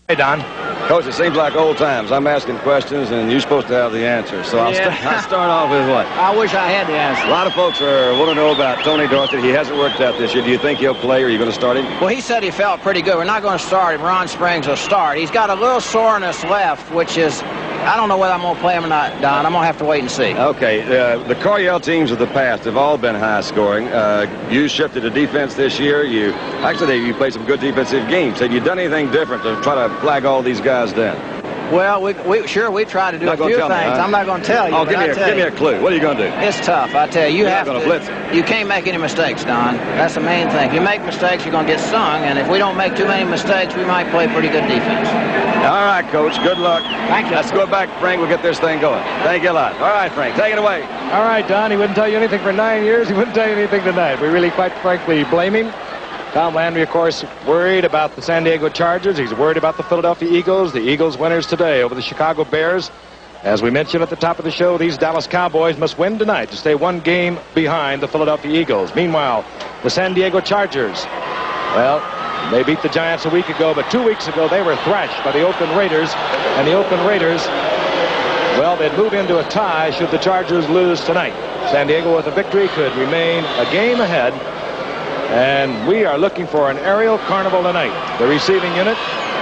Hey, Don. Coach, it seems like old times. I'm asking questions, and you're supposed to have the answers. So I'll start off with what? I wish I had the answer. A lot of folks want to know about Tony Dorsett. He hasn't worked out this year. Do you think he'll play, or are you going to start him? Well, he said he felt pretty good. We're not going to start him. Ron Springs will start. He's got a little soreness left, which is, I don't know whether I'm going to play him or not, Don. I'm going to have to wait and see. Okay. The Coryell teams of the past have all been high scoring. You shifted to defense this year. You played some good defensive games. Have you done anything different to try to flag all these guys down? Well, we try to do a few things. I'm not going to tell you. Oh, give me a clue. What are you going to do? It's tough, I tell you. You have to blitz. You can't make any mistakes, Don. That's the main thing. If you make mistakes, you're going to get stung, and if we don't make too many mistakes, we might play pretty good defense. All right, Coach. Good luck. Thank you. Let's go back, Frank. We'll get this thing going. Thank you a lot. All right, Frank. Take it away. All right, Don. He wouldn't tell you anything for 9 years. He wouldn't tell you anything tonight. We really, quite frankly, blame him. Tom Landry, of course, worried about the San Diego Chargers. He's worried about the Philadelphia Eagles. The Eagles winners today over the Chicago Bears. As we mentioned at the top of the show, these Dallas Cowboys must win tonight to stay one game behind the Philadelphia Eagles. Meanwhile, the San Diego Chargers, well, they beat the Giants a week ago, but 2 weeks ago they were thrashed by the Oakland Raiders. And the Oakland Raiders, well, they'd move into a tie should the Chargers lose tonight. San Diego with a victory could remain a game ahead. And we are looking for an aerial carnival tonight. The receiving unit,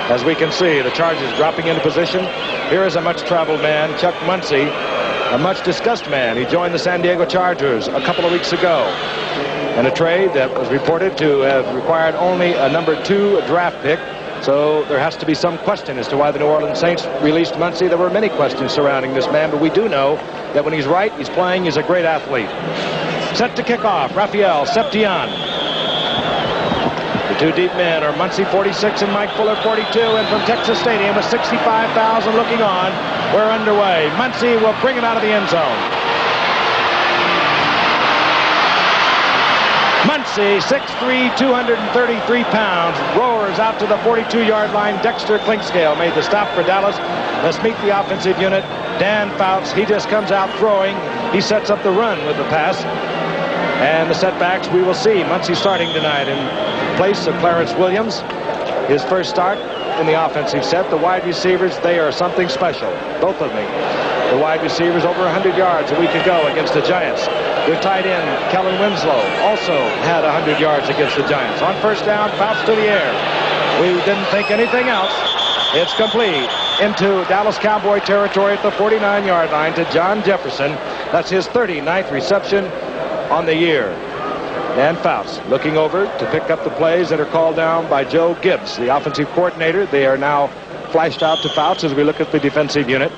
as we can see, the Chargers dropping into position. Here is a much-traveled man, Chuck Muncie, a much-discussed man. He joined the San Diego Chargers a couple of weeks ago in a trade that was reported to have required only a #2 draft pick. So there has to be some question as to why the New Orleans Saints released Muncie. There were many questions surrounding this man, but we do know that when he's right, he's playing, he's a great athlete. Set to kick off, Raphael Septien. The two deep men are Muncie 46 and Mike Fuller 42, and from Texas Stadium with 65,000 looking on, we're underway. Muncie will bring it out of the end zone. Muncie, 6'3", 233 pounds, roars out to the 42-yard line. Dexter Clinkscale made the stop for Dallas. Let's meet the offensive unit. Dan Fouts, he just comes out throwing. He sets up the run with the pass. And the setbacks, we will see. Muncie starting tonight in place of Clarence Williams. His first start in the offensive set. The wide receivers, they are something special, both of them. The wide receivers over 100 yards a week ago against the Giants. Their tight end, Kellen Winslow, also had 100 yards against the Giants. On first down, Fouts to the air. We didn't think anything else. It's complete into Dallas Cowboy territory at the 49-yard line to John Jefferson. That's his 39th reception on the year. Dan Fouts looking over to pick up the plays that are called down by Joe Gibbs, the offensive coordinator. They are now flashed out to Fouts as we look at the defensive unit.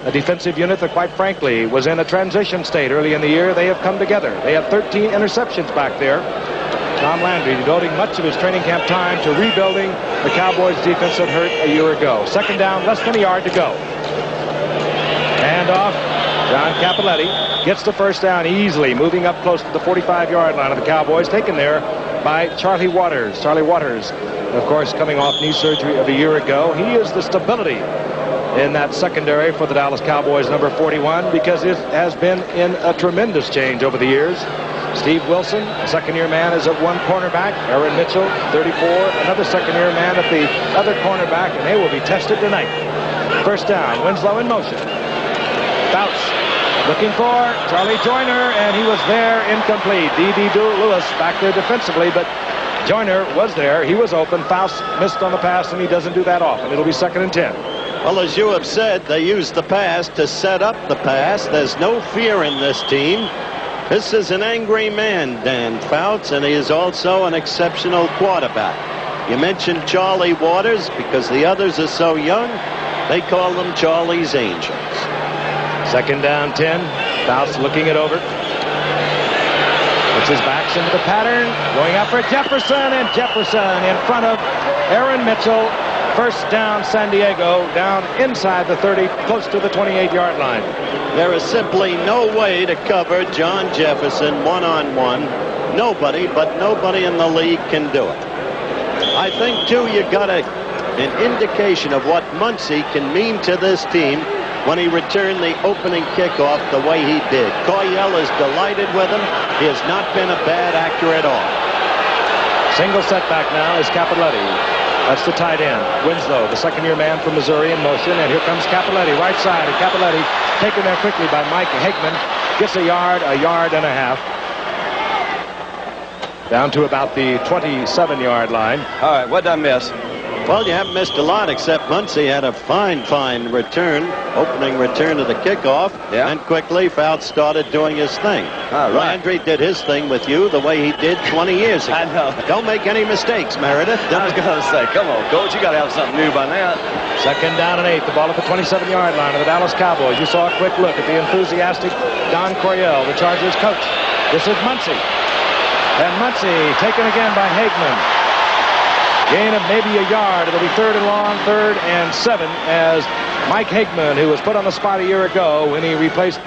A defensive unit that, quite frankly, was in a transition state early in the year. They have come together. They have 13 interceptions back there. Tom Landry devoting much of his training camp time to rebuilding the Cowboys defense that hurt a year ago. Second down, less than a yard to go. Hand off. John Cappelletti gets the first down easily, moving up close to the 45-yard line of the Cowboys, taken there by Charlie Waters. Charlie Waters, of course, coming off knee surgery of a year ago. He is the stability in that secondary for the Dallas Cowboys, number 41, because it has been in a tremendous change over the years. Steve Wilson, second-year man, is at one cornerback. Aaron Mitchell, 34, another second-year man at the other cornerback, and they will be tested tonight. First down, Winslow in motion. Fouts looking for Charlie Joyner, and he was there, incomplete. D.D. Lewis back there defensively, but Joyner was there. He was open. Fouts missed on the pass, and he doesn't do that often. It'll be 2nd and 10. Well, as you have said, they used the pass to set up the pass. There's no fear in this team. This is an angry man, Dan Fouts, and he is also an exceptional quarterback. You mentioned Charlie Waters because the others are so young. They call them Charlie's Angels. 2nd down, 10. Fouts looking it over. Puts his backs into the pattern. Going out for Jefferson, and Jefferson in front of Aaron Mitchell. First down, San Diego, down inside the 30, close to the 28-yard line. There is simply no way to cover John Jefferson one-on-one. Nobody, but nobody in the league can do it. I think, too, you got an indication of what Muncie can mean to this team when he returned the opening kickoff the way he did. Coryell is delighted with him. He has not been a bad actor at all. Single setback now is Cappelletti. That's the tight end. Winslow, the second-year man from Missouri, in motion. And here comes Capoletti, right side. And Capoletti taken there quickly by Mike Hagman. Gets a yard and a half. Down to about the 27-yard line. All right, what did I miss? Well, you haven't missed a lot, except Muncie had a fine return, opening return of the kickoff, and quickly Fouts started doing his thing. All right. Landry did his thing with you the way he did 20 years ago. I know. Don't make any mistakes, Meredith. I was going to say, come on, Coach, you got to have something new by now. Second down and 8. The ball at the 27-yard line of the Dallas Cowboys. You saw a quick look at the enthusiastic Don Coryell, the Chargers coach. This is Muncie. And Muncie taken again by Hagman. Gain of maybe a yard. It'll be 3rd and long, 3rd and 7, as Mike Hagman, who was put on the spot a year ago when he replaced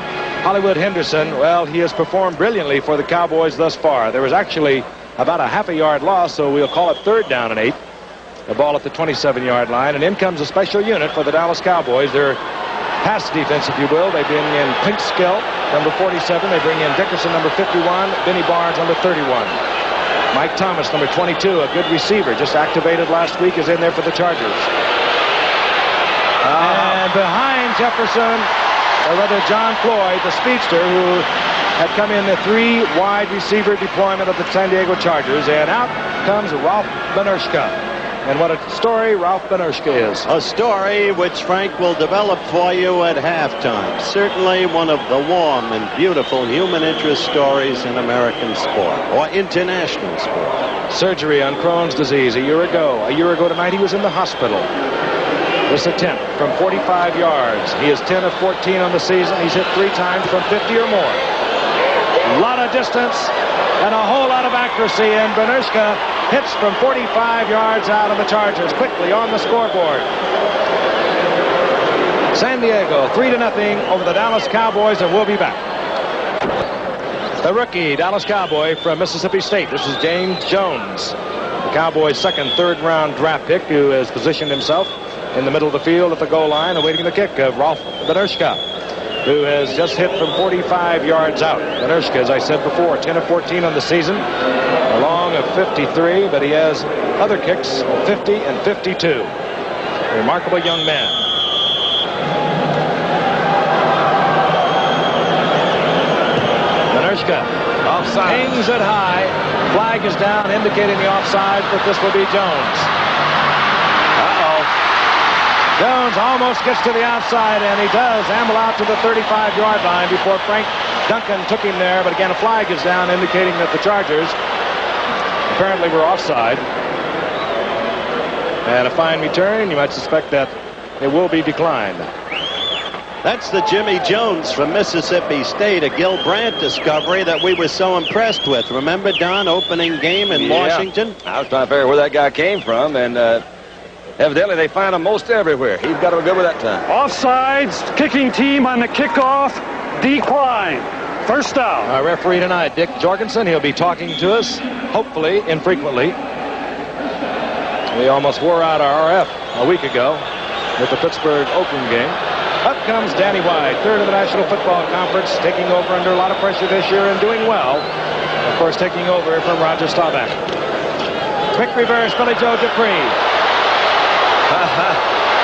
Hollywood Henderson, well, he has performed brilliantly for the Cowboys thus far. There was actually about a half a yard loss, so we'll call it 3rd down and 8. The ball at the 27-yard line, and in comes a special unit for the Dallas Cowboys. Their pass defense, if you will. They bring in Pinkskill, number 47. They bring in Dickerson, number 51. Benny Barnes, number 31. Mike Thomas, number 22, a good receiver, just activated last week, is in there for the Chargers. And behind Jefferson, or rather John Floyd, the speedster, who had come in the 3 wide receiver deployment of the San Diego Chargers. And out comes Ralph Benershka. And what a story Ralph Benershka is. A story which Frank will develop for you at halftime. Certainly one of the warm and beautiful human interest stories in American sport, or international sport. Surgery on Crohn's disease a year ago. A year ago tonight, he was in the hospital. This attempt from 45 yards. He is 10 of 14 on the season. He's hit 3 times from 50 or more. A lot of distance and a whole lot of accuracy, and Benershka hits from 45 yards out of the Chargers quickly on the scoreboard. San Diego 3-0 over the Dallas Cowboys, and we'll be back. The rookie Dallas Cowboy from Mississippi State. This is James Jones, the Cowboys' second, 3rd round draft pick, who has positioned himself in the middle of the field at the goal line, awaiting the kick of Ralph Benershka, who has just hit from 45 yards out. Benershka, as I said before, 10 of 14 on the season, a long of 53, but he has other kicks of 50 and 52. A remarkable young man. Benershka offside, hangs it high. Flag is down, indicating the offside, but this will be Jones. Jones almost gets to the outside, and he does amble out to the 35-yard line before Frank Duncan took him there. But again, a flag is down, indicating that the Chargers apparently were offside. And a fine return. You might suspect that it will be declined. That's the Jimmy Jones from Mississippi State, a Gil Brandt discovery that we were so impressed with. Remember, Don, opening game in Washington? I was trying to figure out where that guy came from, and evidently they find him most everywhere. He's got to be good with that time. Offsides, kicking team on the kickoff, decline. First down. Our referee tonight, Dick Jorgensen. He'll be talking to us, hopefully, infrequently. We almost wore out our RF a week ago with the Pittsburgh-Oakland game. Up comes Danny White, 3rd of the National Football Conference, taking over under a lot of pressure this year and doing well. Of course, taking over from Roger Staubach. Quick reverse, Billy Joe Dupree.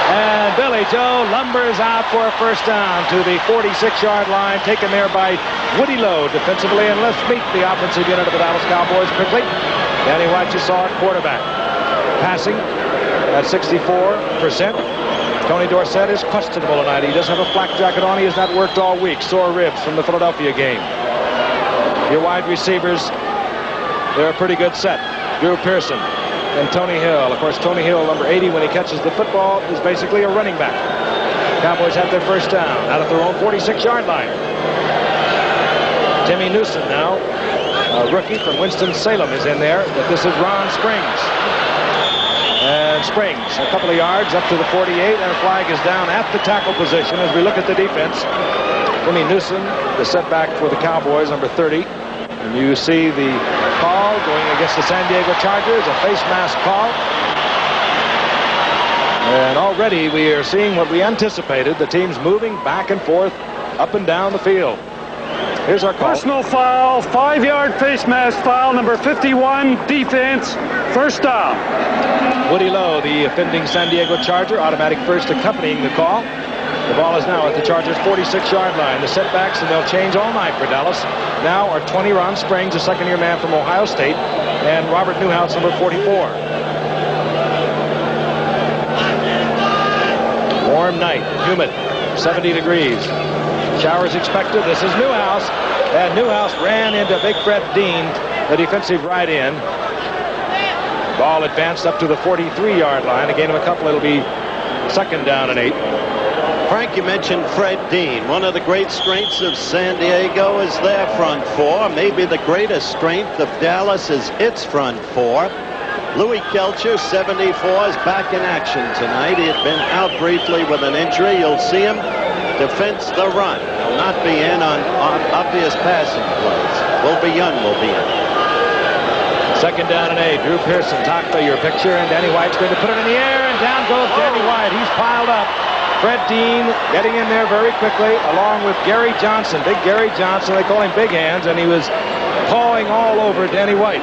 And Billy Joe lumbers out for a first down to the 46-yard line, taken there by Woody Lowe defensively. And let's meet the offensive unit of the Dallas Cowboys quickly. Danny White, you saw it, quarterback. Passing at 64%. Tony Dorsett is questionable tonight. He doesn't have a flak jacket on. He has not worked all week. Sore ribs from the Philadelphia game. Your wide receivers, they're a pretty good set. Drew Pearson and Tony Hill. Of course, Tony Hill, number 80, when he catches the football, is basically a running back. Cowboys have their first down out of their own 46-yard line. Timmy Newsom now, a rookie from Winston-Salem, is in there. But this is Ron Springs. And Springs, a couple of yards up to the 48, and a flag is down at the tackle position as we look at the defense. Timmy Newsom, the setback for the Cowboys, number 30. And you see the call going against the San Diego Chargers, a face mask call. And already we are seeing what we anticipated, the teams moving back and forth, up and down the field. Here's our call. Personal foul, 5-yard face mask foul, number 51, defense, first down. Woody Lowe, the offending San Diego Charger, automatic first accompanying the call. The ball is now at the Chargers' 46-yard line. The setbacks, and they'll change all night for Dallas, now are 20 Ron Springs, a second-year man from Ohio State, and Robert Newhouse, number 44. Warm night, humid, 70 degrees. Showers expected. This is Newhouse. And Newhouse ran into Big Fred Dean, the defensive right end. Ball advanced up to the 43-yard line. A gain of a couple. It'll be second down and 8. Frank, you mentioned Fred Dean. One of the great strengths of San Diego is their front four. Maybe the greatest strength of Dallas is its front four. Louis Kelcher, 74, is back in action tonight. He had been out briefly with an injury. You'll see him defense the run. He'll not be in on obvious passing plays. Wilbur Young will be in. Second down and 8. Drew Pearson, Takla, your picture, and Danny White's going to put it in the air, and down goes Danny White. He's piled up. Fred Dean getting in there very quickly, along with Gary Johnson. Big Gary Johnson, they call him Big Hands, and he was pawing all over Danny White.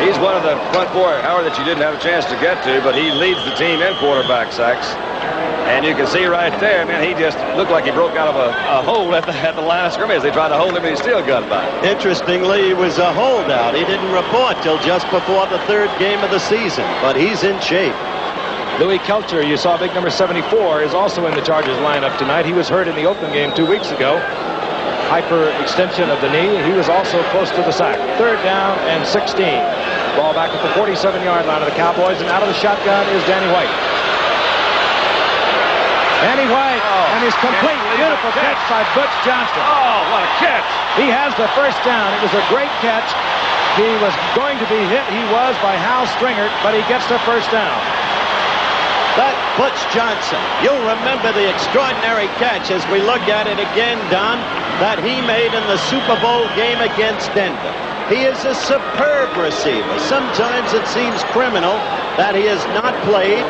He's one of the front four, Howard, that you didn't have a chance to get to, but he leads the team in quarterback sacks. And you can see right there, man, he just looked like he broke out of a hole at the line of scrimmage. They tried to hold him, and he still got by. Interestingly, he was a holdout. He didn't report till just before the third game of the season, but he's in shape. Louis Kelcher, you saw big number 74, is also in the Chargers lineup tonight. He was hurt in the Oakland game 2 weeks ago. Hyperextension of the knee. He was also close to the sack. Third down and 16. Ball back at the 47-yard line of the Cowboys, and out of the shotgun is Danny White. Danny White and his complete, beautiful catch by Butch Johnson. Oh, what a catch. He has the first down. It was a great catch. He was going to be hit. He was by Hal Stringert, but he gets the first down. That Butch Johnson, you'll remember the extraordinary catch as we look at it again, Don, that he made in the Super Bowl game against Denver. He is a superb receiver. Sometimes it seems criminal that he has not played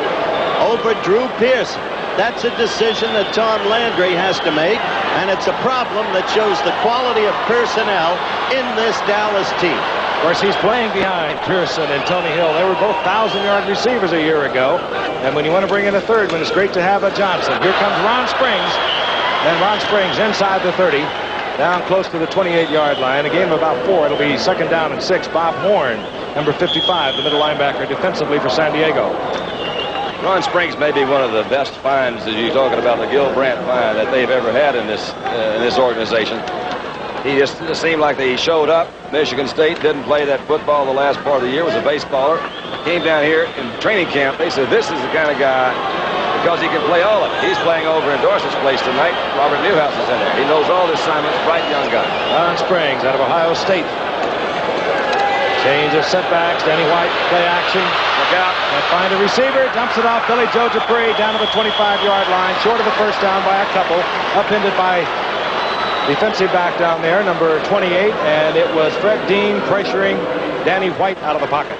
over Drew Pearson. That's a decision that Tom Landry has to make, and it's a problem that shows the quality of personnel in this Dallas team. Of course, he's playing behind Pearson and Tony Hill. They were both 1,000-yard receivers a year ago. And when you want to bring in a third one, it's great to have a Johnson. Here comes Ron Springs. And Ron Springs inside the 30, down close to the 28-yard line. A game of about 4. It'll be second down and 6. Bob Horn, number 55, the middle linebacker defensively for San Diego. Ron Springs may be one of the best finds, as you're talking about, the Gil Brandt find that they've ever had in this organization. He just seemed like he showed up. Michigan State didn't play that football the last part of the year, was a baseballer. Came down here in training camp. They said this is the kind of guy, because he can play all of it. He's playing over in Dorsey's place tonight. Robert Newhouse is in there. He knows all the assignments. Bright young guy. Ron Springs out of Ohio State. Change of setbacks. Danny White, play action. Look out. And find a receiver. Dumps it off. Billy Joe Dupree down to the 25-yard line. Short of the first down by a couple. Upended by defensive back down there, number 28. And it was Fred Dean pressuring Danny White out of the pocket.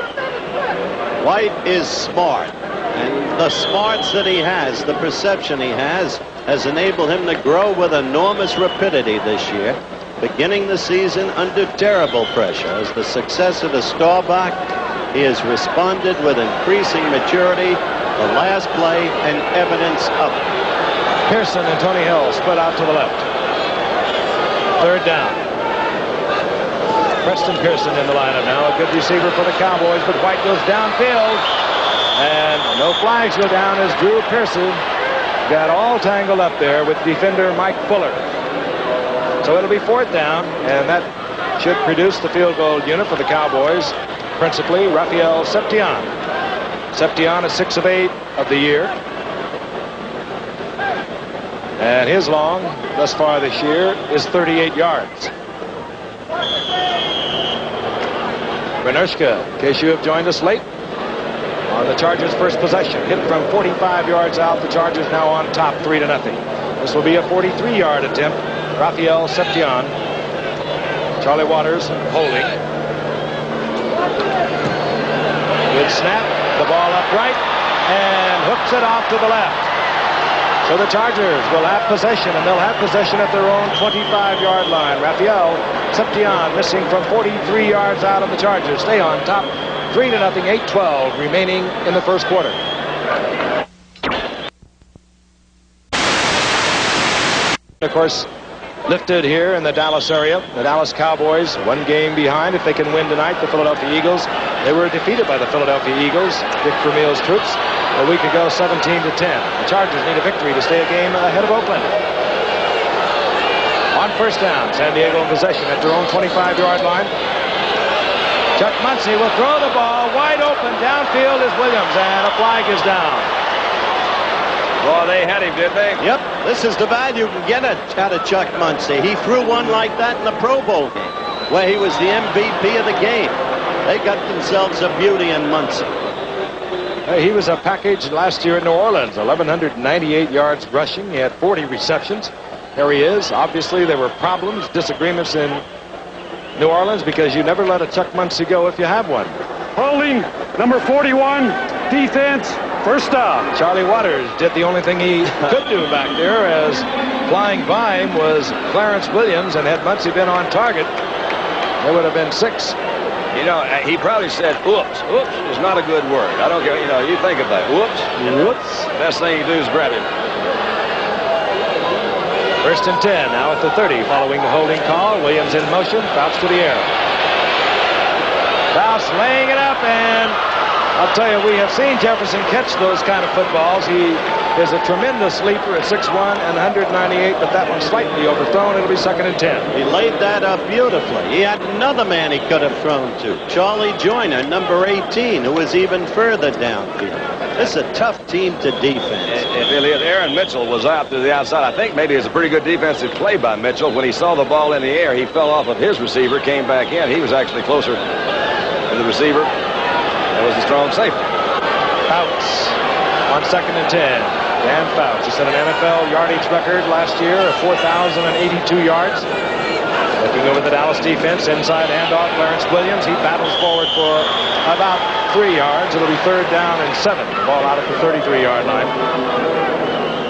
White is smart. And the smarts that he has, the perception he has enabled him to grow with enormous rapidity this year. Beginning the season under terrible pressure. As the successor to Staubach, he has responded with increasing maturity. The last play and evidence of it. Pearson and Tony Hill split out to the left. Third down. Preston Pearson in the lineup now. A good receiver for the Cowboys, but White goes downfield. And no flags go down as Drew Pearson got all tangled up there with defender Mike Fuller. So it'll be fourth down, and that should produce the field goal unit for the Cowboys, principally Rafael Septian. Septian is 6 of 8 of the year. And his long, thus far this year, is 38 yards. Benershka, in case you have joined us late, on the Chargers' first possession. Hit from 45 yards out. The Chargers now on top 3-0. This will be a 43-yard attempt. Rafael Septian. Charlie Waters holding. Good snap. The ball upright and hooks it off to the left. So the Chargers will have possession, and they'll have possession at their own 25-yard line. Rafael Septian missing from 43 yards out of the Chargers. Stay on top, 3-0, 8-12 remaining in the first quarter. Of course, lifted here in the Dallas area. The Dallas Cowboys, one game behind. If they can win tonight, the Philadelphia Eagles. They were defeated by the Philadelphia Eagles, Dick Vermeil's troops, a week ago, 17-10. The Chargers need a victory to stay a game ahead of Oakland. On first down, San Diego in possession at their own 25-yard line. Chuck Muncie will throw the ball wide open. Downfield is Williams, and a flag is down. Well, they had him, did they? Yep, this is the value you can get out of Chuck Muncie. He threw one like that in the Pro Bowl game, where he was the MVP of the game. They got themselves a beauty in Muncie. He was a package last year in New Orleans, 1,198 yards rushing. He had 40 receptions. There he is. Obviously, there were problems, disagreements in New Orleans because you never let a Chuck Muncie go if you have one. Holding, number 41, defense, first down. Charlie Waters did the only thing he could do back there, as flying by him was Clarence Williams, and had Muncie been on target, there would have been 6. You know, he probably said, oops. Oops is not a good word. I don't care. You know, you think of that. Whoops. Whoops. Best thing you do is grab him. First and 10, now at the 30, following the holding call. Williams in motion, Fouts to the air. Fouts laying it up, and I'll tell you, we have seen Jefferson catch those kind of footballs. He is a tremendous leaper at 6'1" and 198, but that one's slightly overthrown. It'll be second and 10. He laid that up beautifully. He had another man he could have thrown to, Charlie Joyner, number 18, who was even further downfield. This is a tough team to defend. It really is. Aaron Mitchell was out to the outside. I think maybe it was a pretty good defensive play by Mitchell. When he saw the ball in the air, he fell off of his receiver, came back in. He was actually closer to the receiver. That was a strong safety. Fouts on second and 10. Dan Fouts, he set an NFL yardage record last year of 4,082 yards. Looking over the Dallas defense, inside handoff, Clarence Williams. He battles forward for about 3 yards. It'll be third down and 7. The ball out at the 33-yard line.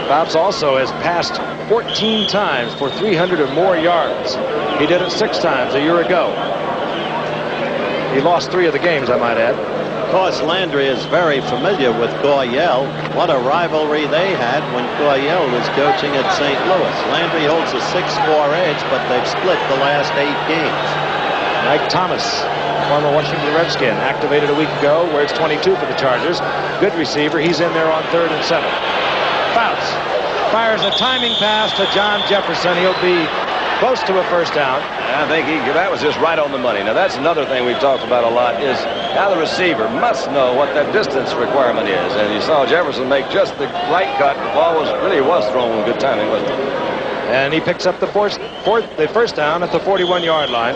Fouts also has passed 14 times for 300 or more yards. He did it 6 times a year ago. He lost 3 of the games, I might add. Of course, Landry is very familiar with Coryell. What a rivalry they had when Coryell was coaching at St. Louis. Landry holds a 6-4 edge, but they've split the last 8 games. Mike Thomas, former Washington Redskin, activated a week ago, wears 22 for the Chargers. Good receiver. He's in there on third and 7. Fouts fires a timing pass to John Jefferson. He'll be close to a first down. I think that was just right on the money. Now, that's another thing we've talked about a lot, is now the receiver must know what that distance requirement is. And you saw Jefferson make just the right cut. The ball really was thrown with good timing, wasn't it? And he picks up the first down at the 41-yard line.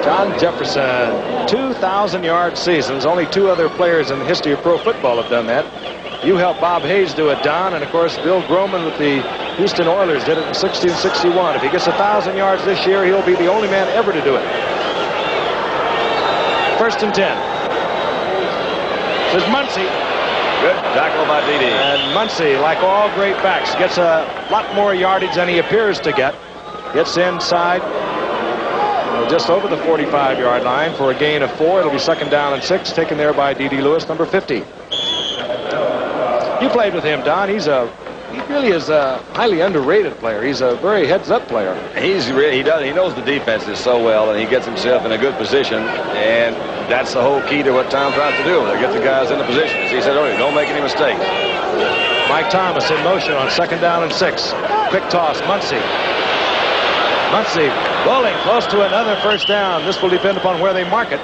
John Jefferson, 2,000-yard seasons. Only 2 other players in the history of pro football have done that. You helped Bob Hayes do it, Don, and of course Bill Groman with the Houston Oilers did it in 60 and 61. If he gets 1,000 yards this year, he'll be the only man ever to do it. First and 10. There's Muncie. Good tackle by Dede. And Muncie, like all great backs, gets a lot more yardage than he appears to get. Gets inside just over the 45-yard line for a gain of 4. It'll be second down and 6, taken there by Dede Lewis, number 50. You played with him, Don. He really is a highly underrated player. He's a very heads-up player. He knows the defenses so well, and he gets himself in a good position, and that's the whole key to what Tom tries to do. They get the guys in the position. As he said earlier, don't make any mistakes. Mike Thomas in motion on second down and 6. Quick toss, Muncie. Muncie rolling close to another first down. This will depend upon where they mark it.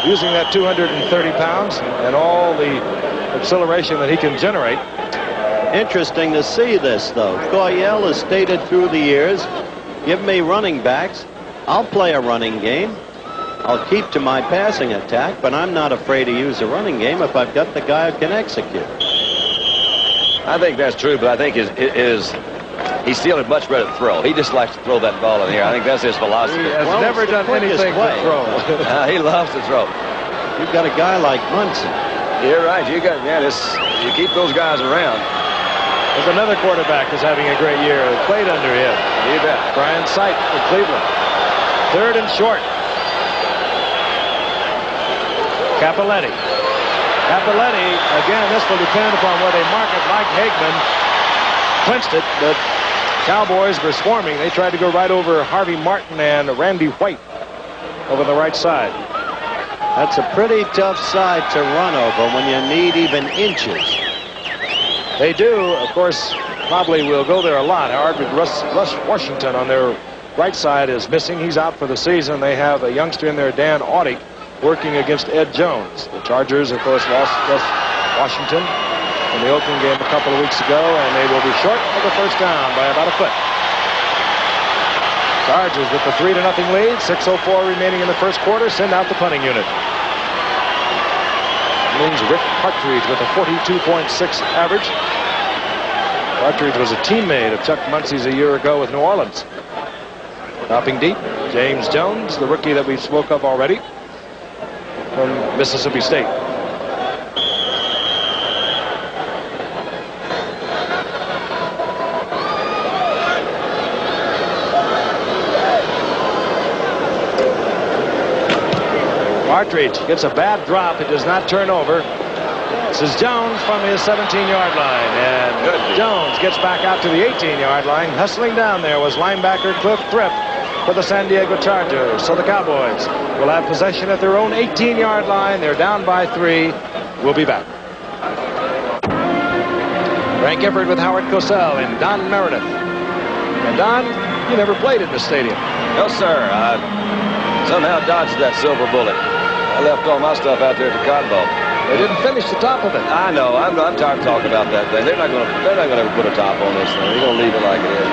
Using that 230 pounds and all the acceleration that he can generate. Interesting to see this, though. Coryell has stated through the years, give me running backs. I'll play a running game. I'll keep to my passing attack, but I'm not afraid to use a running game if I've got the guy who can execute. I think that's true, but I think he's still a much better throw. He just likes to throw that ball in the air. I think that's his philosophy. He has never done anything but throw. He loves to throw. You've got a guy like Muncie. You're right. You keep those guys around. There's another quarterback who's having a great year. Who played under him. You bet. Brian Sight for Cleveland. 3rd and short. Capoletti. Capoletti, again, this will depend upon where they mark it. Mike Hagman clinched it, but Cowboys were swarming. They tried to go right over Harvey Martin and Randy White over the right side. That's a pretty tough side to run over when you need even inches. They do, of course, probably will go there a lot. However, Russ Washington on their right side is missing. He's out for the season. They have a youngster in there, Dan Audick, working against Ed Jones. The Chargers, of course, lost Russ Washington in the Oakland game a couple of weeks ago, and they will be short of the first down by about a foot. Chargers with the 3-0 lead. 6:04 remaining in the first quarter. Send out the punting unit. Means Rick Partridge with a 42.6 average. Partridge was a teammate of Chuck Muncie's a year ago with New Orleans. Dropping deep, James Jones, the rookie that we spoke of already from Mississippi State. Partridge gets a bad drop. It does not turn over. This is Jones from his 17-yard line. And Jones gets back out to the 18-yard line. Hustling down there was linebacker Cliff Thrift for the San Diego Chargers. So the Cowboys will have possession at their own 18-yard line. They're down by 3. We'll be back. Frank Gifford with Howard Cosell and Don Meredith. And Don, you never played in this stadium. No, sir. I somehow dodged that silver bullet. I left all my stuff out there at the Cotton Bowl. They didn't finish the top of it. I know. I'm tired of talking about that thing. They're not going to ever put a top on this thing. They're going to leave it like it is.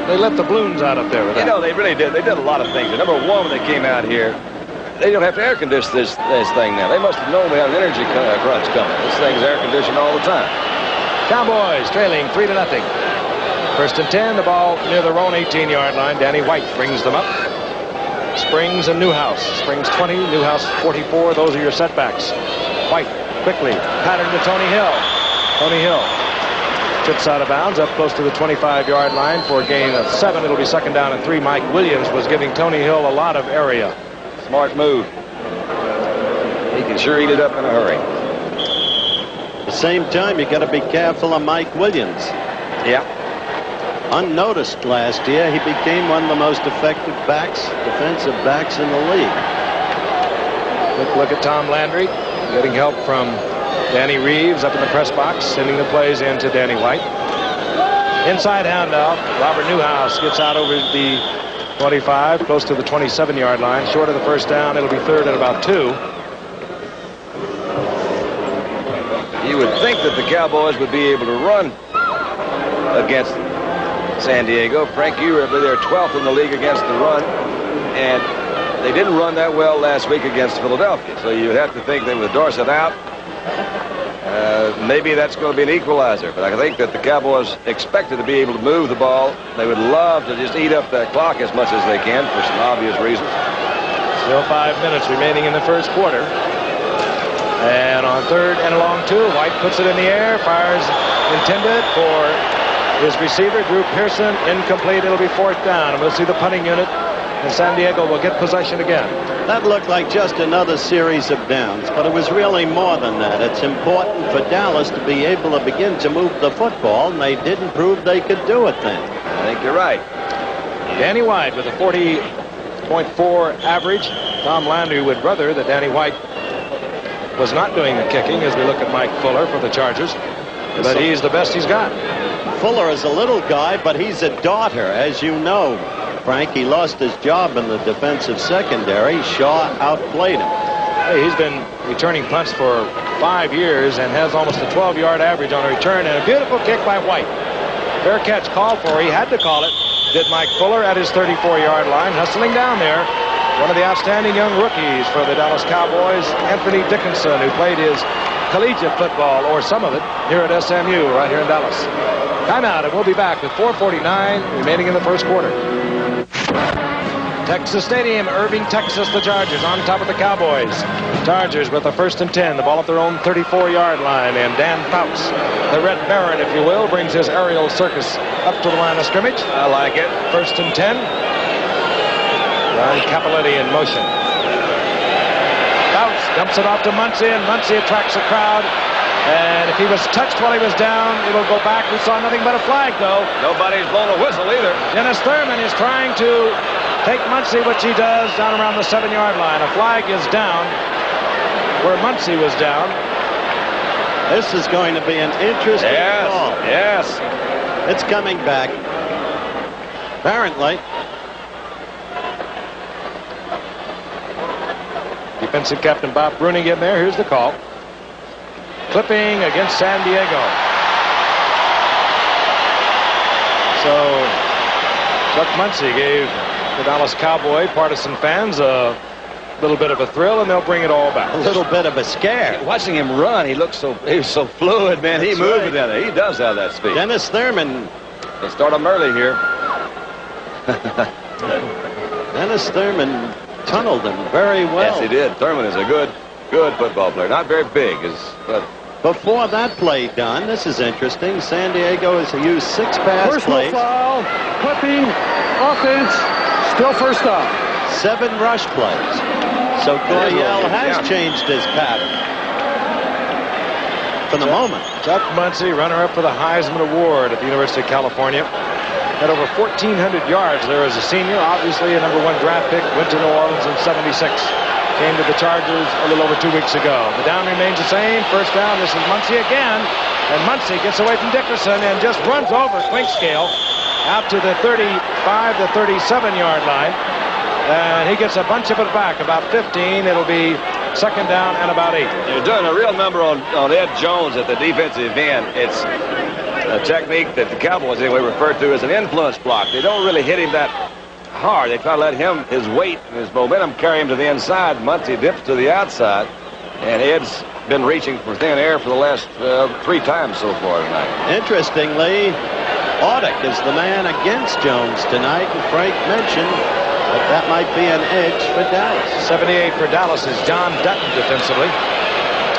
They let the balloons out up there with that. You know, they really did. They did a lot of things. Number one, when they came out here, they don't have to air condition this thing now. They must have known we had an energy crunch coming. This thing's air conditioned all the time. Cowboys trailing 3-0. 1st and 10. The ball near their own 18-yard line. Danny White brings them up. Springs and Newhouse. Springs 20, Newhouse 44. Those are your setbacks. White quickly patterned to Tony Hill. Tony Hill trips out of bounds up close to the 25-yard line for a gain of 7. It'll be 2nd down and 3. Mike Williams was giving Tony Hill a lot of area. Smart move. He can sure eat it up in a hurry. At the same time, you got to be careful of Mike Williams. Yeah. Unnoticed last year, he became one of the most effective defensive backs in the league. Quick look at Tom Landry, getting help from Danny Reeves up in the press box, sending the plays in to Danny White. Inside handoff, Robert Newhouse gets out over the 25, close to the 27-yard line. Short of the first down, it'll be 3rd and about 2. You would think that the Cowboys would be able to run against San Diego. Frank, you were there 12th in the league against the run, and they didn't run that well last week against Philadelphia. So you'd have to think that with Dorsett out, maybe that's going to be an equalizer. But I think that the Cowboys expected to be able to move the ball. They would love to just eat up that clock as much as they can for some obvious reasons. Still 5 minutes remaining in the first quarter. And on 3rd and a long 2, White puts it in the air, fires intended for his receiver, Drew Pearson, incomplete. It'll be 4th down, and we'll see the punting unit, and San Diego will get possession again. That looked like just another series of downs, but it was really more than that. It's important for Dallas to be able to begin to move the football, and they didn't prove they could do it then. I think you're right. Danny White with a 40.4 average. Tom Landry would rather that Danny White was not doing the kicking as we look at Mike Fuller for the Chargers, but he's the best he's got. Fuller is a little guy, but he's a darter, as you know. Frank, he lost his job in the defensive secondary. Shaw outplayed him. Hey, he's been returning punts for 5 years and has almost a 12-yard average on a return, and a beautiful kick by White. Fair catch called for. He had to call it. Did Mike Fuller at his 34-yard line, hustling down there. One of the outstanding young rookies for the Dallas Cowboys, Anthony Dickinson, who played his collegiate football, or some of it, here at SMU, right here in Dallas. Timeout, and we'll be back with 4:49 remaining in the first quarter. Texas Stadium, Irving, Texas, the Chargers on top of the Cowboys. Chargers with a 1st and 10, the ball at their own 34-yard line, and Dan Fouts, the Red Baron, if you will, brings his aerial circus up to the line of scrimmage. I like it. 1st and 10. Ron Cappelletti in motion. Fouts dumps it off to Muncie, and Muncie attracts a crowd. And if he was touched while he was down, it'll go back. We saw nothing but a flag, though. Nobody's blown a whistle either. Dennis Thurman is trying to take Muncie, which he does, down around the 7-yard line. A flag is down where Muncie was down. This is going to be an interesting ball. Yes. It's coming back. Apparently. Defensive captain Bob Bruning in there. Here's the call. Clipping against San Diego. So Chuck Muncie gave the Dallas Cowboy partisan fans a little bit of a thrill, and they'll bring it all back. A little bit of a scare. Watching him run, he was so fluid, man. He moved with that. He does have that speed. Dennis Thurman. Let's start him early here. Dennis Thurman tunneled him very well. Yes, he did. Thurman is a good football player. Not very big, but before that play done, this is interesting. San Diego has used 6 pass plays. Personal foul, clipping, offense, still 1st down. 7 rush plays. So Coryell has changed his pattern for the moment. Chuck Muncie, runner-up for the Heisman Award at the University of California. Had over 1,400 yards there as a senior. Obviously a #1 draft pick. Went to New Orleans in '76. Came to the Chargers a little over 2 weeks ago. The down remains the same. 1st down. This is Muncie again. And Muncie gets away from Dickerson and just runs over Clinkscale out to the 35 to 37-yard line. And he gets a bunch of it back. About 15. It'll be 2nd down and about 8. You're doing a real number on Ed Jones at the defensive end. It's a technique that the Cowboys anyway refer to as an influence block. They don't really hit him that hard. They try to let his weight and his momentum carry him to the inside. Muncie dips to the outside, and Ed's been reaching for thin air for the last 3 times so far tonight. Interestingly, Audick is the man against Jones tonight, and Frank mentioned that might be an edge for Dallas. 78 for Dallas is John Dutton defensively.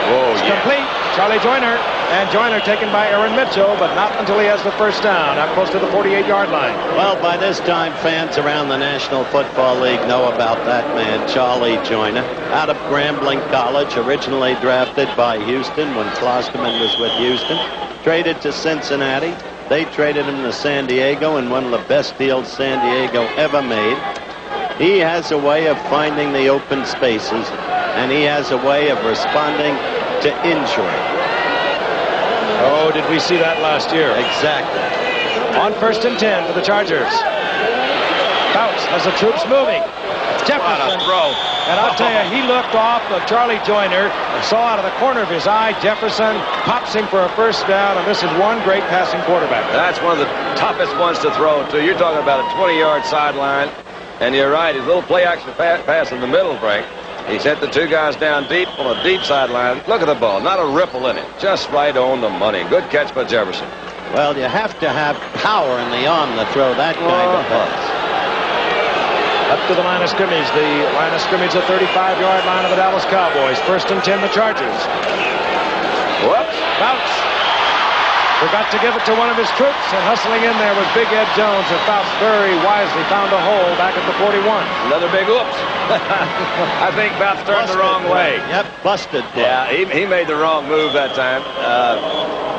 Oh, yeah. Complete. Charlie Joyner. And Joyner taken by Aaron Mitchell, but not until he has the 1st down, up close to the 48-yard line. Well, by this time, fans around the National Football League know about that man, Charlie Joyner, out of Grambling College, originally drafted by Houston when Klosterman was with Houston, traded to Cincinnati. They traded him to San Diego in one of the best deals San Diego ever made. He has a way of finding the open spaces, and he has a way of responding to injury. Oh, did we see that last year? Exactly. On 1st and 10 for the Chargers. Fouts has the troops moving. Jefferson. Throw. And I'll tell you, he looked off of Charlie Joyner and saw out of the corner of his eye Jefferson pops him for a 1st down, and this is one great passing quarterback. That's one of the toughest ones to throw to. You're talking about a 20-yard sideline, and you're right. His little play-action pass in the middle, Frank. He sent the 2 guys down deep on a deep sideline. Look at the ball. Not a ripple in it. Just right on the money. Good catch by Jefferson. Well, you have to have power in the arm to throw that kind of pass. Up to the line of scrimmage. The line of scrimmage, the 35-yard line of the Dallas Cowboys. 1st and 10, the Chargers. Whoops. Fouts forgot to give it to one of his troops, and hustling in there was Big Ed Jones, and Fouts very wisely found a hole back at the 41. Another big oops. I think Fouts turned the wrong way. Yep, busted play. Yeah, he made the wrong move that time.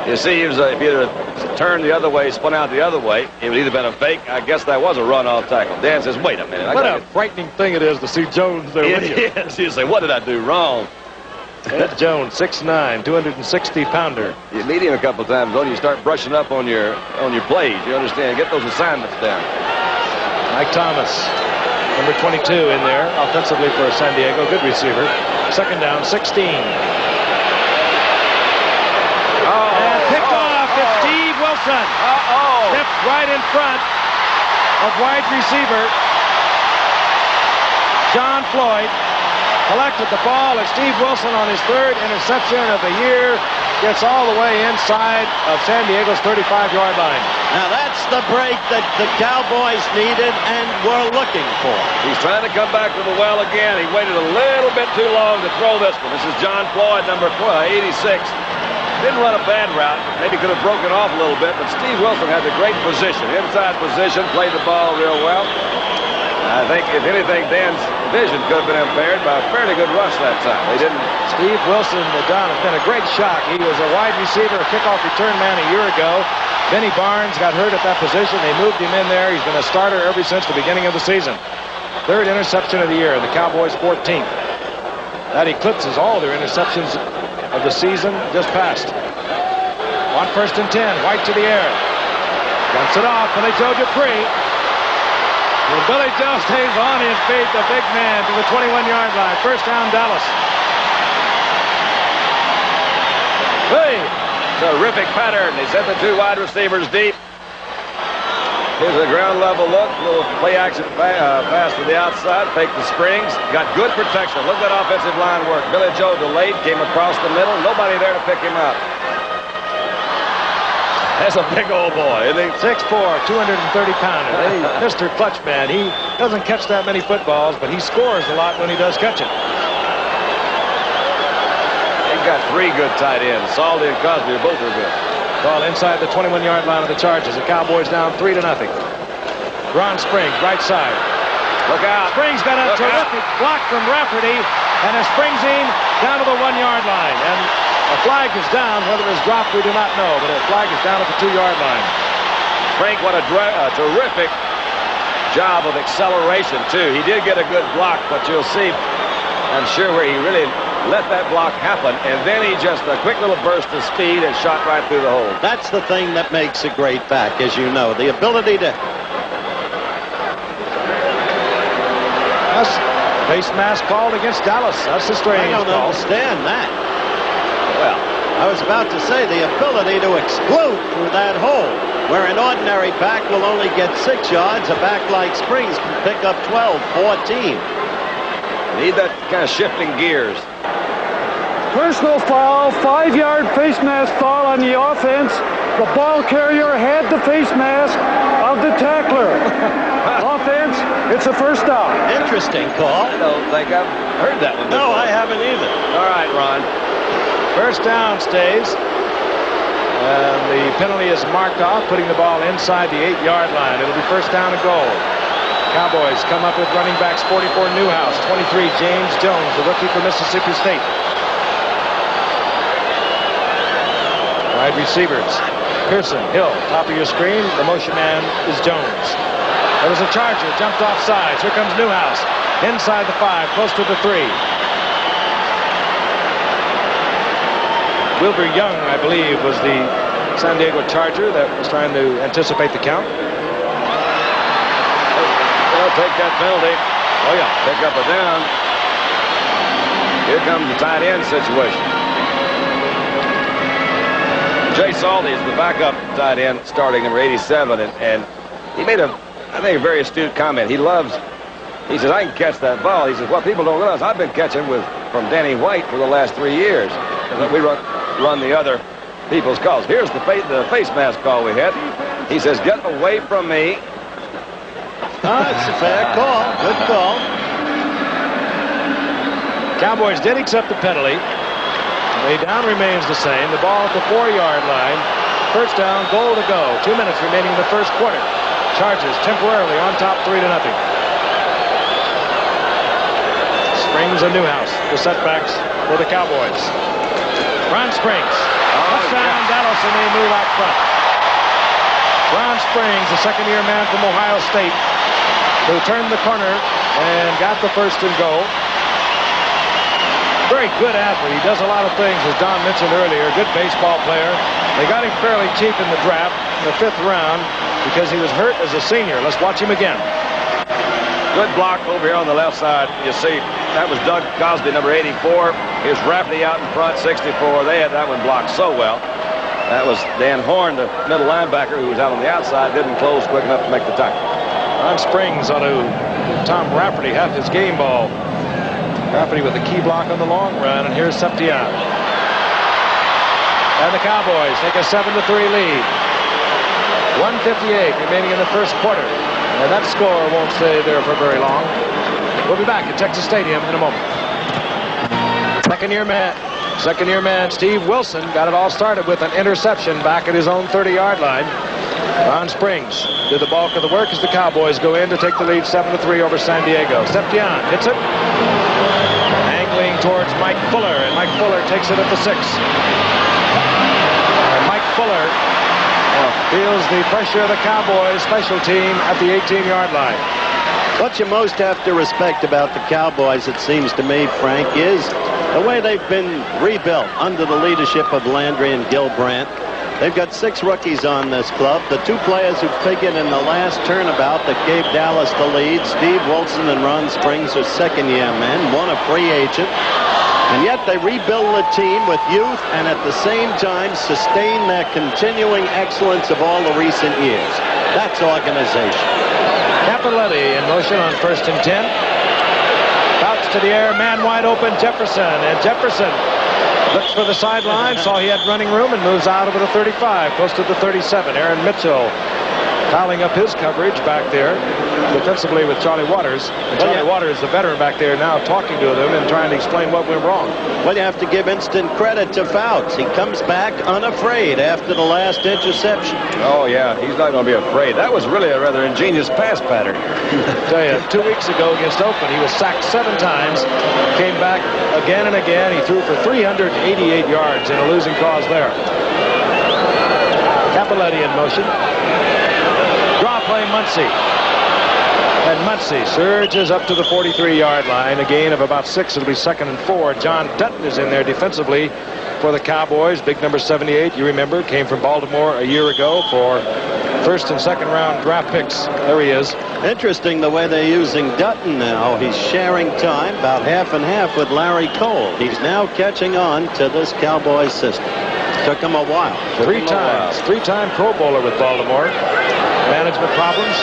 You see, he was if he either turned the other way, spun out the other way, it would either been a fake. I guess that was a run-off tackle. Dan says, wait a minute. What a frightening thing it is to see Jones there with you. Yes, you say, what did I do wrong? Ed Jones, 6'9", 260-pounder. You meet him a couple times, don't you? Start brushing up on your plays. You understand? Get those assignments down. Mike Thomas, number 22 in there, offensively for San Diego. Good receiver. 2nd down, 16. And picked off. It's Steve Wilson. Stepped right in front of wide receiver John Floyd. Collected the ball, and Steve Wilson on his 3rd interception of the year gets all the way inside of San Diego's 35-yard line. Now that's the break that the Cowboys needed and were looking for. He's trying to come back to the well again. He waited a little bit too long to throw this one. This is John Floyd, number 86. Didn't run a bad route. Maybe could have broken off a little bit, but Steve Wilson had the great position. Inside position, played the ball real well. I think, if anything, Dan's vision could have been impaired by a fairly good rush that time. They didn't. Steve Wilson, Don, has been a great shock. He was a wide receiver, a kickoff return man a year ago. Benny Barnes got hurt at that position. They moved him in there. He's been a starter ever since the beginning of the season. Third interception of the year, and the Cowboys 14th. That eclipses all their interceptions of the season just passed. On 1st and 10, White to the air. Dumps it off, Billy Joe Dupree. And Billy Joe stays on his feet, the big man, to the 21-yard line. First down, Dallas. Hey! Terrific pattern. They sent the two wide receivers deep. Here's a ground level look. A little play action pass to the outside. Fake the Springs. Got good protection. Look at that offensive line work. Billy Joe delayed. Came across the middle. Nobody there to pick him up. That's a big old boy, isn't he? 6'4", 230-pounder. Mr. Clutch Man. He doesn't catch that many footballs, but he scores a lot when he does catch it. They've got three good tight ends. Saldi and Cosby both are good. Ball inside the 21-yard line of the Chargers. The Cowboys down 3-0. Ron Springs, right side. Look out. Springs got a terrific block from Rafferty, and it springs him down to the 1-yard line. And a flag is down. Whether it's dropped, we do not know, but a flag is down at the 2-yard line. Frank, what a terrific job of acceleration, too. He did get a good block, but you'll see, I'm sure, where he really let that block happen, and then he just a quick little burst of speed and shot right through the hole. That's the thing that makes a great back, as you know, the ability to. That's face mask called against Dallas. That's a strange I don't call. understand that. Well, I was about to say the ability to explode through that hole, where an ordinary back will only get 6 yards. A back like Springs can pick up 12, 14. need that kind of shifting gears. Personal foul, 5-yard face mask foul on the offense. The ball carrier had the face mask of the tackler. Offense, it's a first down. Interesting call. I don't think I've heard that one before. No, I haven't either. All right, Ron. First down stays. And the penalty is marked off, putting the ball inside the 8-yard line. It'll be first down and goal. Cowboys come up with running backs 44 Newhouse, 23 James Jones, the rookie from Mississippi State. Wide receivers, Pearson, Hill, top of your screen. The motion man is Jones. There was a Charger, jumped off sides. Here comes Newhouse, inside the 5, close to the 3. Wilbur Young, I believe, was the San Diego Charger that was trying to anticipate the count. They'll take that penalty. Oh, yeah. Pick up or down. Here comes the tight end situation. Jay Saldi is the backup tight end starting number 87, and he made I think, a very astute comment. He says, I can catch that ball. He says, well, people don't realize I've been catching from Danny White for the last 3 years. We run the other people's calls. Here's the face mask call we had. He says, get away from me. It's a fair call. Good call. Cowboys did accept the penalty. The down remains the same. The ball at the 4-yard line. First down, goal to go. 2 minutes remaining in the first quarter. Chargers temporarily on top 3-0. Springs and Newhouse, the setbacks for the Cowboys. Ron Springs. Touchdown, Dallas, and they move out front. Ron Springs, the second-year man from Ohio State, who turned the corner and got the first and goal. Very good athlete. He does a lot of things, as Don mentioned earlier. Good baseball player. They got him fairly cheap in the draft, in the 5th round, because he was hurt as a senior. Let's watch him again. Good block over here on the left side. You see, that was Doug Cosby, number 84. Here's Rafferty out in front, 64. They had that one blocked so well. That was Dan Horn, the middle linebacker, who was out on the outside, didn't close quick enough to make the tackle. Ron Springs ought to Tom Rafferty half his game ball. Rafferty with a key block on the long run, and here's Septian. And the Cowboys take a 7-3 lead. 1:58 remaining in the first quarter. And that score won't stay there for very long. We'll be back at Texas Stadium in a moment. Second-year man Steve Wilson got it all started with an interception back at his own 30-yard line. Ron Springs did the bulk of the work as the Cowboys go in to take the lead 7-3 over San Diego. Septian hits it. Angling towards Mike Fuller, and Mike Fuller takes it at the 6. And Mike Fuller feels the pressure of the Cowboys special team at the 18-yard line. What you most have to respect about the Cowboys, it seems to me, Frank, is the way they've been rebuilt under the leadership of Landry and Gil Brandt. They've got 6 rookies on this club. The 2 players who figured in the last turnabout that gave Dallas the lead, Steve Wilson and Ron Springs, are second-year men, one a free agent. And yet they rebuild the team with youth and at the same time sustain their continuing excellence of all the recent years. That's organization. Cappelletti in motion on 1st and 10. Bounce to the air, man wide open, Jefferson. And Jefferson looks for the sideline, saw he had running room, and moves out over the 35, close to the 37. Aaron Mitchell piling up his coverage back there defensively with Charlie Waters. And Charlie Waters, the veteran back there, now talking to them and trying to explain what went wrong. Well, you have to give instant credit to Fouts. He comes back unafraid after the last interception. Oh, yeah, he's not going to be afraid. That was really a rather ingenious pass pattern. I tell you, 2 weeks ago against Oakland, he was sacked 7 times, came back again and again. He threw for 388 yards in a losing cause there. Cappelletti in motion. Draw play, Muncy. And Muncy surges up to the 43-yard line. A gain of about 6. It'll be 2nd and 4. John Dutton is in there defensively for the Cowboys. Big number 78, you remember, came from Baltimore a year ago for 1st and 2nd round draft picks. There he is. Interesting the way they're using Dutton now. He's sharing time about half and half with Larry Cole. He's now catching on to this Cowboys system. Took him a while. 3 times. 3-time Pro Bowler with Baltimore. Management problems.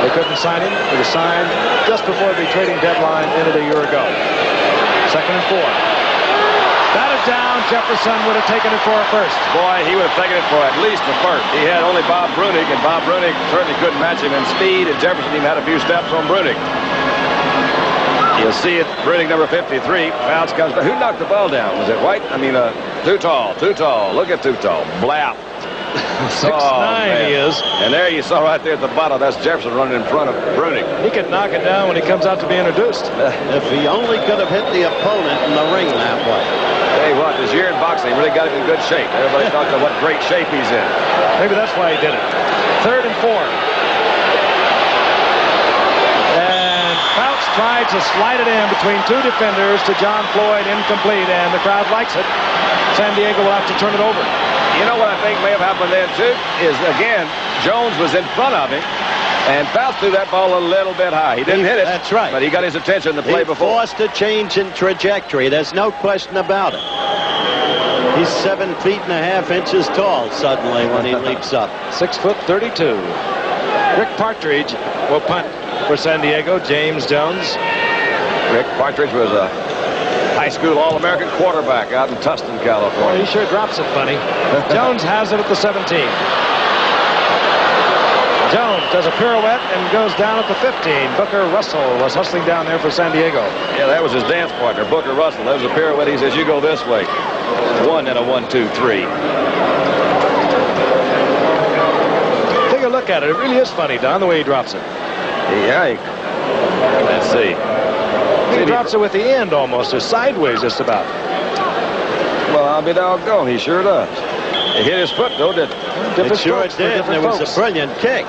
They couldn't sign him. He was signed just before the trading deadline ended a year ago. 2nd and 4. Batted down. Jefferson would have taken it for a first. Boy, he would have taken it for at least the first. He had only Bob Brunig, and Bob Brunig certainly couldn't match him in speed, and Jefferson even had a few steps on Brunig. You'll see it. Brunig number 53. Fouts comes back. Who knocked the ball down? Was it White? I mean, too tall. Too tall. Look at too tall. Blap. 6'9" he is. And there you saw right there at the bottom, that's Jefferson running in front of Brunig. He could knock it down when he comes out to be introduced. If he only could have hit the opponent in the ring that way. Tell you what, this year in boxing really got him in good shape. Everybody talks about what great shape he's in. Maybe that's why he did it. 3rd and 4. And Fouts tried to slide it in between 2 defenders to John Floyd, incomplete, and the crowd likes it. San Diego will have to turn it over. You know what I think may have happened then, too, is, again, Jones was in front of him, and Fouts threw that ball a little bit high. He didn't hit it. That's right. But he got his attention the play before. He forced a change in trajectory. There's no question about it. He's 7 feet and a half inches tall suddenly when he leaps up. 6'32". Rick Partridge will punt for San Diego. James Jones. Rick Partridge was a high school All-American quarterback out in Tustin, California. Well, he sure drops it funny. Jones has it at the 17. Jones does a pirouette and goes down at the 15. Booker Russell was hustling down there for San Diego. Yeah, that was his dance partner, Booker Russell. That was a pirouette. He says, you go this way. 1 and a 1, 2, 3. Take a look at it. It really is funny, Don, the way he drops it. Yeah. Let's see. He drops it with the end almost, or sideways just about. Well, I'll be doggone. He sure does. It hit his foot, though, didn't it? It sure did, and it was a brilliant kick.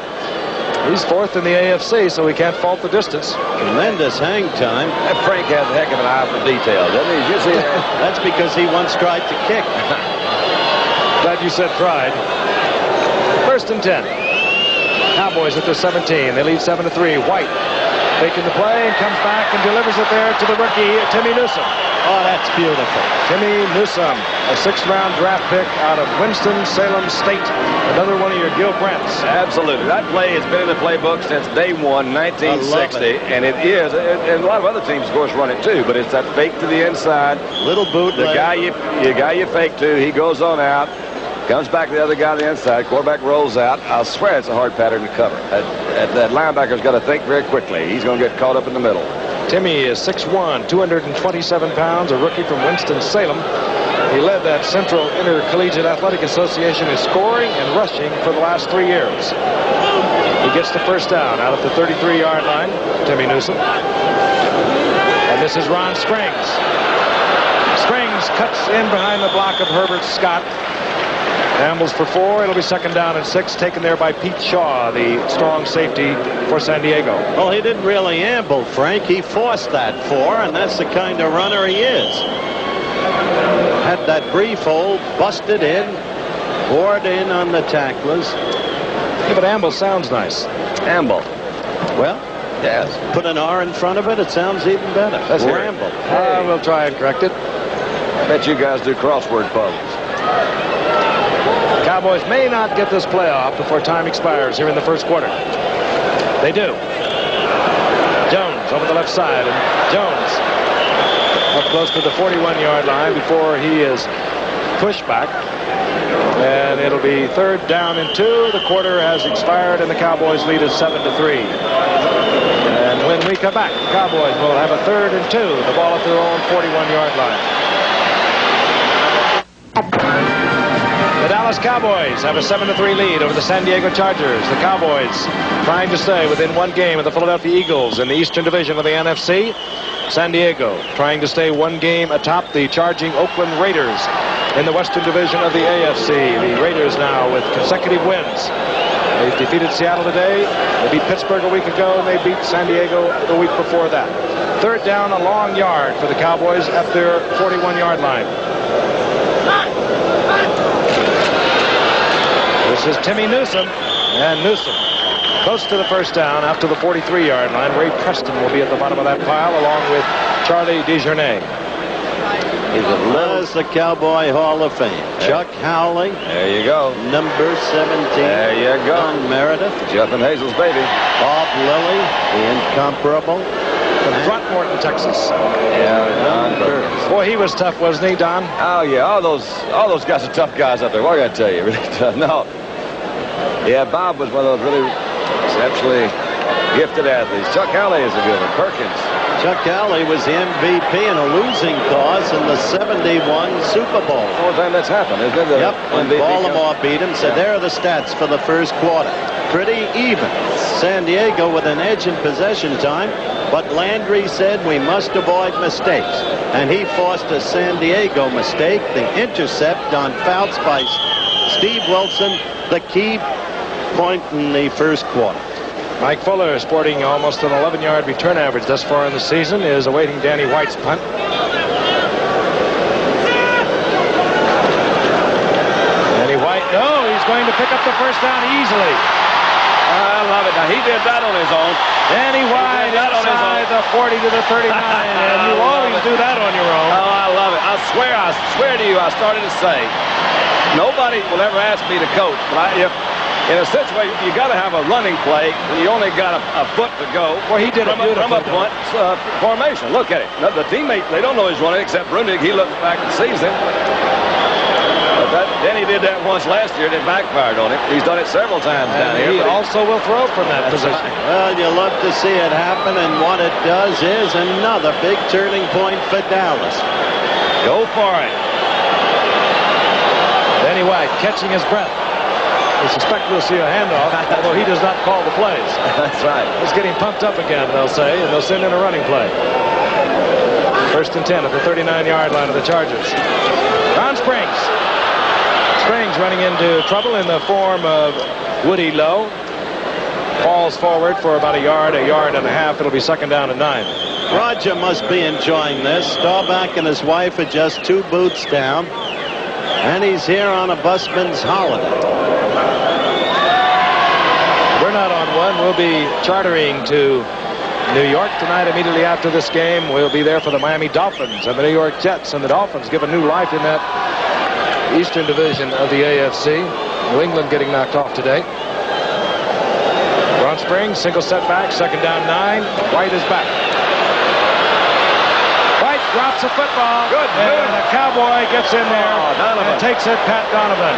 He's 4th in the AFC, so he can't fault the distance. Tremendous hang time. That Frank has a heck of an eye for detail, doesn't he? Did you see that? That's because he once tried to kick. Glad you said tried. 1st and 10. Cowboys at the 17. They lead 7-3. White taking the play and comes back and delivers it there to the rookie, Timmy Newsom. Oh, that's beautiful. Timmy Newsome, a 6th-round draft pick out of Winston-Salem State. Another one of your Gil Brandts. Absolutely. That play has been in the playbook since day one, 1960. And it is. And a lot of other teams, of course, run it too. But it's that fake to the inside. Little bootleg. The guy you fake to, he goes on out. Comes back to the other guy on the inside. Quarterback rolls out. I'll swear it's a hard pattern to cover. That linebacker's got to think very quickly. He's going to get caught up in the middle. Timmy is 6'1", 227 pounds, a rookie from Winston-Salem. He led that Central Intercollegiate Athletic Association in scoring and rushing for the last 3 years. He gets the first down out of the 33-yard line, Timmy Newsome. And this is Ron Springs. Springs cuts in behind the block of Herbert Scott. Ambles for 4. It'll be 2nd down and 6, taken there by Pete Shaw, the strong safety for San Diego. Well, he didn't really amble, Frank. He forced that 4, and that's the kind of runner he is. Had that brief hole, busted in, bored in on the tacklers. Yeah, but Amble sounds nice. Amble. Well, yes. Put an R in front of it, it sounds even better. Let's hear it. Ramble. We'll try and correct it. I bet you guys do crossword puzzles. Cowboys may not get this play off before time expires here in the first quarter. They do. Jones over the left side, and Jones up close to the 41-yard line before he is pushed back. And it'll be 3rd down and 2. The quarter has expired, and the Cowboys lead is 7-3. And when we come back, the Cowboys will have a 3rd and 2. The ball at their own 41-yard line. The Dallas Cowboys have a 7-3 lead over the San Diego Chargers. The Cowboys trying to stay within 1 game of the Philadelphia Eagles in the Eastern Division of the NFC. San Diego trying to stay 1 game atop the charging Oakland Raiders in the Western Division of the AFC. The Raiders now with consecutive wins. They defeated Seattle today. They beat Pittsburgh a week ago, and they beat San Diego the week before that. 3rd down, a long yard for the Cowboys at their 41-yard line. This is Timmy Newsome, and Newsome close to the first down after the 43-yard line. Ray Preston will be at the bottom of that pile along with Charlie DeJournay. There's the Cowboy Hall of Fame. Chuck Howley. There you go. Number 17. There you go. John Meredith. Jeff and Hazel's baby. Bob Lilly, the incomparable. From Throckmorton, Texas. Yeah, Don Perkins. Boy, he was tough, wasn't he, Don? Oh, yeah. All those guys are tough guys up there. What I got to tell you? Really tough. No. Yeah, Bob was one of those really exceptionally gifted athletes. Chuck Howley is a good one. Perkins. Chuck Howley was the MVP in a losing cause in the 71 Super Bowl. All the time that's happened, isn't it? Yep, when Baltimore beat him. So there are the stats for the first quarter. Pretty even. San Diego with an edge in possession time, but Landry said we must avoid mistakes. And he forced a San Diego mistake, the intercept on Fouts by Steve Wilson, the key point in the first quarter. Mike Fuller, sporting almost an 11-yard return average thus far in the season, is awaiting Danny White's punt. Danny White, no, he's going to pick up the first down easily. I love it. Now, he did that on his own. Danny White outside the 40 to the 39, and you always do that on your own. Oh, I love it. I swear to you, I started to say, nobody will ever ask me to coach, but if in a situation, you got to have a running play, and you only got a foot to go. Well, he did from a punt formation. Look at it. Now, the teammate, they don't know he's running except Brunig. He looks back and sees him. But then he did that once last year, and it backfired on him. He's done it several times down here. He also will throw from that position. Well, you love to see it happen, and what it does is another big turning point for Dallas. Go for it. Danny White catching his breath. We suspect we'll see a handoff, although he does not call the plays. That's right. He's getting pumped up again, they'll say, and they'll send in a running play. 1st and 10 at the 39-yard line of the Chargers. Ron Springs. Springs running into trouble in the form of Woody Lowe. Falls forward for about a yard and a half. It'll be 2nd down and 9. Roger must be enjoying this. Staubach and his wife are just 2 booths down. And he's here on a busman's holiday. We're not on one. We'll be chartering to New York tonight. Immediately after this game, we'll be there for the Miami Dolphins and the New York Jets. And the Dolphins given new life in that Eastern Division of the AFC. New England getting knocked off today. Ron Springs, single setback, second down 9. White is back. White drops a football. Good. And the Cowboy gets in there and takes it, Pat Donovan.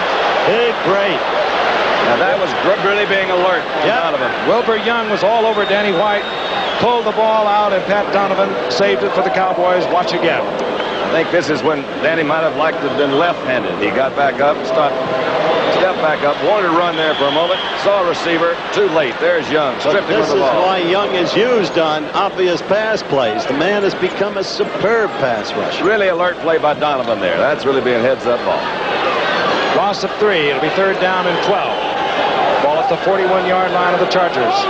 Big break. Now that was really being alert from Donovan. Wilbur Young was all over Danny White, pulled the ball out, and Pat Donovan saved it for the Cowboys. Watch again. I think this is when Danny might have liked to have been left-handed. He got back up, stepped back up, wanted to run there for a moment, saw a receiver, too late. There's Young, stripped him of the ball. This is why Young is used on obvious pass plays. The man has become a superb pass rusher. Really alert play by Donovan there. That's really being heads-up ball. Loss of 3. It'll be third down and 12. Ball at the 41-yard line of the Chargers.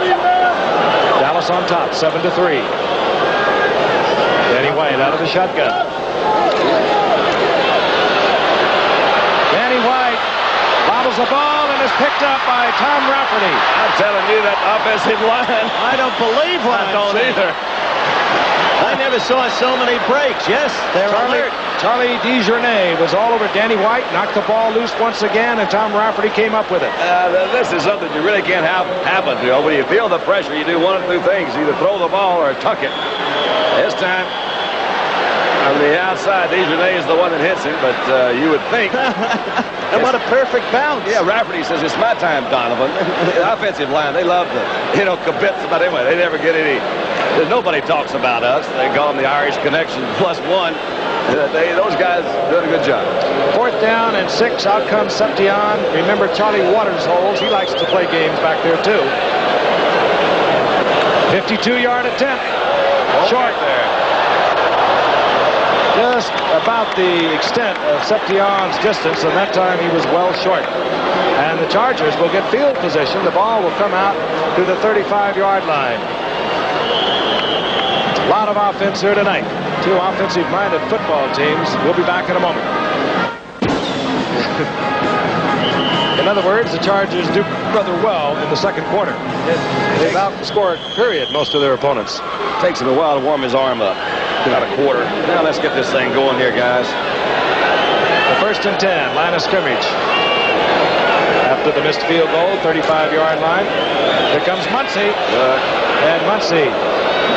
Dallas on top, 7-3. Danny White out of the shotgun. Danny White bobbles the ball and is picked up by Tom Rafferty. I'm telling you, that offensive line. I don't believe what I don't either. I never saw so many breaks. Yes, they're alert. Charlie DeJournay was all over Danny White, knocked the ball loose once again, and Tom Rafferty came up with it. This is something you really can't have happen. You know, when you feel the pressure, you do one of two things: either throw the ball or tuck it. This time, on the outside, DeJournay is the one that hits him, but you would think. And what a perfect bounce. Yeah, Rafferty says, "It's my time, Donovan." The offensive line, they love to, kibitz about anyway. They never get any. Nobody talks about us. They call them the Irish Connection +1. Those guys doing a good job. Fourth down and 6. Out comes Seption. Remember, Charlie Waters holds. He likes to play games back there, too. 52-yard attempt. Short there. Just about the extent of Seption's distance, and that time he was well short. And the Chargers will get field position. The ball will come out to the 35-yard line. A lot of offense here tonight. Two offensive-minded football teams. We'll be back in a moment. In other words, the Chargers do rather well in the second quarter. They've outscored, period, most of their opponents. Takes him a while to warm his arm up. About a quarter. Now let's get this thing going here, guys. The 1st and 10, line of scrimmage. After the missed field goal, 35-yard line. Here comes Muncie. And Muncie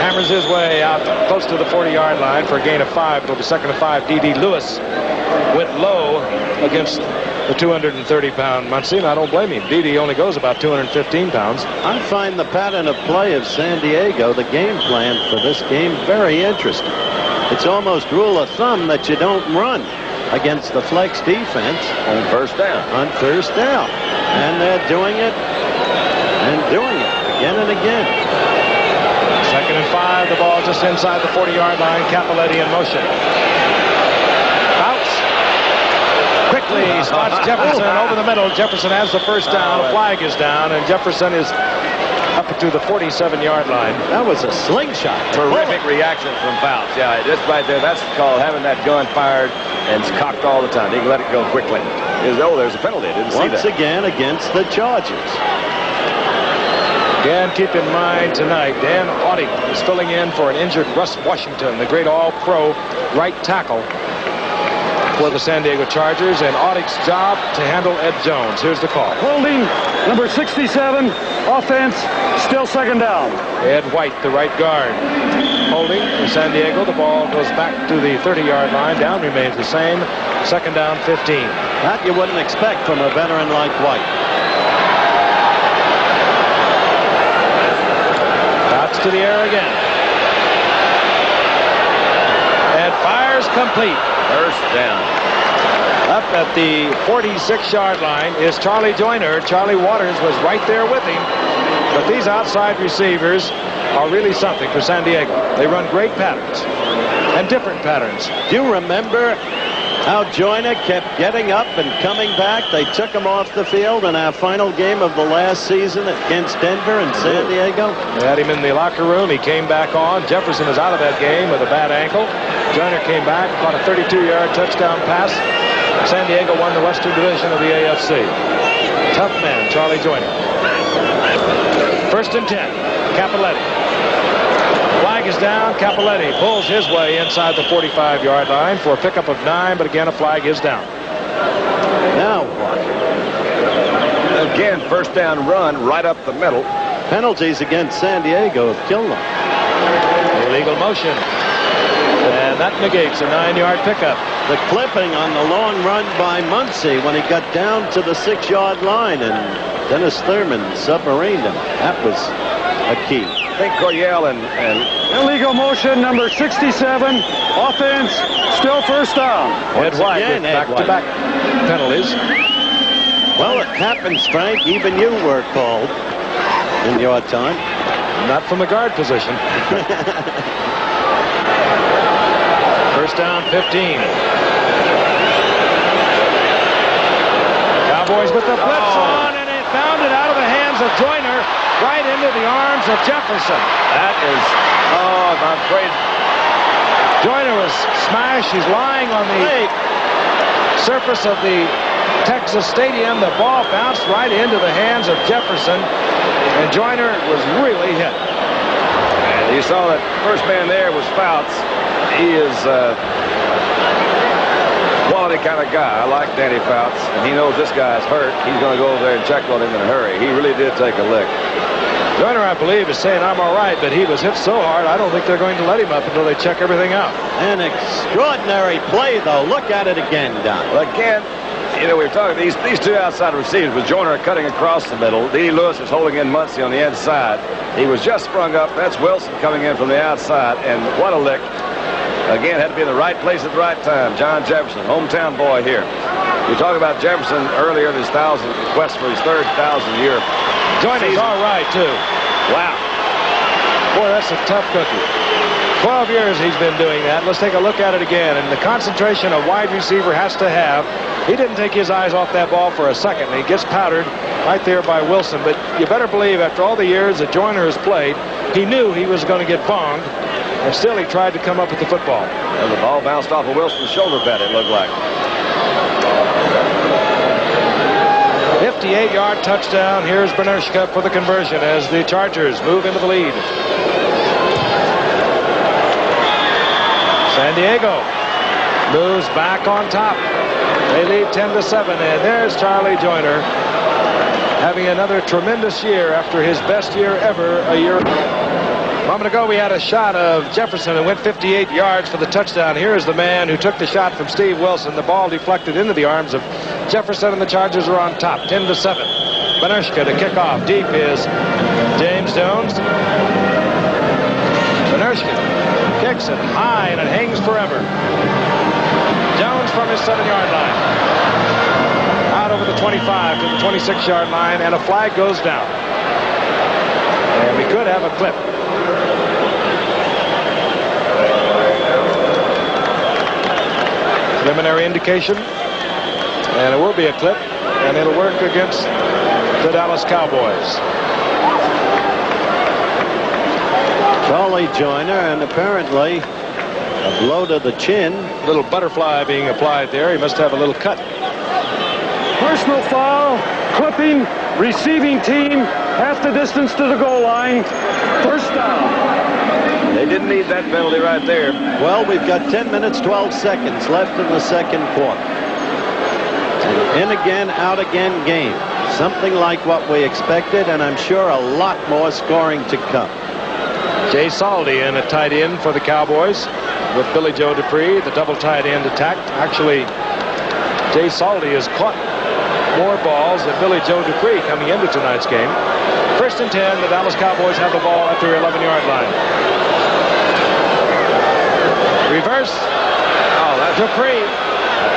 hammers his way out close to the 40-yard line for a gain of 5. It'll be 2nd and 5. D.D. Lewis went low against the 230-pound Muncie, and I don't blame him. D.D. only goes about 215 pounds. I find the pattern of play of San Diego, the game plan for this game, very interesting. It's almost rule of thumb that you don't run against the flex defense on first down. And they're doing it again and again. 2nd and 5. The ball just inside the 40-yard line. Cappelletti in motion. Bounce. Quickly spots Jefferson over the middle. Jefferson has the first down. A flag is down, and Jefferson is up to the 47-yard line. That was a slingshot. Terrific reaction from Fouts. Yeah, just right there. That's called having that gun fired and it's cocked all the time. He can let it go quickly. There's a penalty. I didn't see that. Once again against the Chargers. Again, keep in mind tonight, Dan Audie is filling in for an injured Russ Washington, the great all-pro right tackle for the San Diego Chargers, and Audie's job to handle Ed Jones. Here's the call. Holding number 67, offense, still 2nd down. Ed White, the right guard. Holding for San Diego. The ball goes back to the 30-yard line. Down remains the same. 2nd down, 15. That you wouldn't expect from a veteran like White. To the air again. And fires complete. First down. Up at the 46-yard line is Charlie Joyner. Charlie Waters was right there with him. But these outside receivers are really something for San Diego. They run great patterns and different patterns. Do you remember how Joyner kept getting up and coming back? They took him off the field in our final game of the last season against Denver and San Diego. They had him in the locker room. He came back on. Jefferson is out of that game with a bad ankle. Joyner came back, caught a 32-yard touchdown pass. San Diego won the Western Division of the AFC. Tough man, Charlie Joyner. 1st and 10. Cappelletti. Flag is down. Capoletti pulls his way inside the 45-yard line for a pickup of 9, but again, a flag is down. Now what? Again, first down run right up the middle. Penalties against San Diego have killed them. Illegal motion. And that negates a 9-yard pickup. The clipping on the long run by Muncie when he got down to the 6-yard line, and Dennis Thurman submarined him. That was a key. I think Coryell and Illegal motion number 67. Offense, still first down. Ed White with back-to-back penalties. Well, it happens, Frank. Even you were called in your time. Not from the guard position. First down, 15. Cowboys with the blitz on, and it bounded out of the hands of Joyner right into the arms of Jefferson. that is, I'm afraid. Joyner was smashed. He's lying on the surface of the Texas Stadium. The ball bounced right into the hands of Jefferson, and Joyner was really hit. And you saw that first man there was Fouts. He is a quality kind of guy. I like Danny Fouts, and he knows this guy's hurt. He's going to go over there and check on him in a hurry. He really did take a lick. Joyner, I believe, is saying I'm all right, but he was hit so hard I don't think they're going to let him up until they check everything out. An extraordinary play, though. Look at it again, Don. Well, again, you know, we're talking these two outside receivers with Joyner cutting across the middle. D. Lewis is holding in Muncie on the inside. He was just sprung up. That's Wilson coming in from the outside, and what a lick. Again, had to be in the right place at the right time. John Jefferson, hometown boy here. We talked about Jefferson earlier in his quest for his third 1,000-year. Joyner's all right, too. Wow. Boy, that's a tough cookie. 12 years he's been doing that. Let's take a look at it again. And the concentration a wide receiver has to have. He didn't take his eyes off that ball for a second. He gets powdered right there by Wilson. But you better believe after all the years that Joyner has played, he knew he was going to get bonged. And still he tried to come up with the football. And the ball bounced off of Wilson's shoulder pad, it looked like. 58-yard touchdown. Here's Bernershka for the conversion as the Chargers move into the lead. San Diego moves back on top. They lead 10-7, and there's Charlie Joyner having another tremendous year after his best year ever a year ago. A moment ago, we had a shot of Jefferson and went 58 yards for the touchdown. Here is the man who took the shot from Steve Wilson. The ball deflected into the arms of Jefferson, and the Chargers are on top, 10-7. Bernershka to kick off. Deep is James Jones. Bernershka kicks it high, and it hangs forever. Jones from his 7-yard line. Out over the 25 to the 26-yard line, and a flag goes down. And we could have a clip. Preliminary indication, and it will be a clip, and it'll work against the Dallas Cowboys. Charlie Joyner, and apparently a blow to the chin. Little butterfly being applied there. He must have a little cut. Personal foul, clipping, receiving team, half the distance to the goal line. First down. They didn't need that penalty right there. Well, we've got 10 minutes, 12 seconds left in the second quarter. An in again, out again game. Something like what we expected, and I'm sure a lot more scoring to come. Jay Saldi in a tight end for the Cowboys with Billy Joe Dupree, the double tight end attack. Actually, Jay Saldi has caught more balls than Billy Joe Dupree coming into tonight's game. First and 10, the Dallas Cowboys have the ball at their 11-yard line. Reverse. Oh, that's Dupree.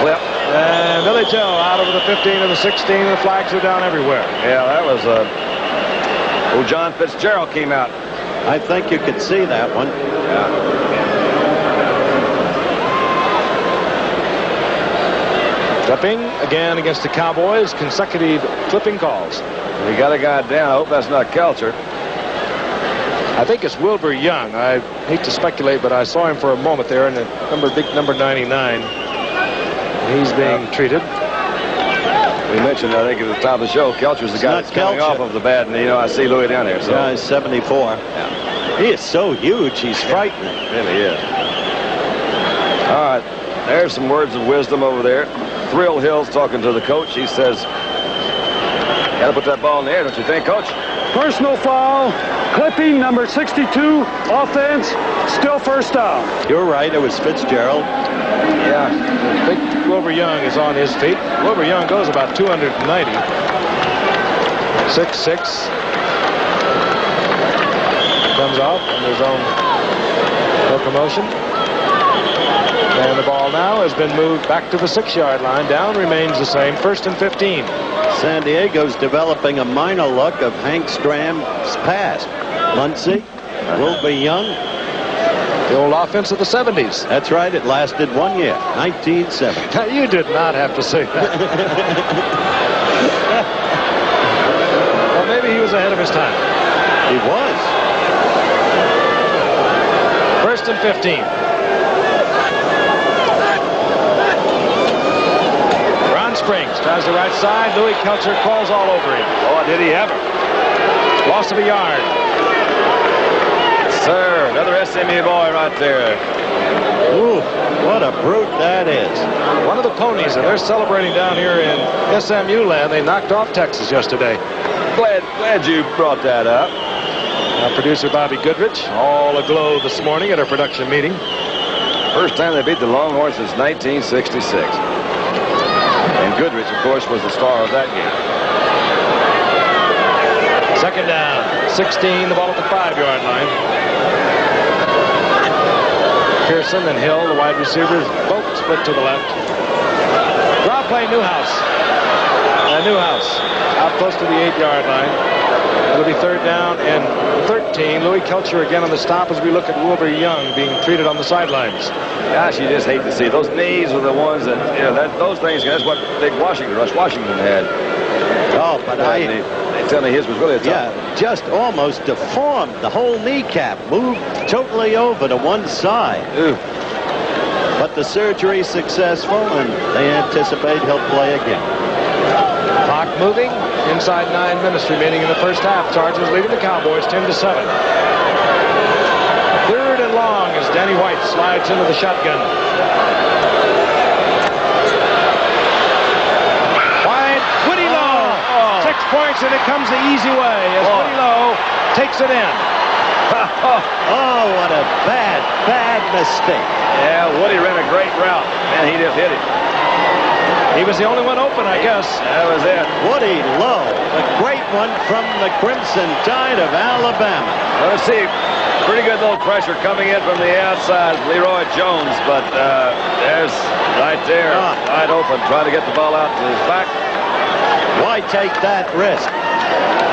Clip. And Billy Joe out over the 15 to the 16. The flags are down everywhere. Yeah, that was old John Fitzgerald came out. I think you could see that one. Yeah. Clipping again against the Cowboys. Consecutive clipping calls. We got a guy down. I hope that's not Kelcher. I think it's Wilbur Young. I hate to speculate, but I saw him for a moment there in the big number 99. He's being treated. We mentioned, I think, at the top of the show, Kelcher's the guy that's coming off of the bad, and, you know, I see Louis down there. So. Yeah, he's 74. Yeah. He is so huge, he's frightening. Really is. All right, there's some words of wisdom over there. Thrill Hill's talking to the coach. He says, got to put that ball in the air, don't you think, Coach? Personal foul, clipping number 62, offense, still first down. You're right, it was Fitzgerald. Yeah, big Wilbur Young is on his feet. Wilbur Young goes about 290. 6'6". Comes off on his own locomotion. And the ball now has been moved back to the 6-yard line. Down remains the same. 1st and 15. San Diego's developing a minor look of Hank Stram's past. Muncie, Wilbur Young. The old offense of the 70s. That's right, it lasted 1 year, 1970. Now, you did not have to say that. Well, maybe he was ahead of his time. He was. 1st and 15. Ron Springs tries the right side. Louis Kelcher crawls all over him. Oh, did he ever? Loss of a yard. Sir, another SMU boy right there. Ooh, what a brute that is. One of the ponies, and they're celebrating down here in SMU land. They knocked off Texas yesterday. Glad you brought that up. Producer Bobby Goodrich, all aglow this morning at our production meeting. First time they beat the Longhorns since 1966. And Goodrich, of course, was the star of that game. 2nd down, 16, the ball at the 5-yard line. Pearson and Hill, the wide receivers, both split to the left. Draw play, Newhouse. Newhouse out close to the 8-yard line. It'll be 3rd down and 13. Louis Kelcher again on the stop as we look at Wilbur Young being treated on the sidelines. Gosh, you just hate to see those knees are the ones that, you know, those things. That's what big Rush Washington had. Oh, but they tell me his was really a tough. Yeah, just almost deformed. The whole kneecap moved totally over to one side. Ooh. But the surgery successful, and they anticipate he'll play again. Clock moving. Inside 9 minutes remaining in the first half. Chargers leading the Cowboys 10-7. 3rd and long as Danny White slides into the shotgun. Wide, Woody Lowe. 6 points, and it comes the easy way as Woody Lowe takes it in. Oh, what a bad mistake. Yeah, Woody ran a great route. Man, he just hit it. He was the only one open, I guess. That was it. Woody Lowe, a great one from the Crimson Tide of Alabama. Well, let's see. Pretty good little pressure coming in from the outside. Leroy Jones, but there's right there, wide open, trying to get the ball out to his back. Why take that risk?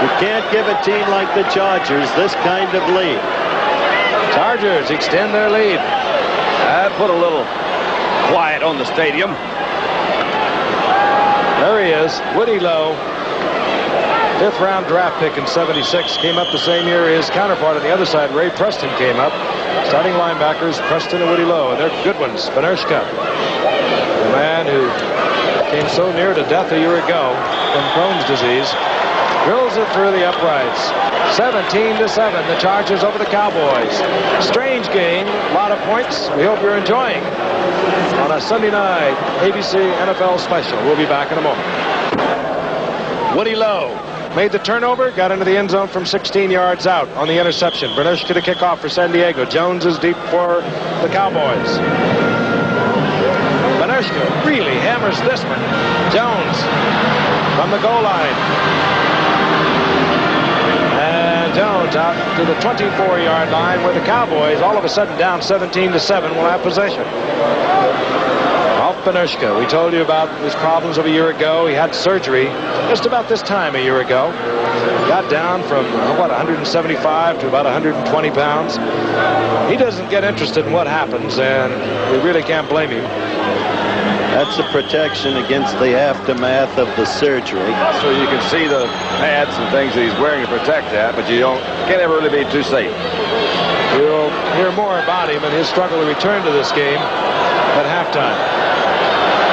You can't give a team like the Chargers this kind of lead. Chargers extend their lead. I put a little quiet on the stadium. There he is, Woody Lowe. 5th-round draft pick in '76. Came up the same year his counterpart on the other side, Ray Preston, came up. Starting linebackers, Preston and Woody Lowe. And they're good ones. Benershka, the man who came so near to death a year ago from Crohn's disease, drills it through the uprights. 17-7, the Chargers over the Cowboys. Strange game, a lot of points. We hope you're enjoying on a Sunday night ABC NFL special. We'll be back in a moment. Woody Lowe made the turnover, got into the end zone from 16 yards out on the interception. Benershka to kick off for San Diego. Jones is deep for the Cowboys. Benershka really hammers this one. Jones from the goal line. And Jones out to the 24-yard line where the Cowboys, all of a sudden down 17-7, will have possession. Off Benershka. We told you about his problems of a year ago. He had surgery just about this time a year ago. Got down from, 175 to about 120 pounds. He doesn't get interested in what happens, and we really can't blame him. That's a protection against the aftermath of the surgery. So you can see the pads and things that he's wearing to protect that, but can't ever really be too safe. We'll hear more about him and his struggle to return to this game at halftime.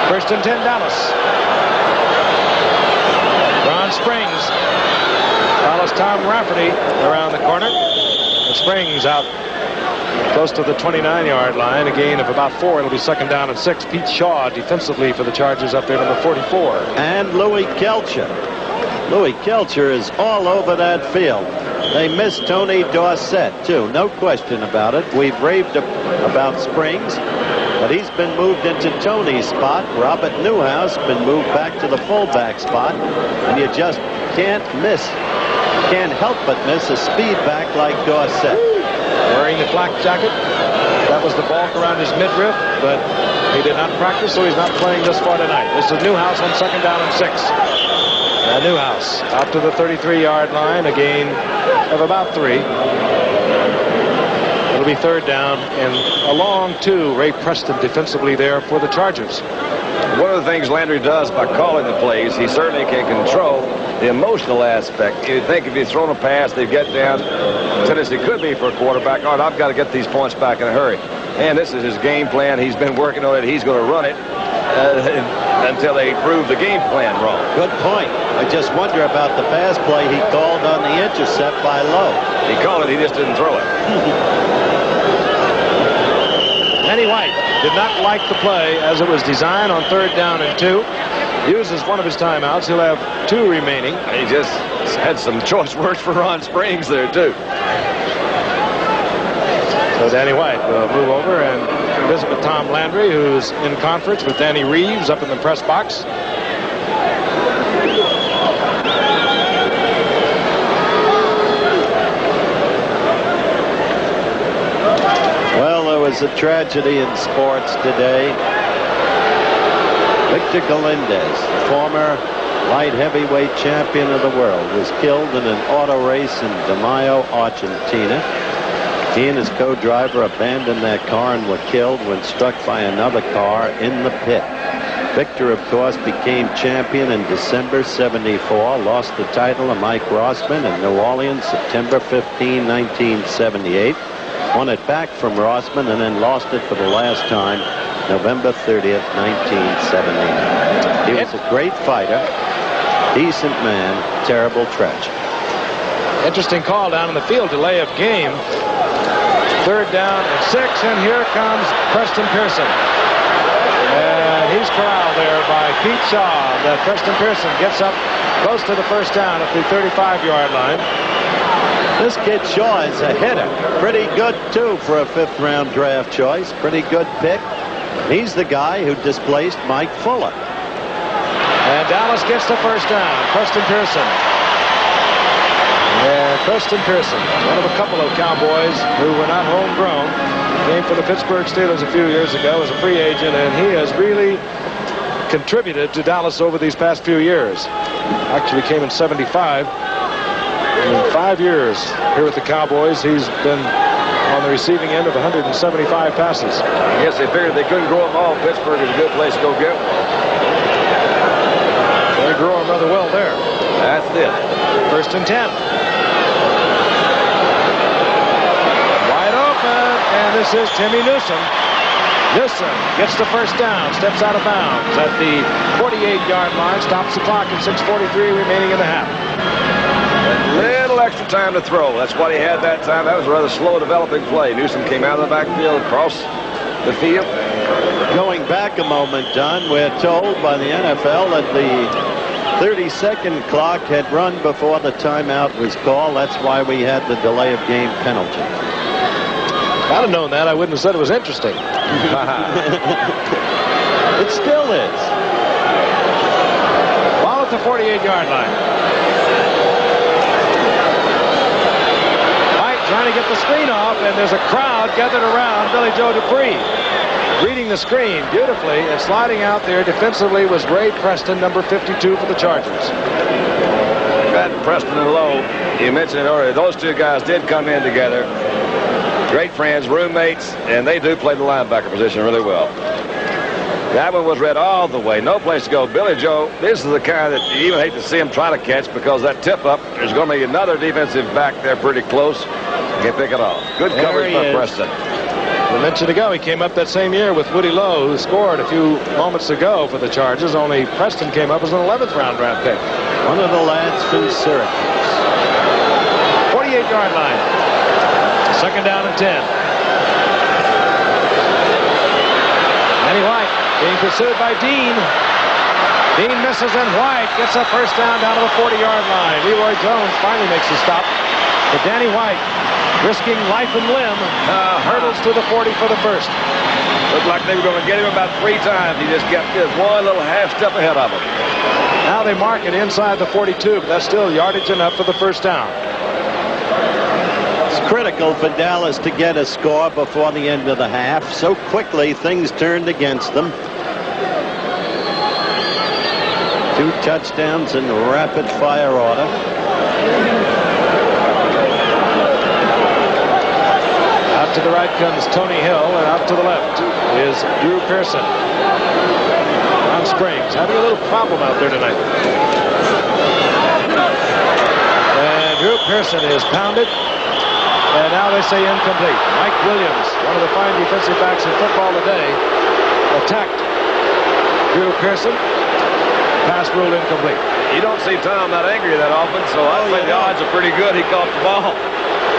1st and 10, Dallas. Ron Springs follows Tom Rafferty around the corner. It's Springs out close to the 29-yard line. A gain of about 4. It'll be 2nd down and 6. Pete Shaw defensively for the Chargers up there, number 44. And Louis Kelcher. Louis Kelcher is all over that field. They miss Tony Dorsett, too. No question about it. We've raved about Springs, but he's been moved into Tony's spot. Robert Newhouse been moved back to the fullback spot, and you just can't help but miss a speed back like Dorsett. Wearing the flak jacket. That was the bulk around his midriff, but he did not practice, so he's not playing this far tonight. This is Newhouse on 2nd down and 6. Newhouse out to the 33-yard line, a gain of about 3. It'll be 3rd down and a long 2. Ray Preston defensively there for the Chargers. One of the things Landry does by calling the plays, he certainly can control the emotional aspect. You'd think if he's thrown a pass, they'd get down. Tennessee could be for a quarterback. All right, I've got to get these points back in a hurry. And this is his game plan. He's been working on it. He's going to run it until they prove the game plan wrong. Good point. I just wonder about the pass play he called on the intercept by Lowe. He called it. He just didn't throw it. Manny White did not like the play as it was designed on 3rd down and 2. Uses one of his timeouts. He'll have 2 remaining. He just had some choice words for Ron Springs there, too. So Danny White will move over and visit with Tom Landry, who's in conference with Danny Reeves up in the press box. Well, there was a tragedy in sports today. Victor Galindez, former light heavyweight champion of the world, was killed in an auto race in De Mayo, Argentina. He and his co-driver abandoned their car and were killed when struck by another car in the pit. Victor, of course, became champion in December '74, lost the title to Mike Rossman in New Orleans September 15, 1978. Won it back from Rossman and then lost it for the last time November 30th, 1979. He was a great fighter, decent man, terrible tragedy. Interesting call down in the field, delay of game. 3rd down and 6, and here comes Preston Pearson. And he's corralled there by Pete Shaw. That Preston Pearson gets up close to the 1st down at the 35-yard line. This kid Shaw is a hitter. Pretty good, too, for a 5th-round draft choice. Pretty good pick. He's the guy who displaced Mike Fuller. And Dallas gets the 1st down. Preston Pearson. And Preston Pearson, one of a couple of Cowboys who were not homegrown, came for the Pittsburgh Steelers a few years ago as a free agent, and he has really contributed to Dallas over these past few years. Actually came in '75. In 5 years here with the Cowboys, he's been on the receiving end of 175 passes. I guess they figured they couldn't grow them all. Pittsburgh is a good place to go get one. They grow them rather well there. That's it. 1st and 10. Wide open, and this is Timmy Newsom. Newsom gets the 1st down, steps out of bounds at the 48-yard line, stops the clock at 6:43 remaining in the half. Little extra time to throw. That's what he had that time. That was a rather slow developing play. Newsom came out of the backfield, across the field. Going back a moment, Don, we're told by the NFL that the 30-second clock had run before the timeout was called. That's why we had the delay of game penalty. If I'd have known that, I wouldn't have said it was interesting. It still is. Ball at the 48-yard line. Trying to get the screen off, and there's a crowd gathered around Billy Joe Dupree. Reading the screen beautifully and sliding out there defensively was Ray Preston, number 52 for the Chargers. That Preston and Lowe, you mentioned it earlier, those 2 guys did come in together. Great friends, roommates, and they do play the linebacker position really well. That one was read all the way. No place to go. Billy Joe, this is the kind that you even hate to see him try to catch because that tip-up, there's going to be another defensive back there pretty close. You can pick it off. Good coverage by Preston. A mention ago, he came up that same year with Woody Lowe, who scored a few moments ago for the Chargers. Only Preston came up as an 11th-round draft pick. One of the lads from Syracuse. 48-yard line. Second down and 10. Danny White being pursued by Dean. Dean misses, and White gets a first down to the 40-yard line. Leroy Jones finally makes a stop. But Danny White, risking life and limb, hurdles to the 40 for the first. Looked like they were going to get him about 3 times. He just got this one little half step ahead of him. Now they mark it inside the 42, but that's still yardage enough for the first down. It's critical for Dallas to get a score before the end of the half. So quickly things turned against them. 2 touchdowns in rapid fire order. Out to the right comes Tony Hill, and out to the left is Drew Pearson. Ron Springs having a little problem out there tonight. And Drew Pearson is pounded. And now they say incomplete. Mike Williams, one of the fine defensive backs in football today, attacked Drew Pearson. Pass ruled incomplete. You don't see Tom that angry that often, so I think the odds are pretty good he caught the ball.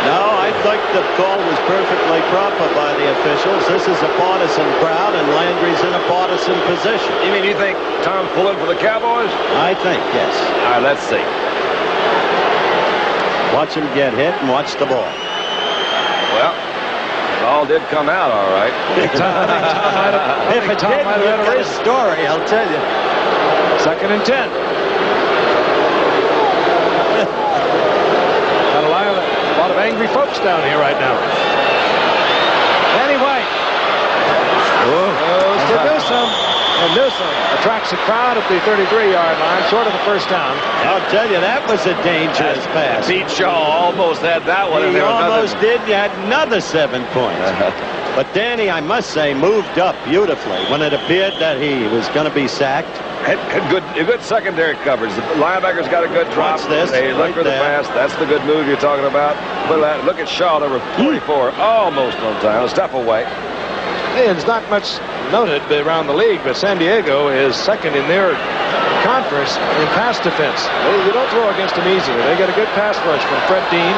No, I think the call was perfectly proper by the officials. This is a partisan crowd, and Landry's in a partisan position. You mean you think Tom's pulling for the Cowboys? I think, yes. All right, let's see. Watch him get hit and watch the ball. Well, it all did come out all right. If it didn't, you've got a story, I'll tell you. Second and 10. Got a lot of angry folks down here right now. Danny White goes to Newsome, and Newsome attracts a crowd at the 33-yard line, short of the first down. I'll tell you, that was a dangerous pass. Pete Shaw almost had that one. He almost did. You had another 7 points. But Danny, I must say, moved up beautifully when it appeared that he was going to be sacked. Had good secondary coverage. The linebackers got a good drop. Watch this. They look for the pass. That's the good move you're talking about. Look at Shaw, number 44, almost on time, a step away. Hey, it's not much noted around the league, but San Diego is second in their conference in pass defense. You don't throw against them easily. They get a good pass rush from Fred Dean,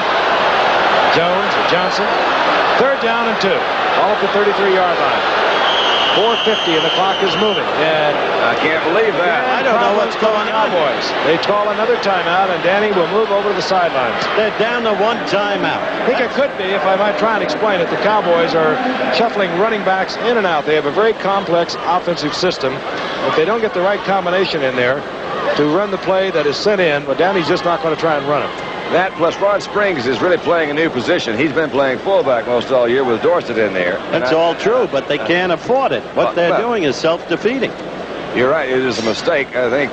Jones, or Johnson. Third down and 2. All at the 33-yard line. 4:50 and the clock is moving. And I can't believe that. I don't know what's going on. Cowboys. They call another timeout, and Danny will move over to the sidelines. They're down to 1 timeout. I think it could be, if I might try and explain it, the Cowboys are shuffling running backs in and out. They have a very complex offensive system. If they don't get the right combination in there to run the play that is sent in, but Danny's just not going to try and run it. That plus Ron Springs is really playing a new position. He's been playing fullback most all year with Dorsett in there. That's all true, but they can't afford it. What they're doing is self-defeating. You're right. It is a mistake. I think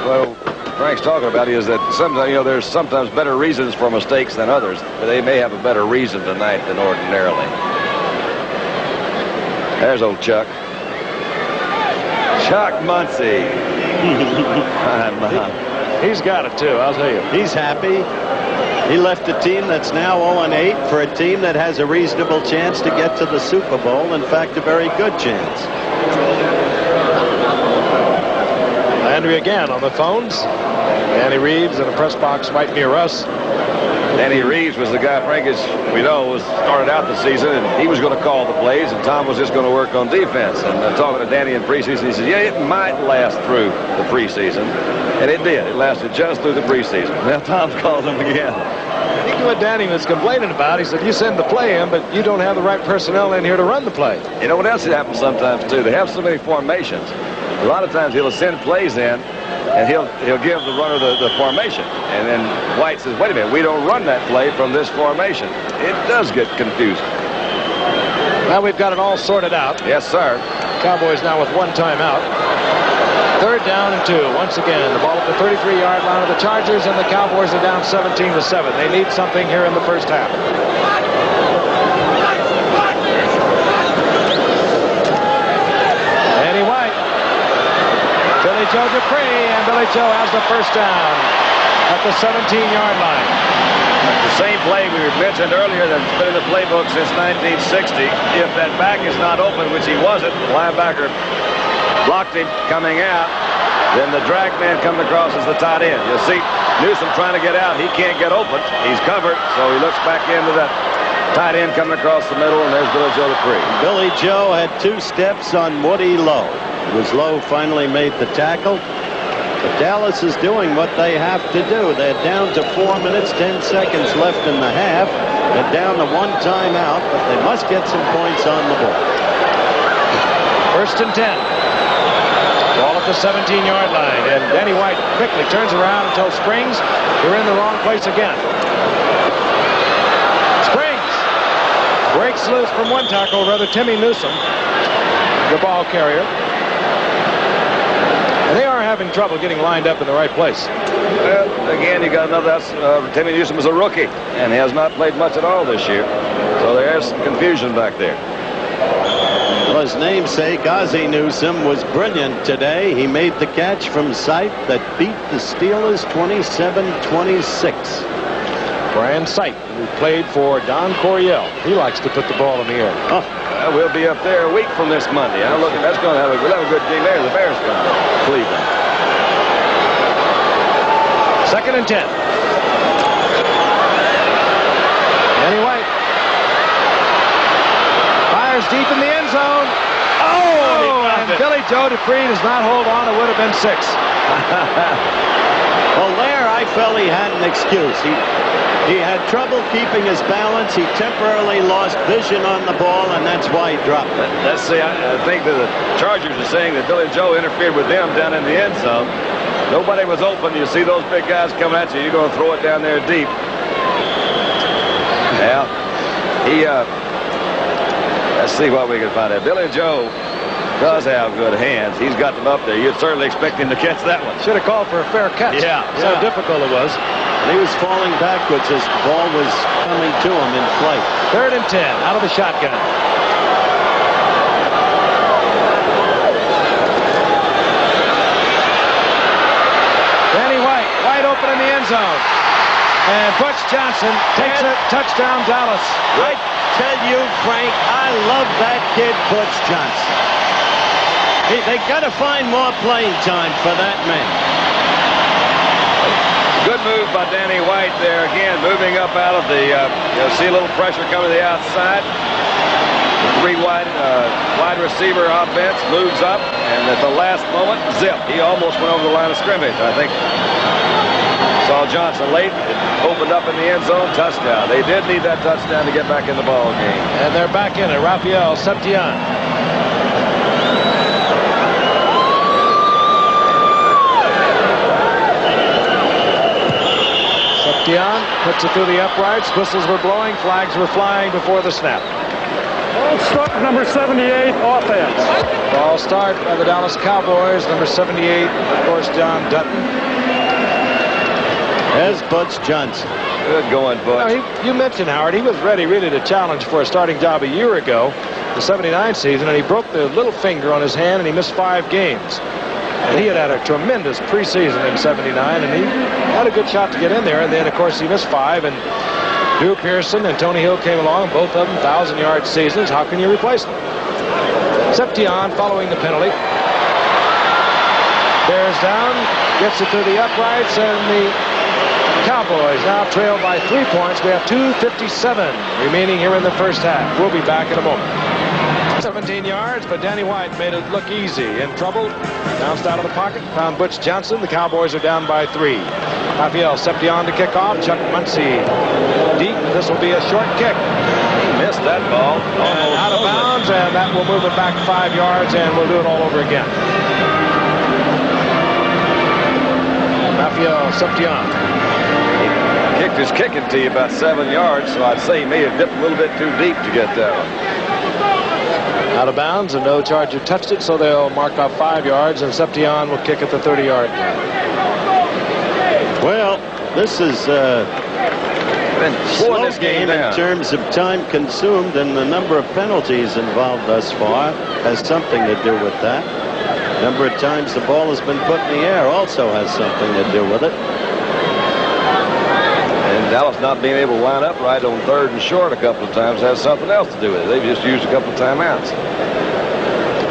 what Frank's talking about is that sometimes, there's sometimes better reasons for mistakes than others, but they may have a better reason tonight than ordinarily. There's old Chuck. Chuck Muncie. He's got it, too, I'll tell you. He's happy. He left a team that's now 0-8 for a team that has a reasonable chance to get to the Super Bowl. In fact, a very good chance. Landry again on the phones. Danny Reeves in a press box right near us. Danny Reeves was the guy, Frank, as we know, started out the season, and he was going to call the plays, and Tom was just going to work on defense. And talking to Danny in preseason, he said, yeah, it might last through the preseason. And it did. It lasted just through the preseason. Now Tom's called him again. I think what Danny was complaining about, he said, you send the play in, but you don't have the right personnel in here to run the play. You know what else happens sometimes, too? They have so many formations. A lot of times he'll send plays in, and he'll give the runner the formation. And then White says, wait a minute, we don't run that play from this formation. It does get confusing. Well, we've got it all sorted out. Yes, sir. Cowboys now with 1 timeout. Third down and 2. Once again, the ball at the 33-yard line of the Chargers, and the Cowboys are down 17-7. They need something here in the first half. Danny White. Billy Joe Dupree, and Billy Joe has the first down at the 17-yard line. The same play we mentioned earlier that's been in the playbook since 1960. If that back is not open, which he wasn't, the linebacker blocked him coming out, then the drag man coming across as the tight end. You'll see Newsome trying to get out. He can't get open. He's covered, so he looks back into that Tight end coming across the middle, and there's Billy Joe Dupree. Billy Joe had 2 steps on Woody Lowe. It was Lowe finally made the tackle. But Dallas is doing what they have to do. They're down to 4 minutes, 10 seconds left in the half. They're down to 1 timeout, but they must get some points on the board. 1st and 10. Ball at the 17-yard line. And Danny White quickly turns around and tells Springs, you're in the wrong place again. Springs breaks loose from one tackle, rather Timmy Newsom, the ball carrier. And they are having trouble getting lined up in the right place. Well, again, you got another. Timmy Newsom is a rookie, and he has not played much at all this year. So there is some confusion back there. Well, his namesake, Ozzie Newsom, was brilliant today. He made the catch from sight that beat the Steelers 27-26. Brian Sight, who played for Don Coryell. He likes to put the ball in the air. Oh, we'll be up there a week from this Monday. Now look, that's going to we'll have a good game there. The Bears come to Cleveland. 2nd and 10. Danny White fires deep in the end zone. Oh, and Billy Joe Dupree does not hold on. It would have been 6. Well, there I felt he had an excuse. He had trouble keeping his balance. He temporarily lost vision on the ball, and that's why he dropped it. Let's see. I think that the Chargers are saying that Billy Joe interfered with them down in the end zone. Nobody was open. You see those big guys coming at you. You're going to throw it down there deep. Yeah. Let's see what we can find out. Billy Joe does have good hands. He's got them up there. You'd certainly expect him to catch that one. Should have called for a fair catch. Yeah. So difficult it was. And he was falling backwards as the ball was coming to him in flight. 3rd and 10, out of the shotgun. Danny White, wide open in the end zone. And Butch Johnson takes it. Touchdown, Dallas. I tell you, Frank, I love that kid, Butch Johnson. They got to find more playing time for that man. Good move by Danny White there again, moving up out of the, see a little pressure coming to the outside. The 3 wide receiver offense moves up, and at the last moment, zip. He almost went over the line of scrimmage. I think saw Johnson late, opened up in the end zone, touchdown. They did need that touchdown to get back in the ball game. And they're back in it. Raphael Septian. Septian puts it through the uprights. Whistles were blowing. Flags were flying before the snap. Ball start, number 78, offense. Ball start by the Dallas Cowboys. Number 78, of course, John Dutton. As Butch Johnson. Good going, Butch. You mentioned, Howard, he was ready really to challenge for a starting job a year ago, the 79 season, and he broke the little finger on his hand, and he missed 5 games. And he had a tremendous preseason in 79, and he had a good shot to get in there. And then, of course, he missed 5, and Drew Pearson and Tony Hill came along, both of them 1,000-yard seasons. How can you replace them? Septian following the penalty. Bears down, gets it to the uprights, and the Cowboys now trail by 3 points. We have 2:57 remaining here in the first half. We'll be back in a moment. 17 yards, but Danny White made it look easy. In trouble, bounced out of the pocket, found Butch Johnson. The Cowboys are down by 3. Raphael Septian to kick off. Chuck Muncie deep. This will be a short kick. He missed that ball. And out of bounds, and that will move it back 5 yards, and we'll do it all over again. Raphael Septian. Kicked his kicking tee about 7 yards, so I'd say he may have dipped a little bit too deep to get that one. Out of bounds, and no Charger touched it, so they'll mark off 5 yards, and Septian will kick at the 30-yard line. Well, this is Been slow this game in down. terms of time consumed, and the number of penalties involved thus far has something to do with that. Number of times the ball has been put in the air also has something to do with it. And Dallas not being able to line up right on 3rd and short a couple of times has something else to do with it. They've just used a couple of timeouts.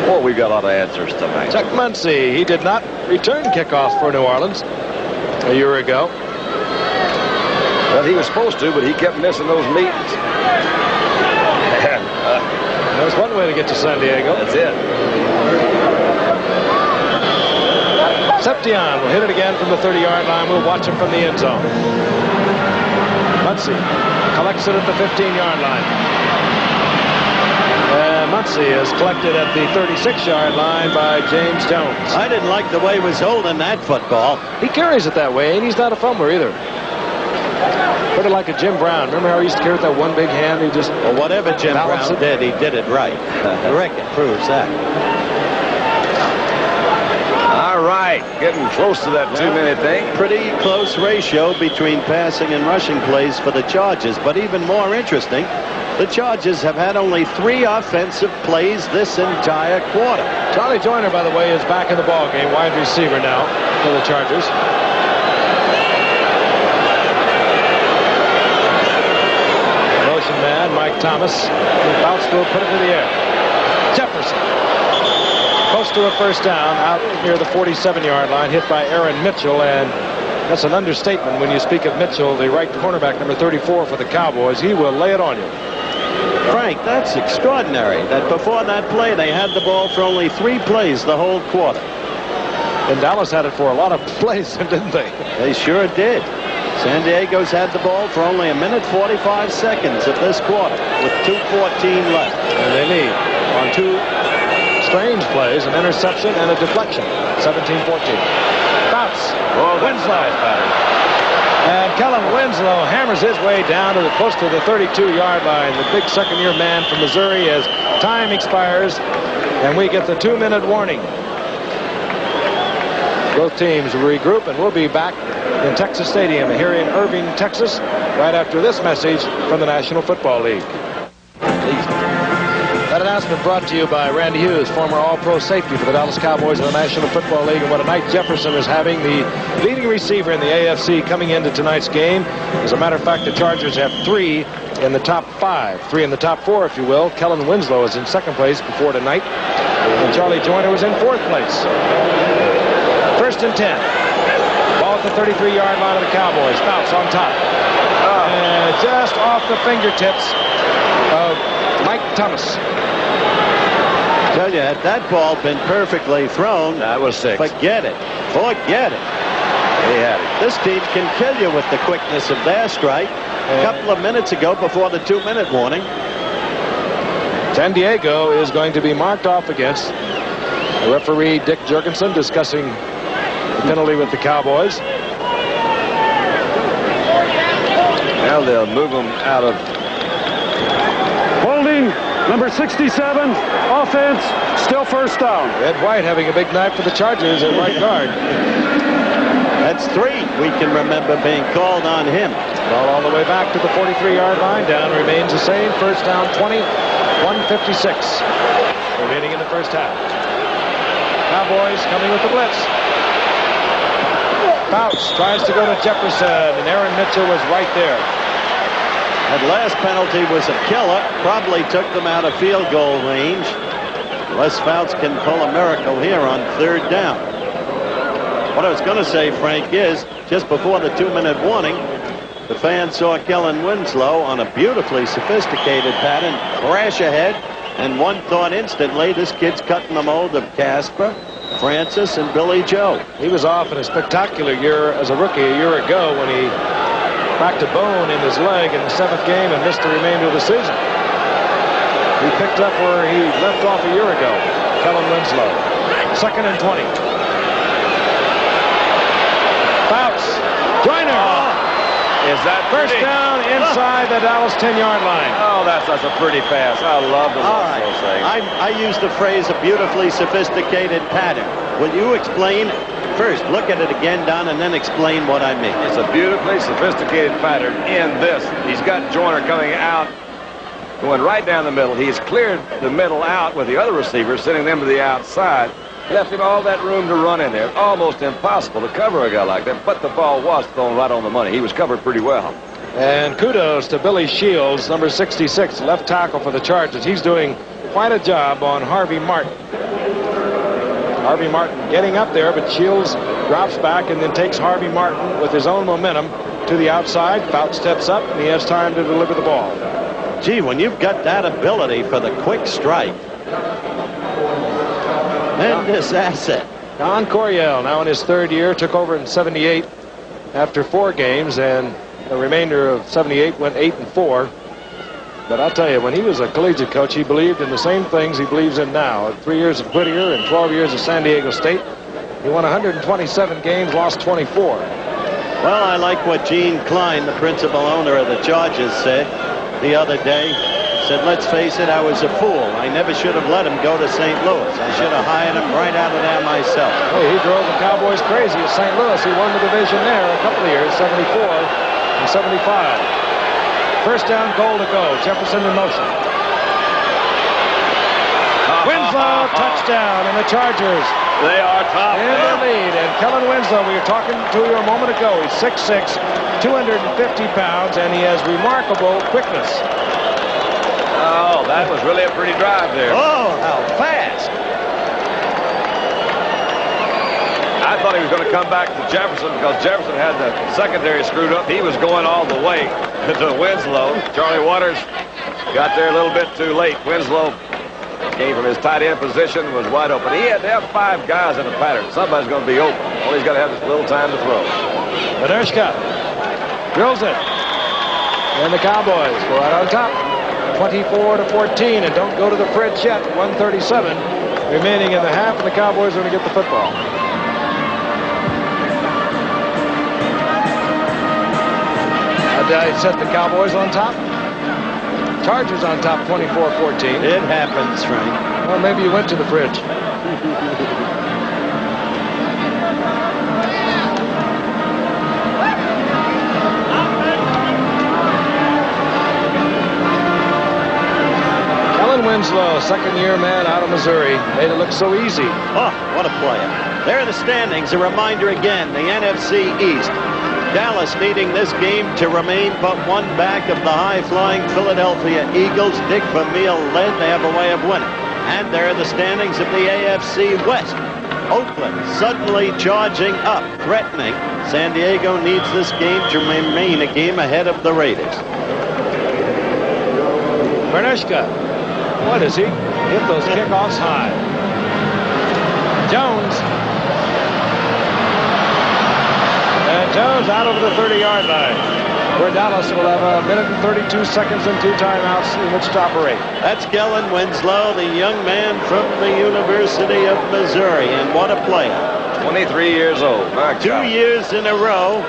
Boy, we've got a lot of answers tonight. Chuck Muncie, he did not return kickoffs for New Orleans a year ago. Well, he was supposed to, but he kept missing those meetings. There's one way to get to San Diego. That's it. Seption will hit it again from the 30-yard line. We'll watch him from the end zone. Muncie collects it at the 15-yard line. And Muncie is collected at the 36-yard line by James Jones. I didn't like the way he was holding that football. He carries it that way, and he's not a fumbler either. Sort of like a Jim Brown. Remember how he used to carry with that one big hand? He just... Well, whatever Jim Brown did, he did it right. The record proves that. All right, getting close to that 2-minute thing. Pretty close ratio between passing and rushing plays for the Chargers. But even more interesting, the Chargers have had only 3 offensive plays this entire quarter. Charlie Joyner, by the way, is back in the ballgame. Wide receiver now for the Chargers. Motion man, Mike Thomas. Bounce will put it in the air. Jefferson. Close to a first down out near the 47-yard line, hit by Aaron Mitchell, and that's an understatement when you speak of Mitchell, the right cornerback, number 34 for the Cowboys. He will lay it on you. Frank, that's extraordinary that before that play they had the ball for only 3 plays the whole quarter. And Dallas had it for a lot of plays, didn't they? They sure did. San Diego's had the ball for only 1:45 seconds of this quarter with 2:14 left. And they lead on 2 strange plays, an interception and a deflection. 17-14. Bounce. Oh, Winslow. And Kellen Winslow hammers his way down to close to the 32-yard line. The big second-year man from Missouri as time expires, and we get the 2-minute warning. Both teams regroup, and we'll be back in Texas Stadium here in Irving, Texas, right after this message from the National Football League. That announcement brought to you by Randy Hughes, former All-Pro safety for the Dallas Cowboys in the National Football League. And what a night Jefferson is having, the leading receiver in the AFC coming into tonight's game. As a matter of fact, the Chargers have 3 in the top 5, 3 in the top 4, if you will. Kellen Winslow is in second place before tonight, and Charlie Joyner was in 4th place. 1st and 10. Ball at the 33-yard line of the Cowboys. Bounce on top. And just off the fingertips of Mike Thomas. Tell you, had that ball been perfectly thrown, that was 6. Forget it. Forget it. He had it. This team can kill you with the quickness of their strike. A couple of minutes ago, before the 2-minute warning. San Diego is going to be marked off against. The referee, Dick Jurgensen, discussing the penalty with the Cowboys. Now they'll move them out of... Holding, number 67, offense, still first down. Ed White having a big night for the Chargers at right guard. That's 3 we can remember being called on him. Ball all the way back to the 43-yard line. Down remains the same. First down 20, 156. Remaining in the first half. Cowboys coming with the blitz. Bounce tries to go to Jefferson, and Aaron Mitchell was right there. That last penalty was a killer. Probably took them out of field goal range. Les Fouts can pull a miracle here on 3rd down. What I was going to say, Frank, is just before the 2-minute warning, the fans saw Kellen Winslow on a beautifully sophisticated pattern crash ahead, and one thought instantly, this kid's cutting the mold of Casper, Francis, and Billy Joe. He was off in a spectacular year as a rookie a year ago when he cracked a bone in his leg in the 7th game and missed the remainder of the season. He picked up where he left off a year ago. Kellen Winslow. 2nd and 20. Bounce. Joyner. Is that First down inside the Dallas 10-yard line. Oh, that's a pretty pass. I love the All right. those things. I used the phrase a beautifully sophisticated pattern. Will you explain? First, look at it again, Don, and then explain what I mean. It's a beautifully sophisticated pattern in this. He's got Joyner coming out, going right down the middle. He's cleared the middle out with the other receivers, sending them to the outside. Left him all that room to run in there. Almost impossible to cover a guy like that, but the ball was thrown right on the money. He was covered pretty well. And kudos to Billy Shields, number 66, left tackle for the Chargers. He's doing quite a job on Harvey Martin. Harvey Martin getting up there, but Shields drops back and then takes Harvey Martin with his own momentum to the outside. Fouts steps up, and he has time to deliver the ball. Gee, when you've got that ability for the quick strike, tremendous asset. Don Coryell, now in his 3rd year, took over in '78 after 4 games, and the remainder of '78 went 8-4. But I'll tell you, when he was a collegiate coach, he believed in the same things he believes in now. 3 years at Whittier and 12 years at San Diego State. He won 127 games, lost 24. Well, I like what Gene Klein, the principal owner of the Chargers, said the other day. Said, let's face it, I was a fool. I never should have let him go to St. Louis. I should have hired him right out of there myself. Hey, he drove the Cowboys crazy at St. Louis. He won the division there a couple of years, 74 and 75. First down, goal to go. Jefferson in motion. Winslow, touchdown, and the Chargers. They are top. In the lead, and Kellen Winslow, we were talking to you a moment ago. He's 6'6", 250 pounds, and he has remarkable quickness. Oh, that was really a pretty drive there. Oh, how fast. I thought he was going to come back to Jefferson because Jefferson had the secondary screwed up. He was going all the way to Winslow. Charlie Waters got there a little bit too late. Winslow came from his tight end position, was wide open. He had to have 5 guys in the pattern. Somebody's going to be open. All he's got to have is a little time to throw. Panershka drills it. And the Cowboys go out on top. 24-14, and don't go to the fridge yet. 1:37 remaining in the half, and the Cowboys are going to get the football. I set the Cowboys on top. Chargers on top, 24-14. It happens, Frank. Well, maybe you went to the fridge. Kellen Winslow, second-year man out of Missouri, made it look so easy. Oh, what a player. There are the standings. A reminder again, the NFC East. Dallas needing this game to remain but one back of the high-flying Philadelphia Eagles. Dick Vermeil led. They have a way of winning. And there are the standings of the AFC West. Oakland suddenly charging up, threatening. San Diego needs this game to remain a game ahead of the Raiders. Panershka, what does he hit those kickoffs high? Jones. And Jones out over the 30-yard line, where Dallas will have 1:32 seconds and 2 timeouts in which to operate. That's Kellen Winslow, the young man from the University of Missouri, and what a player. 23 years old. My God. 2 years in a row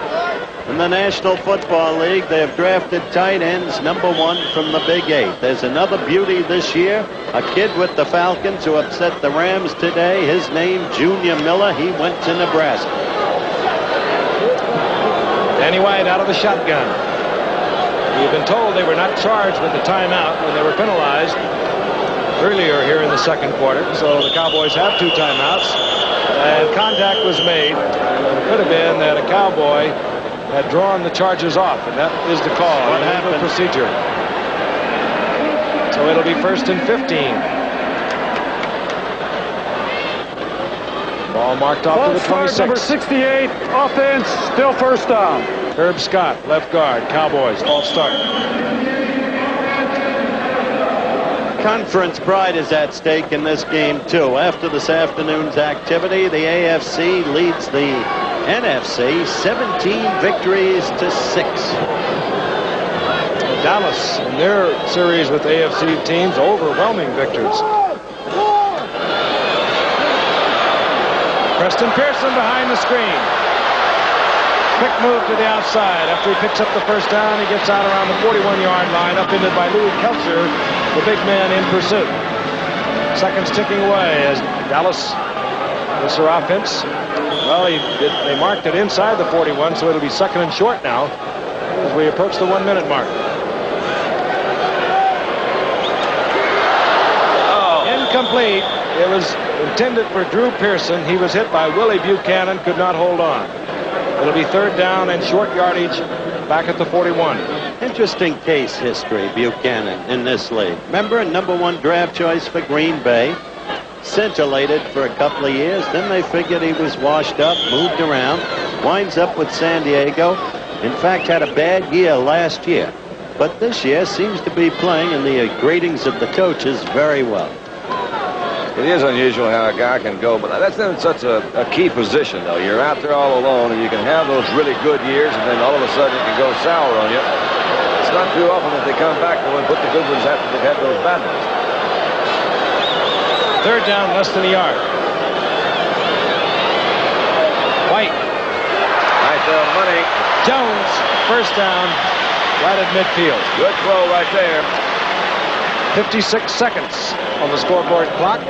in the National Football League. They have drafted tight ends #1 from the Big 8. There's another beauty this year, a kid with the Falcons who upset the Rams today. His name, Junior Miller. He went to Nebraska. Danny White out of the shotgun. We've been told they were not charged with the timeout when they were penalized earlier here in the second quarter. So the Cowboys have 2 timeouts. And contact was made. It could have been that a Cowboy had drawn the Chargers off, and that is the call. What happened? Procedure. So it'll be 1st and 15. Ball marked off to the 26. Number 68, offense, still first down. Herb Scott, left guard, Cowboys, false start. Conference pride is at stake in this game, too. After this afternoon's activity, the AFC leads the NFC 17 victories to 6. Dallas, in their series with AFC teams, overwhelming victories. Preston Pearson behind the screen. Quick move to the outside. After he picks up the first down, he gets out around the 41-yard line, upended by Louis Kelcher, the big man in pursuit. Seconds ticking away as Dallas, this their offense. Well, they marked it inside the 41, so it'll be 2nd and short now as we approach the 1-minute mark. Oh. Incomplete. It was intended for Drew Pearson. He was hit by Willie Buchanan, could not hold on. It'll be 3rd down and short yardage back at the 41. Interesting case history, Buchanan, in this league. Remember, a #1 draft choice for Green Bay. Scintillated for a couple of years. Then they figured he was washed up, moved around, winds up with San Diego. In fact, had a bad year last year. But this year seems to be playing in the gradings of the coaches very well. It is unusual how a guy can go, but that's in such a key position, though. You're out there all alone, and you can have those really good years, and then all of a sudden it can go sour on you. It's not too often that they come back, though, and put the good ones after they've had those bad ones. Third down, less than a yard. White. Right there, money. Jones, first down, right at midfield. Good throw right there. 56 seconds on the scoreboard clock.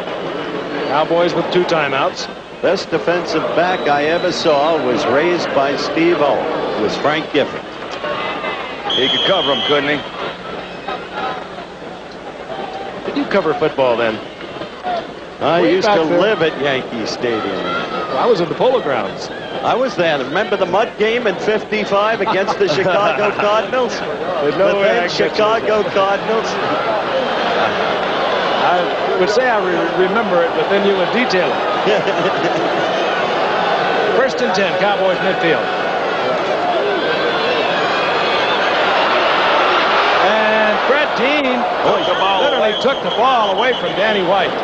Cowboys with 2 timeouts. Best defensive back I ever saw was raised by Steve O. It was Frank Gifford. He could cover him, couldn't he? Did you cover football then? I Way used back to there. live at Yankee Stadium. Well, I was at the Polo Grounds. I was there. Remember the mud game in '55 against the Chicago Cardinals? There's no way I The Chicago Cardinals. I would say I remember it, but then you would detail it. First and 10, Cowboys midfield. And Brett Dean literally took the ball away from Danny White.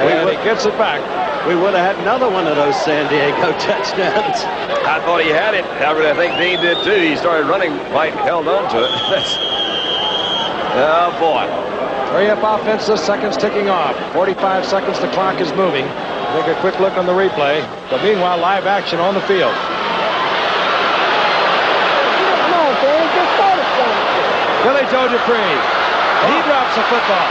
And he gets it back. We would have had another one of those San Diego touchdowns. I thought he had it. I think Dean did, too. He started running. White held on to it. Oh, boy. Hurry up offense, the seconds ticking off. 45 seconds, the clock is moving. Take a quick look on the replay. But meanwhile, live action on the field. Come on, Billy, just start it for me. Billy Joe Dupree. He drops the football.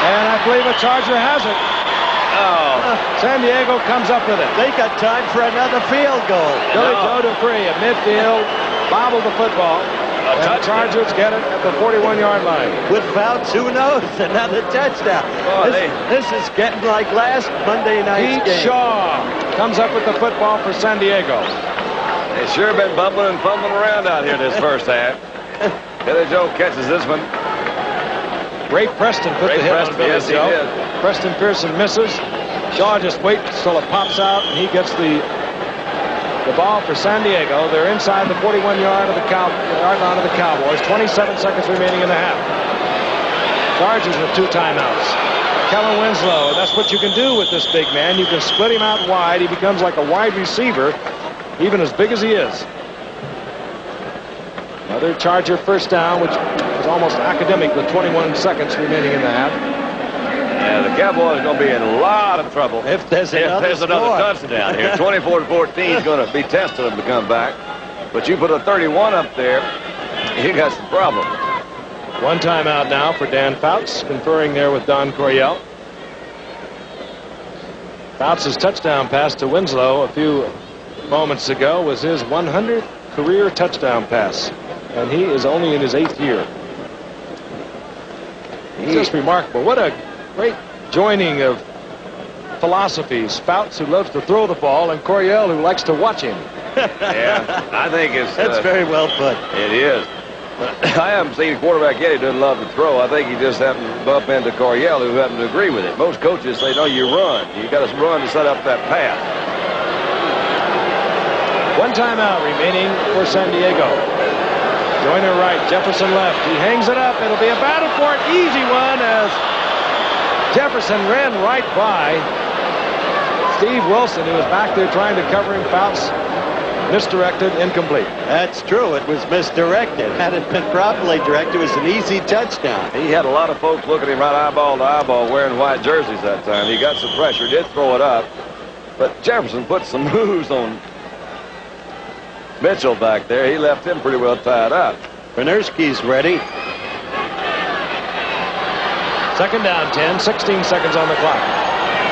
And I believe a Charger has it. Oh. San Diego comes up with it. They got time for another field goal. Billy Joe Dupree at midfield bobbled the football. And the Chargers get it at the 41-yard line. With Fouts, who knows? Another touchdown. Oh, this is getting like last Monday night's Pete game. Shaw comes up with the football for San Diego. They've sure been bumbling and fumbling around out here this first half. Billy Joe catches this one. Ray Preston put the hit on Billy yes, Joe. he did. Preston Pearson misses. Shaw just waits till it pops out, and he gets the ball for San Diego. They're inside the 41-yard line of the Cowboys. 27 seconds remaining in the half. Chargers with 2 timeouts. Kellen Winslow, that's what you can do with this big man. You can split him out wide. He becomes like a wide receiver, even as big as he is. Another Charger first down, which is almost academic with 21 seconds remaining in the half. Yeah, the Cowboys are going to be in a lot of trouble If there's another touchdown here. 24-14 is going to be testing them to come back. But you put a 31 up there, you got some problems. 1 timeout now for Dan Fouts, conferring there with Don Coryell. Fouts' touchdown pass to Winslow a few moments ago was his 100th career touchdown pass. And he is only in his 8th year. It's just remarkable. What a great joining of philosophies. Fouts, who loves to throw the ball, and Coryell, who likes to watch him. Yeah, I think it's... That's very well put. It is. I haven't seen a quarterback yet who doesn't love to throw. I think he just happened to bump into Coryell, who happened to agree with it. Most coaches say, no, you run. You got to run to set up that path. 1 timeout remaining for San Diego. Joyner right, Jefferson left. He hangs it up. It'll be a battle for it. Easy one as Jefferson ran right by Steve Wilson, who was back there trying to cover him. Fouts misdirected, incomplete. That's true. It was misdirected. Had it been properly directed, it was an easy touchdown. He had a lot of folks looking at him right eyeball to eyeball wearing white jerseys that time. He got some pressure, did throw it up. But Jefferson put some moves on Mitchell back there. He left him pretty well tied up. Bernerski's ready. 2nd down, 10, 16 seconds on the clock.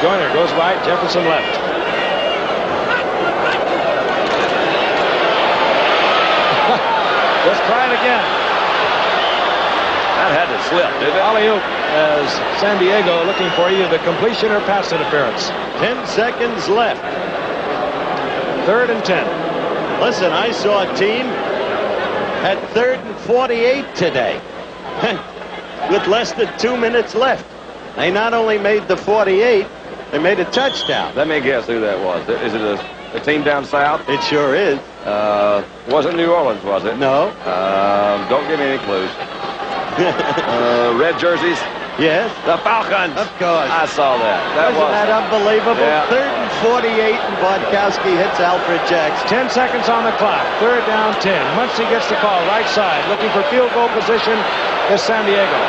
Joyner goes right, Jefferson left. Let's try it again. That had to slip, didn't it? Alley-oop as San Diego looking for either the completion or pass interference. 10 seconds left. 3rd and 10. Listen, I saw a team at 3rd and 48 today with less than 2 minutes left. They not only made the 48, they made a touchdown. Let me guess who that was. Is it a The team down south? It sure is. Wasn't New Orleans, was it? No. Don't give me any clues. Red jerseys? Yes. The Falcons. Of course. I saw that. Wasn't that unbelievable? Yeah. 3rd and 48, and Bodkowski hits Alfred Jackson. 10 seconds on the clock. 3rd down 10. Muncie gets the call right side. Looking for field goal position is San Diego.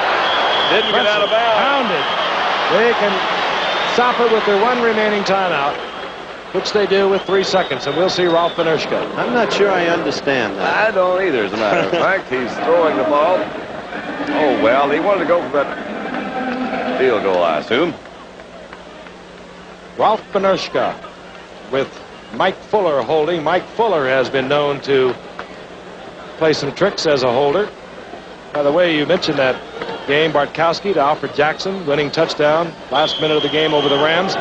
Didn't get out of bounds. Pounded. They can stop it with their one remaining timeout, which they do with 3 seconds. And we'll see Ralph Benershka. I'm not sure I understand that. I don't either, as a matter of fact. He's throwing the ball. Oh, well, he wanted to go for that field goal, I assume. Ralph Benershka with Mike Fuller holding. Mike Fuller has been known to play some tricks as a holder. By the way, you mentioned that game, Bartkowski to Alfred Jackson, winning touchdown, last minute of the game over the Rams.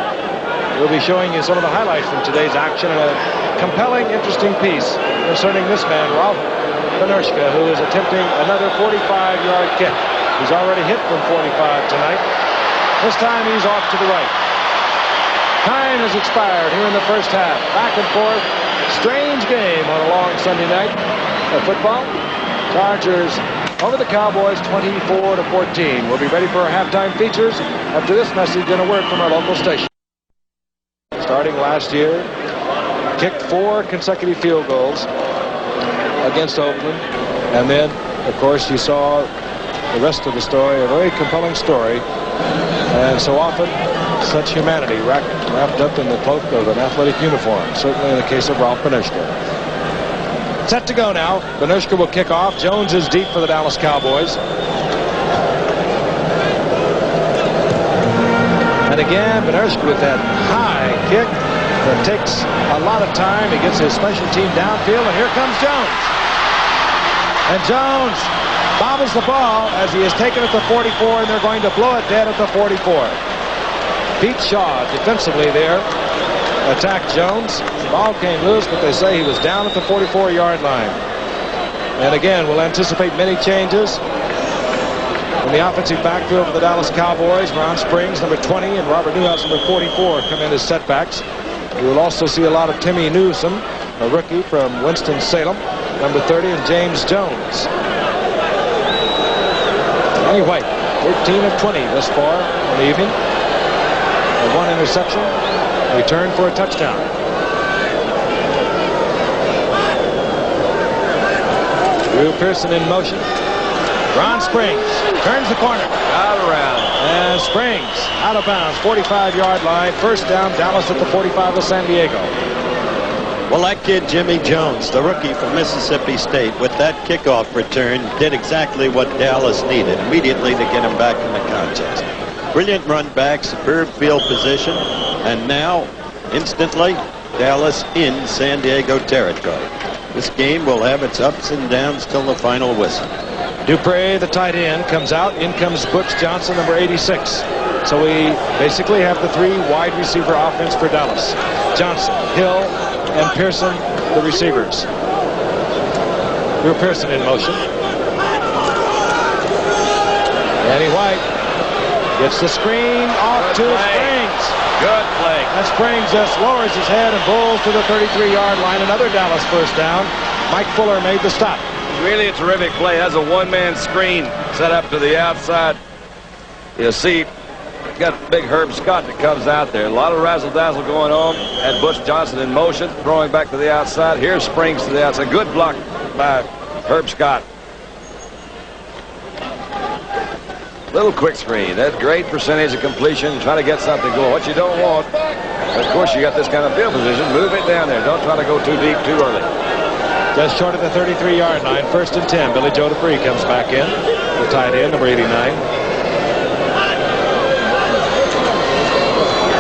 We'll be showing you some of the highlights from today's action and a compelling, interesting piece concerning this man, Ralph Benershka, who is attempting another 45-yard kick. He's already hit from 45 tonight. This time he's off to the right. Time has expired here in the first half. Back and forth. Strange game on a long Sunday night of football. Chargers over the Cowboys 24-14. We'll be ready for our halftime features after this message and a word from our local station. Starting last year, kicked 4 consecutive field goals against Oakland. And then, of course, you saw the rest of the story, a very compelling story. And so often, such humanity wrapped up in the cloak of an athletic uniform, certainly in the case of Ralph Benershka. Set to go now. Benershka will kick off. Jones is deep for the Dallas Cowboys. And again, Benershka with that high kick that takes a lot of time. He gets his special team downfield, and here comes Jones. And Jones bobbles the ball as he is taken at the 44, and they're going to blow it dead at the 44. Pete Shaw defensively there attacked Jones. The ball came loose, but they say he was down at the 44-yard line. And again, we'll anticipate many changes in the offensive backfield for the Dallas Cowboys. Ron Springs, number 20, and Robert Newhouse, number 44, come in as setbacks. We will also see a lot of Timmy Newsom, a rookie from Winston-Salem, number 30, and James Jones. Danny White, 13 of 20 thus far in the evening. And 1 interception, return for a touchdown. Drew Pearson in motion. Ron Springs turns the corner. Out around. And Springs out of bounds, 45-yard line. First down, Dallas at the 45 of San Diego. Well, that kid, Jimmy Jones, the rookie from Mississippi State, with that kickoff return, did exactly what Dallas needed immediately to get him back in the contest. Brilliant run back, superb field position, and now, instantly, Dallas in San Diego territory. This game will have its ups and downs till the final whistle. Dupre, the tight end, comes out. In comes Butch Johnson, number 86. So we basically have the 3 wide receiver offense for Dallas. Johnson, Hill, and Pearson, the receivers. Drew Pearson in motion. Danny White gets the screen off to Springs. Good play. And Springs just lowers his head and bowls to the 33-yard line. Another Dallas first down. Mike Fuller made the stop. Really a terrific play. That's a one-man screen set up to the outside. You'll see, got big Herb Scott that comes out there. A lot of razzle-dazzle going on. And Butch Johnson in motion, throwing back to the outside. Here's Springs to the outside. Good block by Herb Scott. Little quick screen. That great percentage of completion. Trying to get something going. What you don't want, of course, you got this kind of field position. Move it down there. Don't try to go too deep too early. Just short of the 33-yard line. First and 10. Billy Joe Dupree comes back in. The tight end, number 89.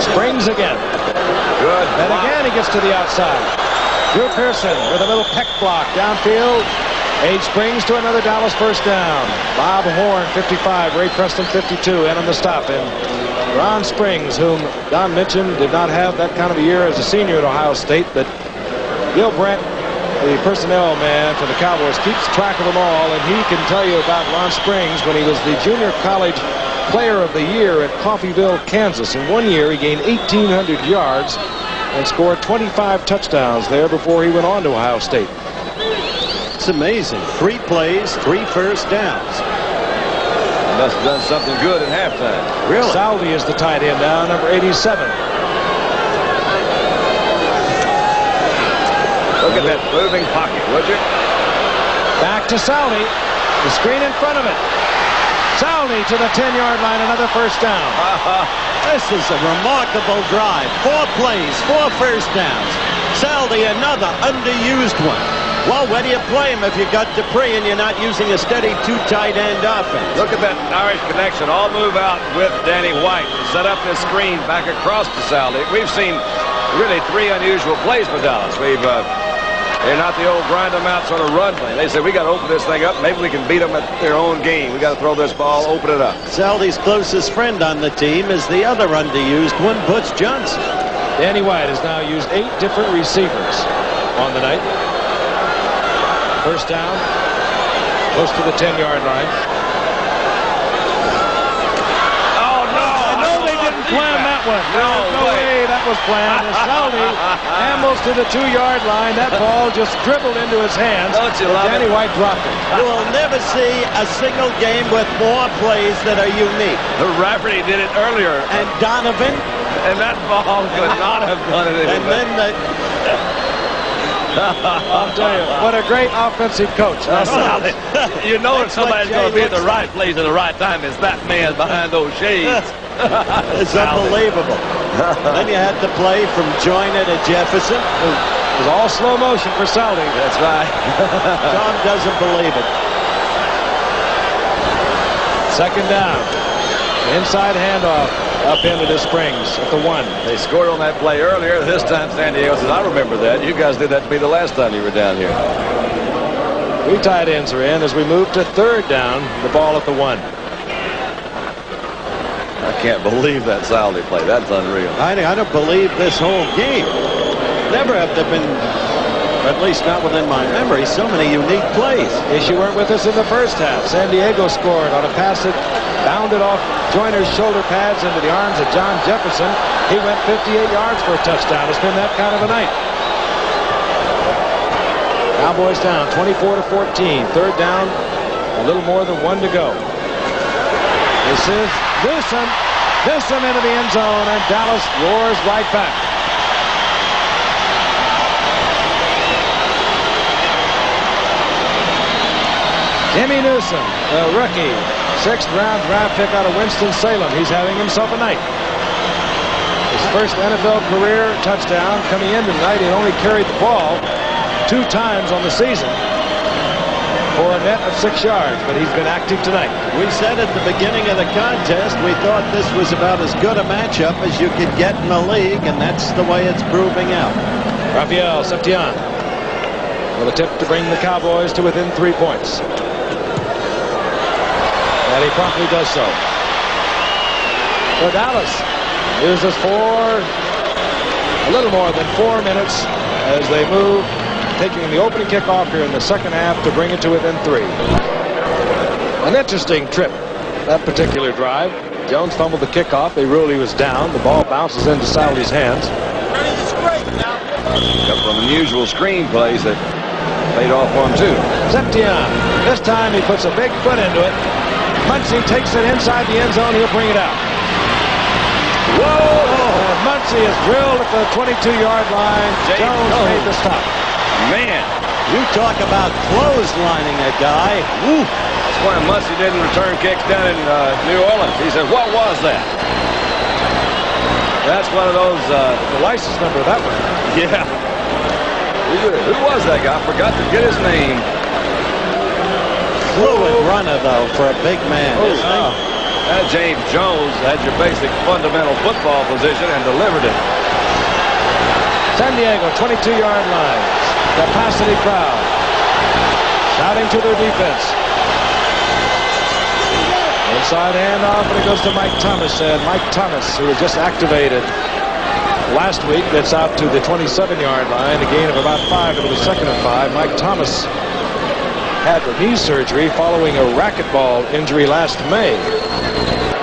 Springs again. Good. And again he gets to the outside. Drew Pearson with a little peck block downfield. Age Springs to another Dallas first down. Bob Horn, 55. Ray Preston, 52. In on the stop. And Ron Springs, whom Don mentioned, did not have that kind of a year as a senior at Ohio State. But Gil Brandt, the personnel man for the Cowboys, keeps track of them all. And he can tell you about Ron Springs when he was the junior college player of the year at Coffeyville, Kansas. In 1 year, he gained 1,800 yards and scored 25 touchdowns there before he went on to Ohio State. It's amazing. 3 plays, 3 first downs. Must have done something good at halftime. Really? Saldi is the tight end now, number 87. Look at that moving pocket, would you? Back to Saldi. The screen in front of it. Saldi to the 10-yard line, another first down. This is a remarkable drive. 4 plays, 4 first downs. Saldi, another underused one. Well, where do you play him if you got Dupree and you're not using a steady 2 tight end offense? Look at that Irish connection. All move out with Danny White to set up this screen back across to Saldi. We've seen really 3 unusual plays for Dallas. They're not the old grind them out sort of run play. They said, we got to open this thing up. Maybe we can beat them at their own game. We got to throw this ball, open it up. Saldi's closest friend on the team is the other underused one, Butch Johnson. Danny White has now used 8 different receivers on the night. First down, close to the 10-yard line. Oh, no. No, they didn't plan that one. No way that was planned. As Saldi ambles to the 2-yard line, that ball just dribbled into his hands. Don't you love Danny it? White dropped it. You will never see a single game with more plays that are unique. The Rafferty did it earlier. And Donovan, And that ball could not have done it any and better. then I'll tell you, what a great offensive coach. You know if That's what somebody's Jay going to be at the looks right place at the right time, it's that man behind those shades. it's unbelievable. Then you had to play from Joyner to Jefferson. It was all slow motion for Saldi. That's right. Tom doesn't believe it. Second down. Inside handoff up into the Springs at the 1. They scored on that play earlier. This time San Diego says, I remember that. You guys did that to me the last time you were down here. 3 tight ends are in as we move to third down. The ball at the 1. I can't believe that Saldi play. That's unreal. I don't believe this whole game. Never have there been, at least not within my memory, so many unique plays. Yes, you weren't with us in the first half. San Diego scored on a pass that bounded off Joyner's shoulder pads into the arms of John Jefferson. He went 58 yards for a touchdown. It's been that kind of a night. Cowboys down 24-14. Third down, a little more than 1 to go. This is Newsome into the end zone, and Dallas roars right back. Jimmy Newsome, a rookie, 6th-round draft pick out of Winston-Salem. He's having himself a night. His first NFL career touchdown coming in tonight. He only carried the ball 2 times on the season for a net of 6 yards, but he's been active tonight. We said at the beginning of the contest we thought this was about as good a matchup as you could get in the league, and that's the way it's proving out. Rafael Septian with a tip to bring the Cowboys to within 3 points. And he promptly does so. So Dallas uses a little more than 4 minutes as they move, taking the opening kickoff here in the second half to bring it to within 3. An interesting trip, that particular drive. Jones fumbled the kickoff. They ruled he was down. The ball bounces into Saldi's hands. Got some unusual screen plays that paid off for him, too. Septian. This time he puts a big foot into it. Muncie takes it inside the end zone. He'll bring it out. Whoa! Muncie is drilled at the 22-yard line. Jones made the stop. Man, You talk about clotheslining a guy. Woo. that's why Muncie didn't return kicks down in New Orleans. He said, what was that? That's one of those, The license number of that one. yeah. Who was that guy? I forgot to get his name. Fluid runner, though, for a big man. isn't he? That James Jones had your basic fundamental football position and delivered it. San Diego, 22-yard line. Capacity crowd. Shouting to their defense. Inside handoff, and it goes to Mike Thomas. And Mike Thomas, who was just activated last week, gets out to the 27-yard line. A gain of about 5 into the second and 5. Mike Thomas had knee surgery following a racquetball injury last May.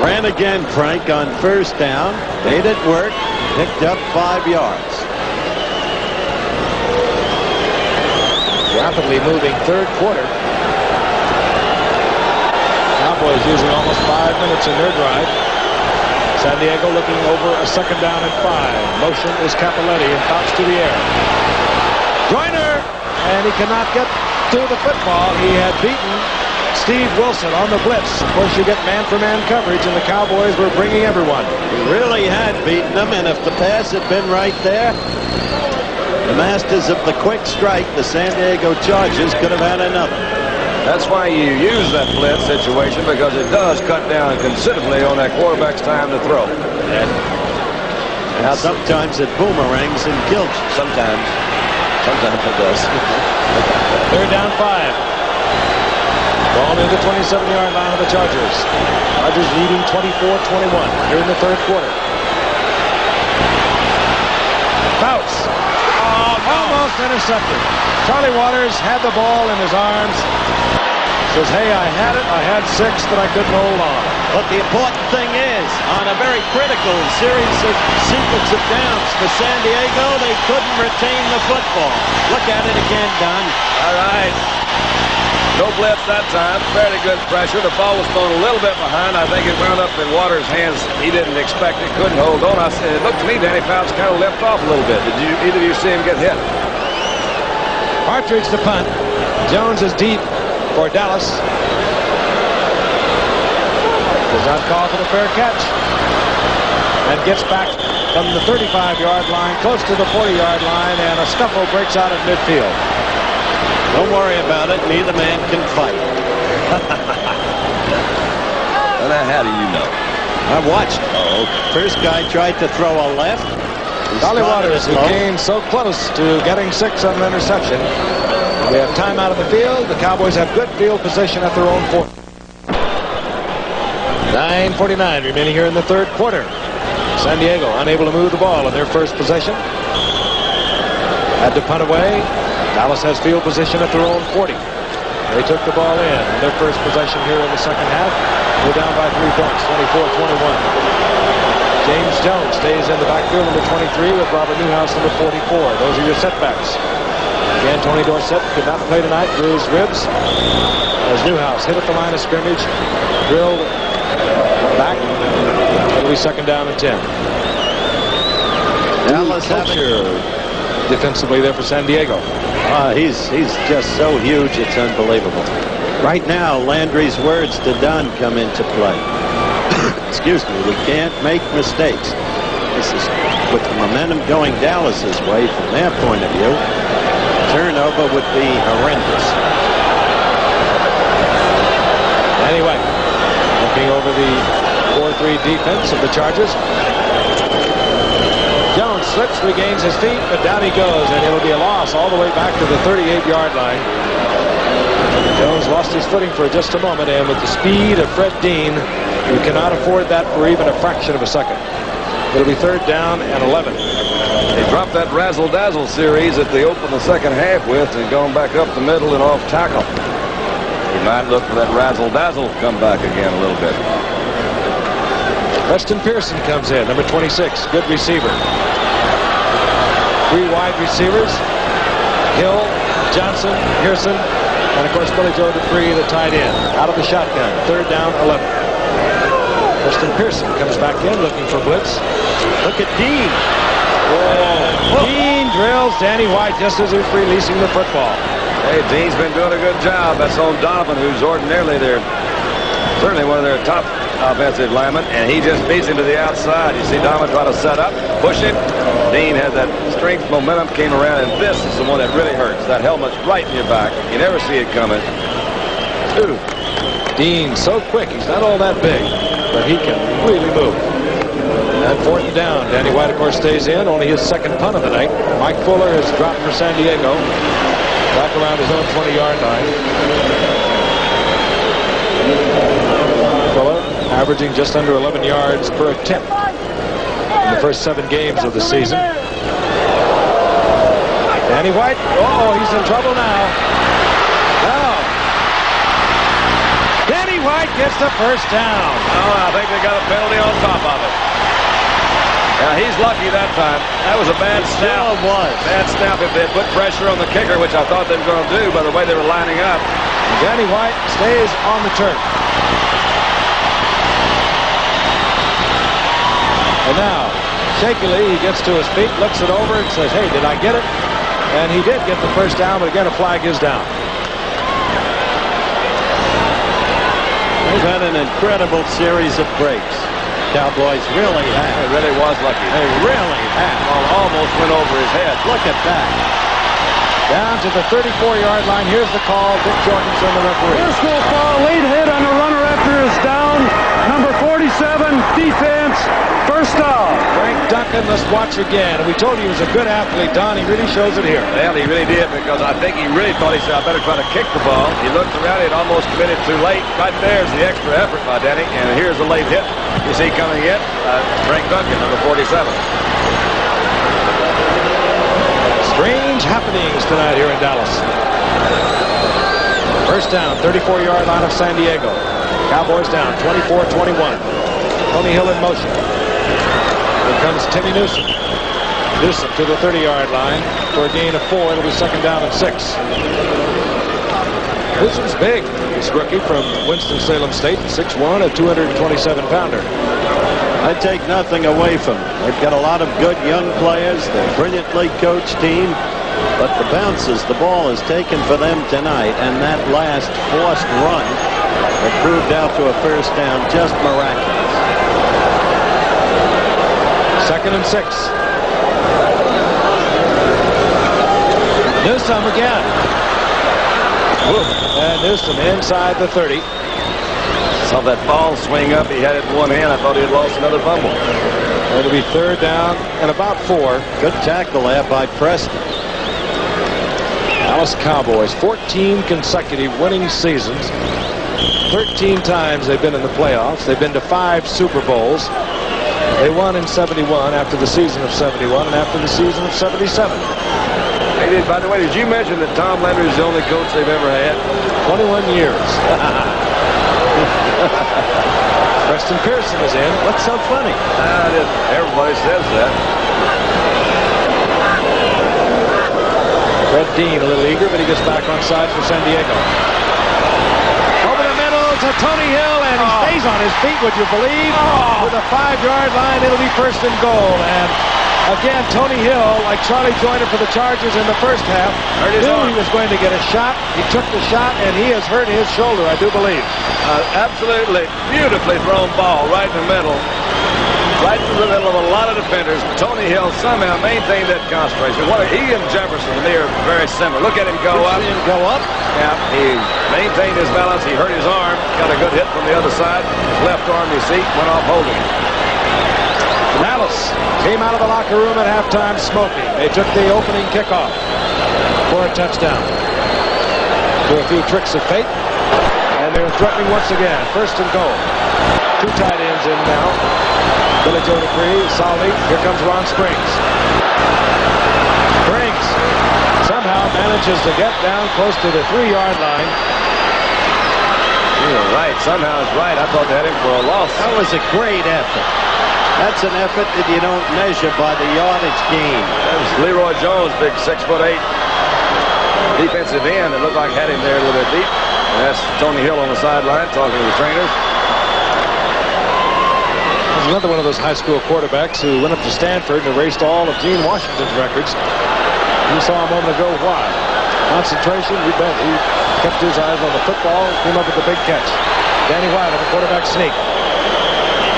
Ran again, Frank, on first down. Made it work. Picked up 5 yards. rapidly moving third quarter. Cowboys using almost 5 minutes in their drive. San Diego looking over a second down and 5. Motion is Cappelletti and Fouts to the air. Joyner, and he cannot get to the football. He had beaten Steve Wilson on the blitz. Of course, you get man-for-man coverage, and the Cowboys were bringing everyone. He really had beaten them, and if the pass had been right there, the masters of the quick strike, the San Diego Chargers, could have had another. That's why you use that blitz situation, because it does cut down considerably on that quarterback's time to throw. Now, sometimes it boomerangs and kills you. Sometimes it does. Third down 5. Ball near the 27-yard line of the Chargers. Chargers leading 24-21 here in the third quarter. Fouts. Almost intercepted. Charlie Waters had the ball in his arms. Says, hey, I had it. I had 6 that I couldn't hold on. But the important thing is, on a very critical sequence of downs for San Diego, they couldn't retain the football. Look at it again, Don. All right. No blitz that time. Fairly good pressure. The ball was thrown a little bit behind. I think it wound up in Waters' hands. He didn't expect it. Couldn't hold on. It looked to me Danny Fouts kind of left off a little bit. Did either of you see him get hit? Partridge the punt. Jones is deep for Dallas. Does not call for the fair catch. And gets back from the 35-yard line, close to the 40-yard line, and a scuffle breaks out at midfield. Don't worry about it. Neither man can fight. Well, now, how do you know? I watched. First guy tried to throw a left. Charlie Waters, who came so close to getting 6 on an interception. We have time out of the field. The Cowboys have good field position at their own 40. 9:49 remaining here in the third quarter. San Diego unable to move the ball in their first possession. Had to punt away. Dallas has field position at their own 40. They took the ball in their first possession here in the second half. They're down by 3 points, 24-21. James Jones stays in the backfield, number 23, with Robert Newhouse, number 44. Those are your setbacks. Again, Tony Dorsett could not play tonight, drew his ribs. As Newhouse hit at the line of scrimmage, drilled back. It'll be second down and 10. Dallas defensively there for San Diego. He's just so huge, it's unbelievable. Right now, Landry's words to Don come into play. Excuse me, we can't make mistakes. This is with the momentum going Dallas's way from their point of view. Turnover would be horrendous. Anyway, looking over the 4-3 defense of the Chargers. Jones slips, regains his feet, but down he goes, and it'll be a loss all the way back to the 38-yard line. Jones lost his footing for just a moment, and with the speed of Fred Dean, you cannot afford that for even a fraction of a second. It'll be third down and 11. They dropped that razzle-dazzle series that they opened the second half with and gone back up the middle and off tackle. He might look for that razzle-dazzle come back again a little bit. Preston Pearson comes in, number 26, good receiver. 3 wide receivers, Hill, Johnson, Pearson, and of course Billy Joe Dupree, the tight end. Out of the shotgun, third down, 11. Preston Pearson comes back in looking for blitz. Look at Dean. Dean drills Danny White just as he's releasing the football. Hey, Dean's been doing a good job. That's on Donovan, who's ordinarily certainly one of their top offensive linemen, and he just beats him to the outside. You see Donovan try to set up, push it. Dean has that strength, momentum, came around, and this is the one that really hurts. That helmet's right in your back. You never see it coming. Ooh. Dean so quick, he's not all that big, but he can really move. And fourth and down. Danny White, of course, stays in. Only his second punt of the night. Mike Fuller has dropped for San Diego. Back around his own 20-yard line. Fuller averaging just under 11 yards per attempt in the first 7 games of the season. Danny White, he's in trouble now. Danny White gets the first down. Oh, I think they got a penalty on top of it. Yeah, he's lucky that time. That was a bad snap. Sure was. Bad snap if they had put pressure on the kicker, which I thought they were going to do by the way they were lining up. Danny White stays on the turf. And now, shakily, he gets to his feet, looks it over, and says, hey, did I get it? And he did get the first down, but again, a flag is down. They've had an incredible series of breaks. Cowboys really have. He really was lucky. They really have. Ball almost went over his head. Look at that. Down to the 34-yard line. Here's the call. Dick Jorgensen, the referee. Personal foul, late hit on the runner after his down. Number 47, defense, first down. Frank Duncan, let's watch again. We told you he was a good athlete, Don. He really shows it here. Well, he really did, because I think he really thought, he said, I better try to kick the ball. He looked around, he had almost committed too late. Right there's the extra effort by Denny, and here's the late hit. You see coming in, Frank Duncan, number 47. Strange happenings tonight here in Dallas. First down, 34-yard line of San Diego. Cowboys down, 24-21. Tony Hill in motion. Here comes Timmy Newsom. Newsom to the 30-yard line for a gain of 4. It'll be second down and 6. Newsom's big. This rookie from Winston-Salem State, 6'1", a 227-pounder. I take nothing away from them. They've got a lot of good young players. They're a brilliantly coached team. But the bounces the ball is taken for them tonight, and that last forced run that proved out to a first down, just miraculous. Second and 6. Newsom again. And Newsom inside the 30. Saw that ball swing up. He had it in one hand. I thought he had lost another fumble. It'll be third down and about 4. Good tackle there by Preston. Dallas Cowboys, 14 consecutive winning seasons. 13 times they've been in the playoffs. They've been to 5 Super Bowls. They won in 71 after the season of 71 and after the season of 77. Hey, by the way, did you mention that Tom Landry is the only coach they've ever had? 21 years. Preston Pearson is in. What's so funny? Everybody says that. Fred Dean a little eager, but he gets back on side for San Diego. Over the middle to Tony Hill, and he stays on his feet, would you believe? With a 5-yard line, it'll be first and goal. And again, Tony Hill, like Charlie Joyner for the Chargers in the first half, knew he was going to get a shot. He took the shot, and he has hurt his shoulder, I do believe. Absolutely beautifully thrown ball right in the middle. Right in the middle of a lot of defenders. Tony Hill somehow maintained that concentration. He and Jefferson to me are very similar. Look at him go up. See him go up? Yeah, he maintained his balance. He hurt his arm. Got a good hit from the other side. His left arm, you see, went off holding. Dallas came out of the locker room at halftime smoking. They took the opening kickoff for a touchdown. Do a few tricks of fate. And they're threatening once again. First and goal. 2 tight ends in now. Billy Joe Dupree, Salvi. Here comes Ron Springs. Springs somehow manages to get down close to the 3-yard line. You're right. Somehow it's right. I thought they had him for a loss. That was a great effort. That's an effort that you don't measure by the yardage gain. That was Leroy Jones, big 6'8" defensive end. It looked like had him there a little bit deep. And that's Tony Hill on the sideline talking to the trainers. There's another one of those high school quarterbacks who went up to Stanford and erased all of Gene Washington's records. You saw a moment ago why. Concentration, you bet. He kept his eyes on the football, came up with the big catch. Danny White on the quarterback sneak.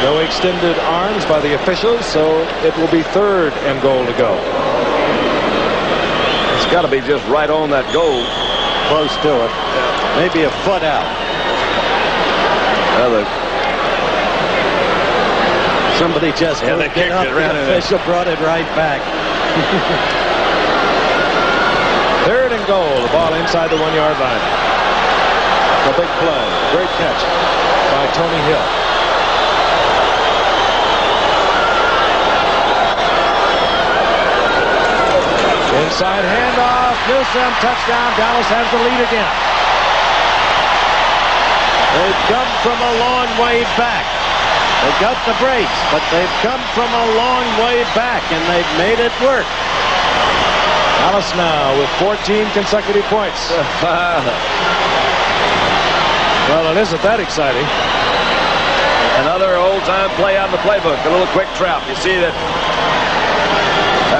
No extended arms by the officials, so it will be third and goal to go. It's got to be just right on that goal. Close to it. Maybe a foot out. Somebody just they moved kicked it up. it right The in official brought it right back. Third and goal. The ball inside the 1-yard line. A big play. Great catch by Tony Hill. Inside handoff. Newsom, touchdown. Dallas has the lead again. They've come from a long way back. They got the breaks, but they've come from a long way back, and they've made it work. Dallas now with 14 consecutive points. Well, it isn't that exciting. Another old-time play out of the playbook. A little quick trap. You see that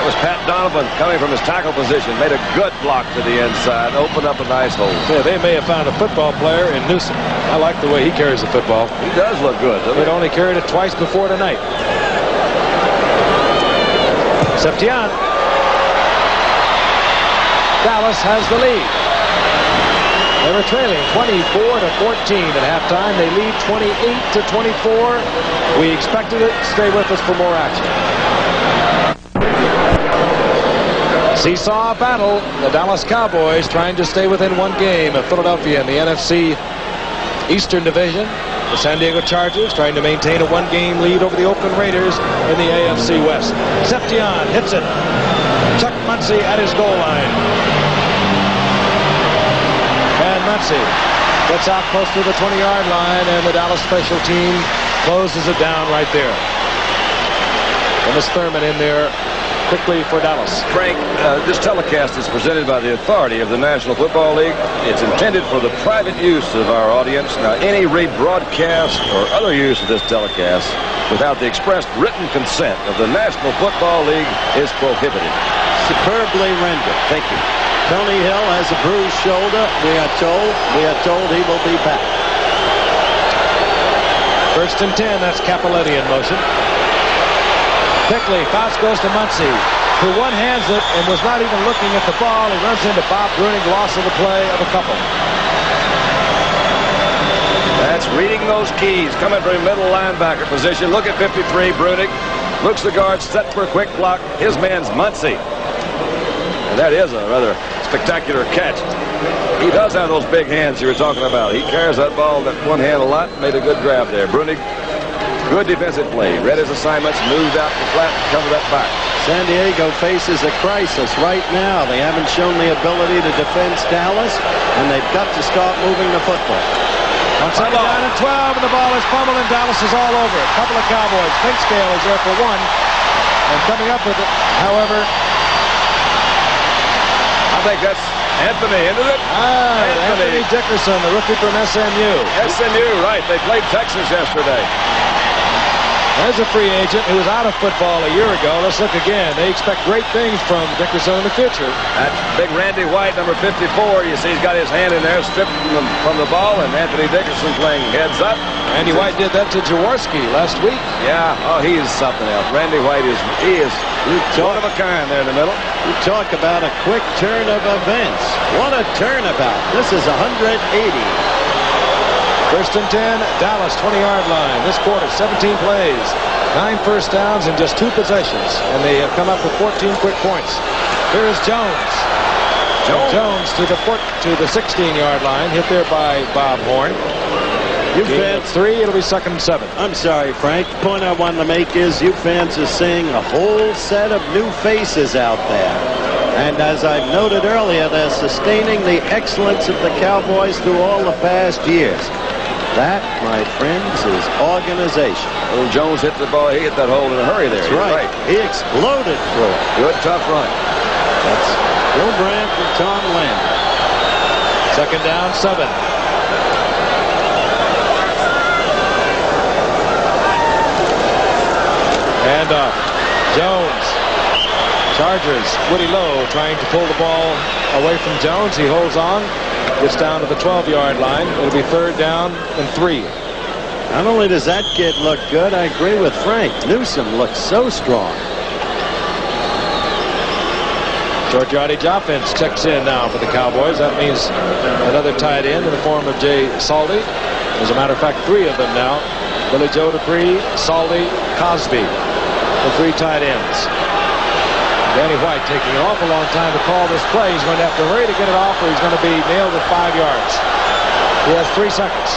was Pat Donovan coming from his tackle position. Made a good block to the inside. Opened up a nice hole. Yeah, they may have found a football player in Newsom. I like the way he carries the football. He does look good, doesn't he? He'd only carried it twice before tonight. Septian. Dallas has the lead. They were trailing 24-14 at halftime. They lead 28-24. We expected it. Stay with us for more action. Seesaw battle. The Dallas Cowboys trying to stay within one game of Philadelphia in the NFC Eastern Division. The San Diego Chargers trying to maintain a one-game lead over the Oakland Raiders in the AFC West. Septian hits it. Chuck Muncie at his goal line. And Muncie gets out close to the 20-yard line, and the Dallas special team closes it down right there. Dennis Thurman in there quickly for Dallas. Frank, this telecast is presented by the authority of the National Football League. It's intended for the private use of our audience. Now, any rebroadcast or other use of this telecast without the expressed written consent of the National Football League is prohibited. Superbly rendered. Thank you. Tony Hill has a bruised shoulder. We are told he will be back. 1st and 10. That's Capoletti in motion. Quickly, Fouts goes to Muncie, who one-hands it and was not even looking at the ball. He runs into Bob Bruning, loss of the play of a couple. That's reading those keys, coming from middle linebacker position. Look at 53, Bruning. Looks the guard, set for a quick block. His man's Muncie. And that is a rather spectacular catch. He does have those big hands you were talking about. He carries that ball that one hand a lot. Made a good grab there. Bruning. Good defensive play. Read his assignments, moved out the flat, and covered that back. San Diego faces a crisis right now. They haven't shown the ability to defend Dallas, and they've got to start moving the football. On second down and 12, and the ball is fumbled, and Dallas is all over it. A couple of Cowboys. Clinkscale is there for one, and coming up with it, however. I think that's Anthony, isn't it? Anthony Dickerson, the rookie from SMU. SMU, right. They played Texas yesterday. There's a free agent who was out of football a year ago. Let's look again. They expect great things from Dickerson in the future. That big Randy White, number 54, you see he's got his hand in there, stripped from the ball, and Anthony Dickerson playing heads up. Randy White did that to Jaworski last week. Yeah, oh, he is something else. Randy White is one of a kind there in the middle. You talk about a quick turn of events. What a turnabout. This is 180. 1st and 10, Dallas, 20-yard line. This quarter, 17 plays, 9 first downs in just 2 possessions, and they have come up with 14 quick points. Here is Jones. Jones to the 16-yard line, hit there by Bob Horn. You fans 3, it'll be 2nd and 7. I'm sorry, Frank. The point I wanted to make is you fans are seeing a whole set of new faces out there. And as I've noted earlier, they're sustaining the excellence of the Cowboys through all the past years. That, my friends, is organization. Little Jones hit the ball. He hit that hole in a hurry there. That's right. He exploded through it. Good, tough run. That's Bill Brandt and Tom Landry. 2nd down, 7. And Jones. Chargers. Woody Lowe trying to pull the ball away from Jones. He holds on. Gets down to the 12-yard line. It'll be 3rd down and 3. Not only does that kid look good, I agree with Frank. Newsom looks so strong. Short yardage offense checks in now for the Cowboys. That means another tight end in the form of Jay Saldi. As a matter of fact, 3 of them now. Billy Joe Dupree, Saldi, Cosby. The 3 tight ends. Danny White taking an awful long time to call this play. He's going to have to hurry to get it off, or he's going to be nailed at 5 yards. He has 3 seconds.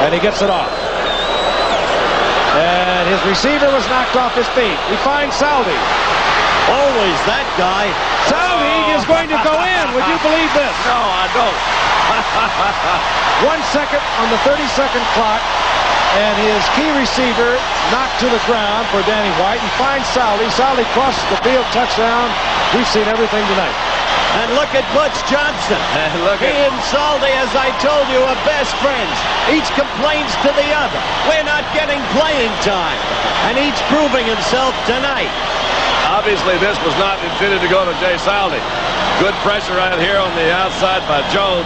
And he gets it off. And his receiver was knocked off his feet. He finds Saldi. Always that guy. Saldi is going to go in. Would you believe this? No, I don't. 1 second on the 30-second clock. and his key receiver knocked to the ground for Danny White, and finds Saldi. Saldi crosses the field, touchdown. We've seen everything tonight. And look at Butch Johnson. He and Saldi, as I told you, are best friends. Each complains to the other. We're not getting playing time. And each proving himself tonight. Obviously, this was not intended to go to Jay Saldi. Good pressure right here on the outside by Jones.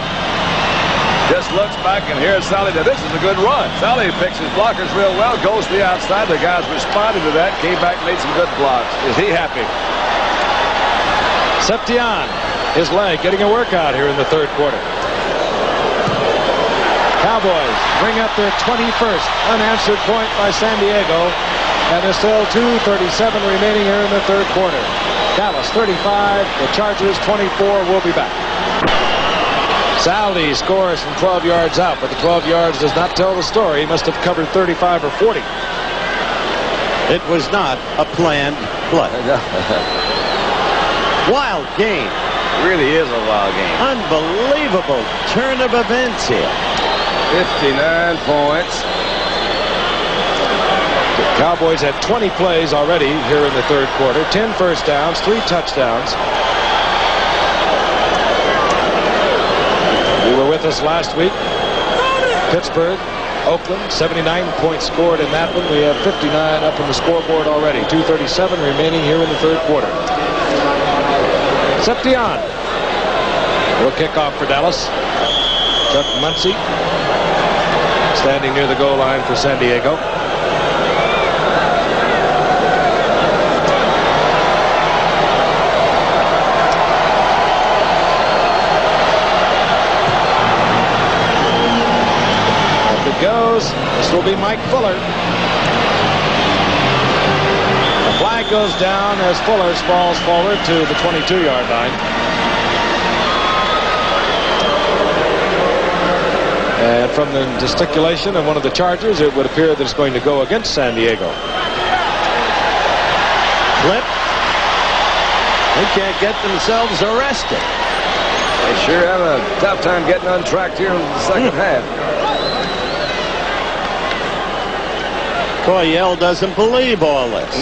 Just looks back, and here's Saldi. Now, this is a good run. Saldi picks his blockers real well, goes to the outside. The guys responded to that, came back, made some good blocks. Is he happy? Septian, his leg, getting a workout here in the third quarter. Cowboys bring up their 21st unanswered point by San Diego, and there's still 2:37 remaining here in the third quarter. Dallas 35, the Chargers 24. We'll be back. Saldi scores from 12 yards out, but the 12 yards does not tell the story. He must have covered 35 or 40. It was not a planned play. Wild game. Really is a wild game. Unbelievable turn of events here. 59 points. The Cowboys had 20 plays already here in the third quarter. 10 first downs, 3 touchdowns. You were with us last week. Pittsburgh, Oakland, 79 points scored in that one. We have 59 up on the scoreboard already. 2:37 remaining here in the third quarter. Septian will kick off for Dallas. Chuck Muncie standing near the goal line for San Diego. If it goes, this will be Mike Fuller. The flag goes down as Fuller falls forward to the 22-yard line. And from the gesticulation of one of the Chargers, it would appear that it's going to go against San Diego. Flip. They can't get themselves arrested. They sure have a tough time getting untracked here in the second half. Coryell doesn't believe all this.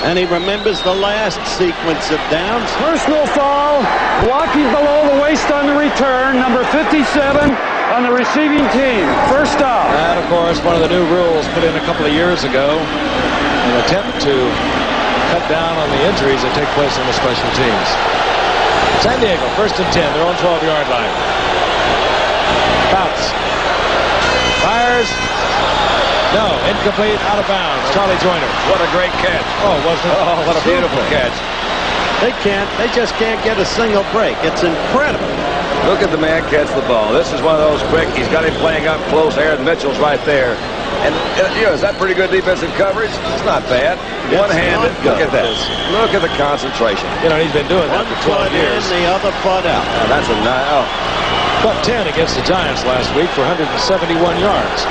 And he remembers the last sequence of downs. Personal foul, blocking below the waist on the return, number 57 on the receiving team. First down. And, of course, one of the new rules put in a couple of years ago, an attempt to cut down on the injuries that take place on the special teams. San Diego, 1st and 10, their own 12-yard line. Fouts. Fires. No, incomplete, out of bounds. Charlie Joyner. What a great catch. Oh, wasn't it? Oh, what a beautiful catch. They just can't get a single break. It's incredible. Look at the man catch the ball. This is one of those quick. He's got him playing up close. Aaron Mitchell's right there. And, is that pretty good defensive coverage? It's not bad. One-handed. Look at this. Look at the concentration. He's been doing that for 12 years. In, the other foot out. Now, that's a nice. Oh. Caught 10 against the Giants last week for 171 yards.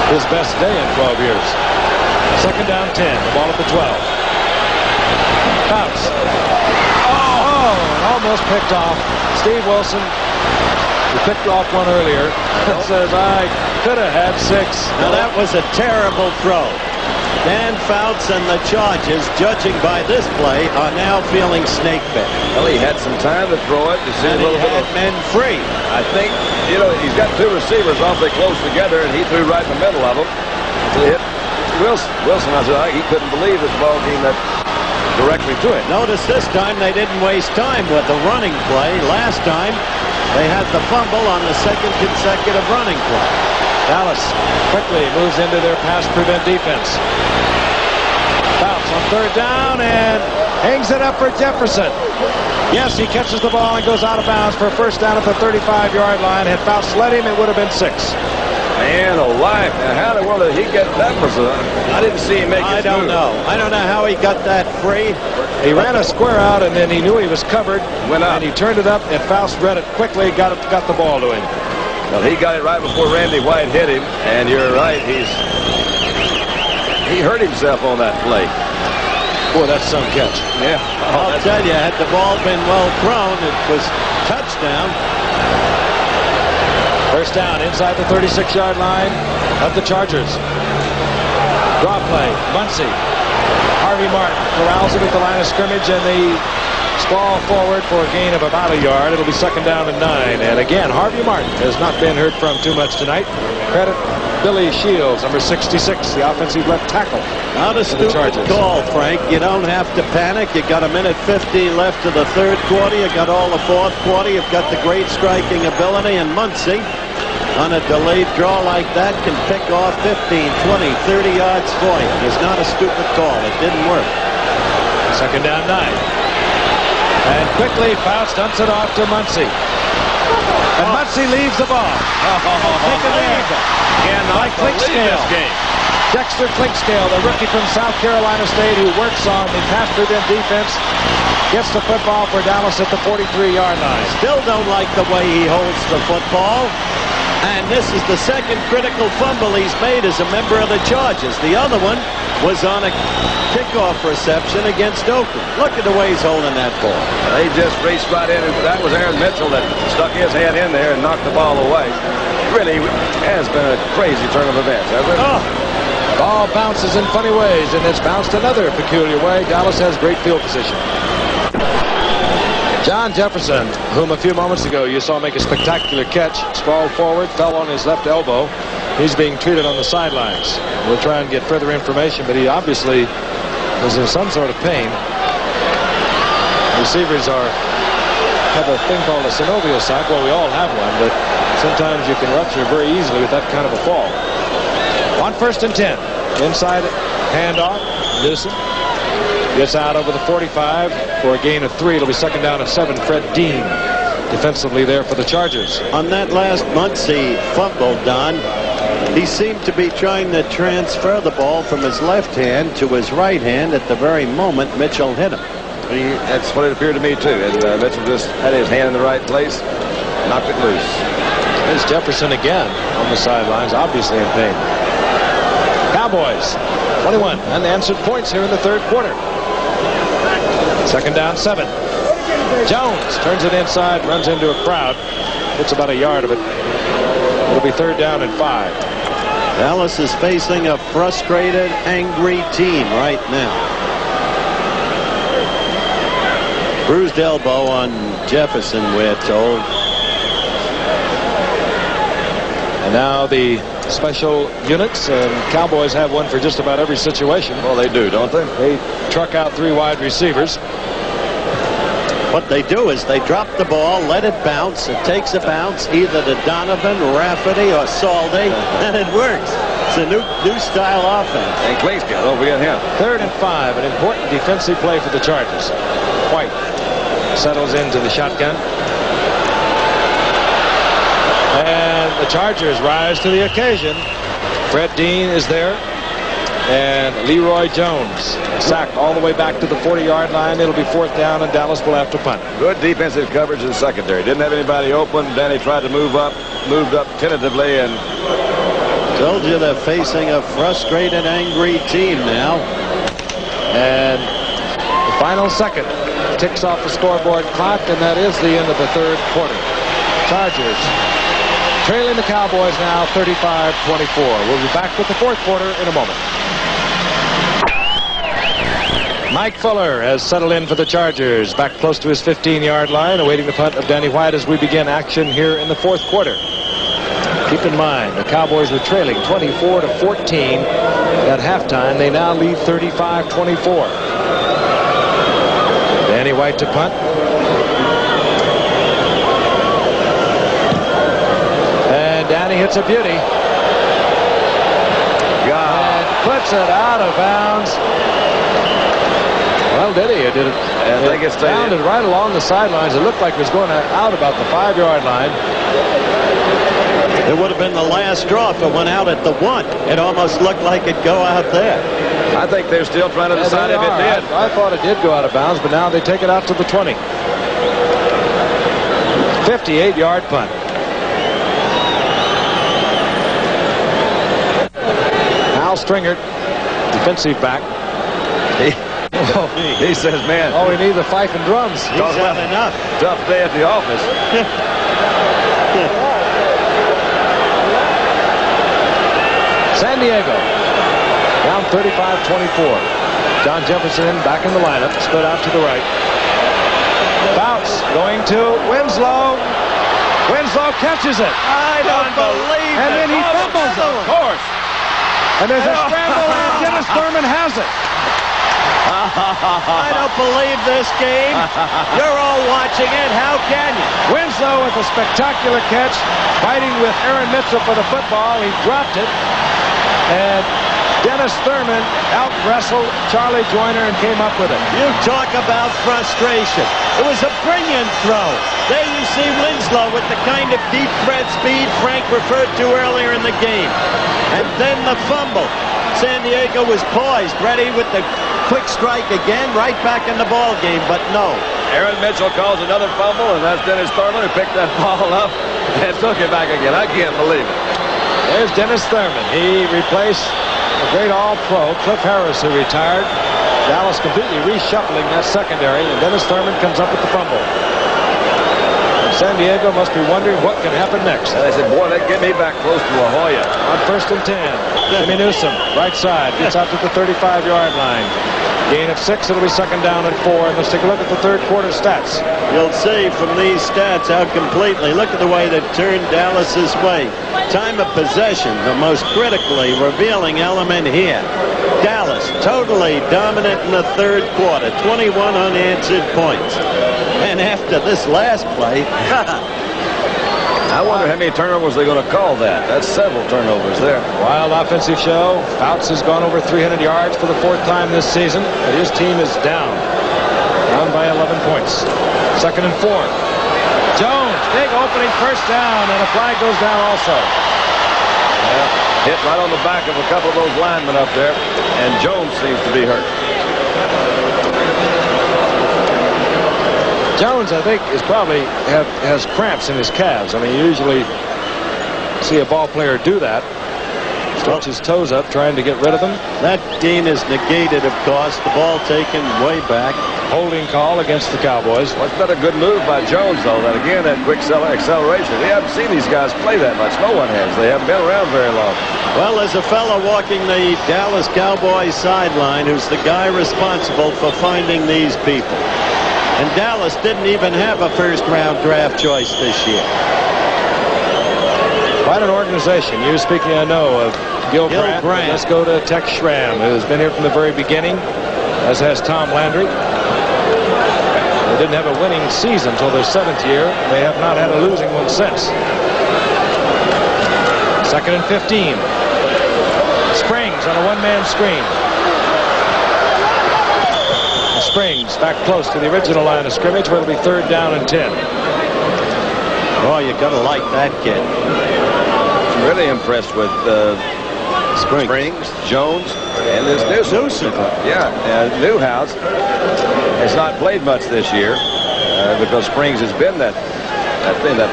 His best day in 12 years. 2nd down 10. The ball at the 12. Fouts. Oh, almost picked off. Steve Wilson, who picked off one earlier, says, I could have had 6. Now, that was a terrible throw. Dan Fouts and the Chargers, judging by this play, are now feeling snake bit. Well, he had some time to throw it. And he had men free. I think, he's got 2 receivers awfully close together, and he threw right in the middle of them. To hit Wilson, I said, he couldn't believe this ball came that directly to him. Notice this time they didn't waste time with the running play. Last time, they had the fumble on the 2nd consecutive running play. Dallas quickly moves into their pass prevent defense. Fouts on 3rd down and hangs it up for Jefferson. Yes, he catches the ball and goes out of bounds for a 1st down at the 35-yard line. Had Fouts led him, it would have been 6. Man alive. Now, how in the world did he get that? I didn't see him make his move. I don't know how he got that free. He ran a square out, and then he knew he was covered. Went up. And he turned it up, and Faust read it quickly, got the ball to him. Well, he got it right before Randy White hit him, and you're right. He hurt himself on that play. Boy, that's some catch. Yeah. I'll tell you, had the ball been well thrown, it was touchdown. First down inside the 36-yard line of the Chargers. Draw play. Muncie. Harvey Martin corrals it at the line of scrimmage, and the sprawl forward for a gain of about a yard. It'll be second down and 9. And again, Harvey Martin has not been heard from too much tonight. Credit Billy Shields, number 66, the offensive left tackle. Not a stupid call, Frank. You don't have to panic. You got a minute 15 left to the third quarter. You got all the fourth quarter. You've got the great striking ability, and Muncie, on a delayed draw like that, can pick off 15, 20, 30 yards for you. It's not a stupid call. It didn't work. Second down 9. And quickly, Fouts dumps it off to Muncie. And Muncie leaves the ball. Taken in by Clinkscale. Dexter Clinkscale, the rookie from South Carolina State who works on the pass-driven defense, gets the football for Dallas at the 43-yard line. Still don't like the way he holds the football. And this is the second critical fumble he's made as a member of the Chargers. The other one was on a kickoff reception against Oakland. Look at the way he's holding that ball. He just reached right in, and that was Aaron Mitchell that stuck his hand in there and knocked the ball away. Really has been a crazy turn of events, hasn't it? Oh. Ball bounces in funny ways, and it's bounced another peculiar way. Dallas has great field position. John Jefferson, whom a few moments ago you saw make a spectacular catch, sprawled forward, fell on his left elbow. He's being treated on the sidelines. We'll try and get further information, but he obviously was in some sort of pain. Receivers have a thing called a synovial sac. Well, we all have one, but sometimes you can rupture very easily with that kind of a fall. On 1st and 10, inside handoff, Newsom gets out over the 45 for a gain of 3. It'll be second down and 7. Fred Dean defensively there for the Chargers. On that last Muncie fumble, Don, he seemed to be trying to transfer the ball from his left hand to his right hand at the very moment Mitchell hit him. That's what it appeared to me, too. And Mitchell just had his hand in the right place, knocked it loose. There's Jefferson again on the sidelines, obviously in pain. Cowboys, 21 unanswered points here in the third quarter. Second down, 7. Jones turns it inside, runs into a crowd. Gets about a yard of it. It'll be third down and 5. Dallas is facing a frustrated, angry team right now. Bruised elbow on Jefferson, we're told. And now the special units, and Cowboys have one for just about every situation. Well, they do, don't they? They truck out 3 wide receivers. What they do is they drop the ball, let it bounce. It takes a bounce either to Donovan, Rafferty, or Saldi, and it works. It's a new style offense. And Clinkscale, don't forget him. Third and 5, an important defensive play for the Chargers. White settles into the shotgun. And the Chargers rise to the occasion. Fred Dean is there. And Leroy Jones sacked all the way back to the 40-yard line. It'll be fourth down, and Dallas will have to punt. Good defensive coverage in the secondary. Didn't have anybody open. Danny tried to move up, moved up tentatively, and told you they're facing a frustrated, angry team now. And the final second ticks off the scoreboard clock, and that is the end of the third quarter. Chargers trailing the Cowboys now 35-24. We'll be back with the fourth quarter in a moment. Mike Fuller has settled in for the Chargers, back close to his 15-yard line, awaiting the punt of Danny White as we begin action here in the fourth quarter. Keep in mind, the Cowboys were trailing 24-14 at halftime. They now lead 35-24. Danny White to punt. And Danny hits a beauty. And puts it out of bounds. Well, did he? It did it. I think it's bounded right along the sidelines. It looked like it was going out about the 5-yard line. It would have been the last straw if it went out at the 1. It almost looked like it'd go out there. I think they're still trying to decide if it did. I thought it did go out of bounds, but now they take it out to the 20. 58-yard punt. Al Stringer, defensive back. He says, man. Oh, we need the fife and drums. He's had enough. Tough day at the office. San Diego down 35-24. John Jefferson back in the lineup, split out to the right. Bounce going to Winslow. Winslow catches it. I don't believe it. And then he fumbles it. Of course. And there's a scramble, and Dennis Thurman has it. I don't believe this game. You're all watching it. How can you? Winslow with a spectacular catch, fighting with Aaron Mitchell for the football. He dropped it. And Dennis Thurman out-wrestled Charlie Joyner and came up with it. You talk about frustration. It was a brilliant throw. There you see Winslow with the kind of deep threat speed Frank referred to earlier in the game. And then the fumble. San Diego was poised, ready with the quick strike again, right back in the ball game, but no. Aaron Mitchell calls another fumble, and that's Dennis Thurman who picked that ball up and took it back again. I can't believe it. There's Dennis Thurman. He replaced the great All-Pro Cliff Harris, who retired. Dallas completely reshuffling that secondary, and Dennis Thurman comes up with the fumble. San Diego must be wondering what can happen next. And they said, boy, that get me back close to La Jolla. On 1st and 10. Jimmy Newsome, right side, gets out to the 35-yard line. Gain of 6, it'll be 2nd down and 4. And let's take a look at the third quarter stats. You'll see from these stats how completely, look at the way they turned Dallas's way. Time of possession, the most critically revealing element here. Dallas totally dominant in the third quarter, 21 unanswered points. And after this last play, I wonder how many turnovers they're going to call that. That's several turnovers there. Wild offensive show. Fouts has gone over 300 yards for the 4th time this season, but his team is down by 11 points. 2nd and 4. Jones, big opening 1st down, and a flag goes down also. Yeah, hit right on the back of a couple of those linemen up there, and Jones seems to be hurt. Jones, I think, is probably has cramps in his calves. I mean, you usually see a ball player do that. Stretch his toes up, trying to get rid of them. That gain is negated, of course. The ball taken way back. Holding call against the Cowboys. Well, it's been a good move by Jones, though. That again, that quick acceleration. We haven't seen these guys play that much. No one has. They haven't been around very long. Well, there's a fellow walking the Dallas Cowboys sideline who's the guy responsible for finding these people. And Dallas didn't even have a first-round draft choice this year. Quite an organization. You speaking, I know, of Gil Brandt. Let's go to Tex Schramm, who's been here from the very beginning, as has Tom Landry. They didn't have a winning season until their 7th year. They have not had a losing one since. 2nd and 15. Springs on a one-man screen. Springs back close to the original line of scrimmage, where it'll be 3rd down and 10. Oh, you gotta like that kid. I'm really impressed with Springs, Jones, and this Newsome. Yeah, Newhouse has not played much this year because Springs has been that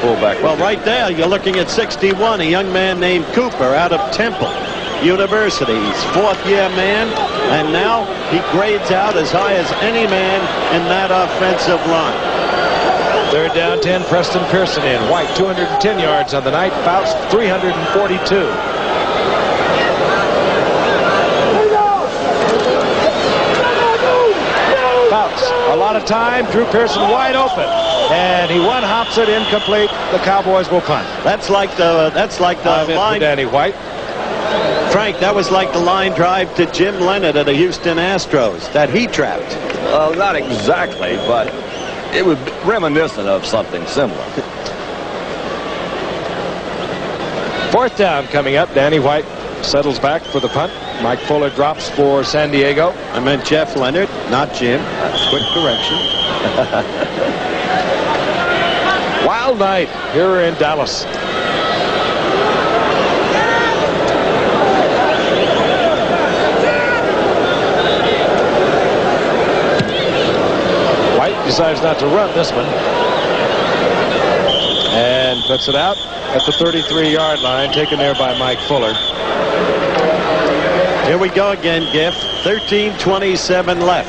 fullback. Well, right there, you're looking at 61, a young man named Cooper out of Temple University. He's 4th-year man, and now he grades out as high as any man in that offensive line. 3rd down, 10. Preston Pearson in. White, 210 yards on the night. Fouts, 342. Fouts, a lot of time. Drew Pearson wide open, and he one-hops it incomplete. The Cowboys will punt. That's like the line. Danny White. Frank, that was like the line drive to Jim Leonard of the Houston Astros that he trapped. Well, not exactly, but it was reminiscent of something similar. 4th down coming up. Danny White settles back for the punt. Mike Fuller drops for San Diego. I meant Jeff Leonard, not Jim. Quick correction. Wild night here in Dallas. Decides not to run this one, and puts it out at the 33-yard line, taken there by Mike Fuller. Here we go again, Giff. 13:27 left.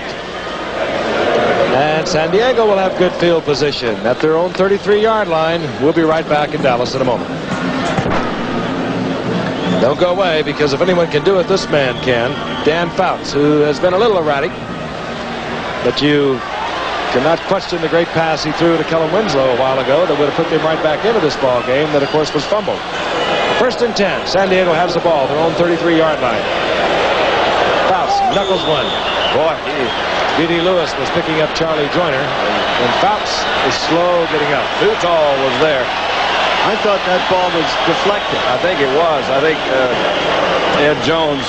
And San Diego will have good field position at their own 33-yard line. We'll be right back in Dallas in a moment. Don't go away, because if anyone can do it, this man can. Dan Fouts, who has been a little erratic. But you cannot question the great pass he threw to Kellen Winslow a while ago that would have put them right back into this ball game that, of course, was fumbled. 1st and 10. San Diego has the ball, their own 33-yard line. Fouts knuckles one. Boy, B.D. Lewis was picking up Charlie Joyner, and Fouts is slow getting up. Too tall was there. I thought that ball was deflected. I think it was. I think Ed Jones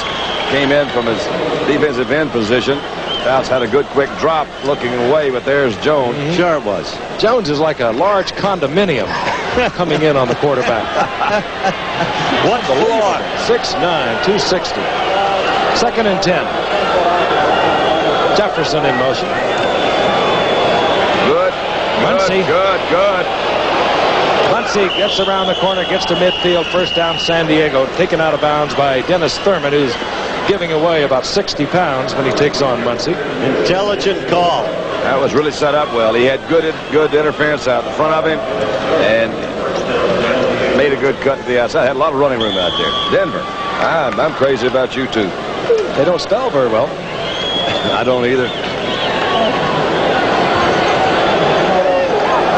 came in from his defensive end position. Fouts had a good quick drop looking away, but there's Jones. Sure it was. Jones is like a large condominium coming in on the quarterback. What floor? 6'9", 260. 2nd and 10. Jefferson in motion. Good. Muncie. Good. Muncie gets around the corner, gets to midfield. 1st down, San Diego. Taken out of bounds by Dennis Thurman, who's giving away about 60 pounds when he takes on Muncie. Intelligent call. That was really set up well. He had good interference out in front of him and made a good cut to the outside. Had a lot of running room out there. Denver, I'm crazy about you too. They don't spell very well. I don't either.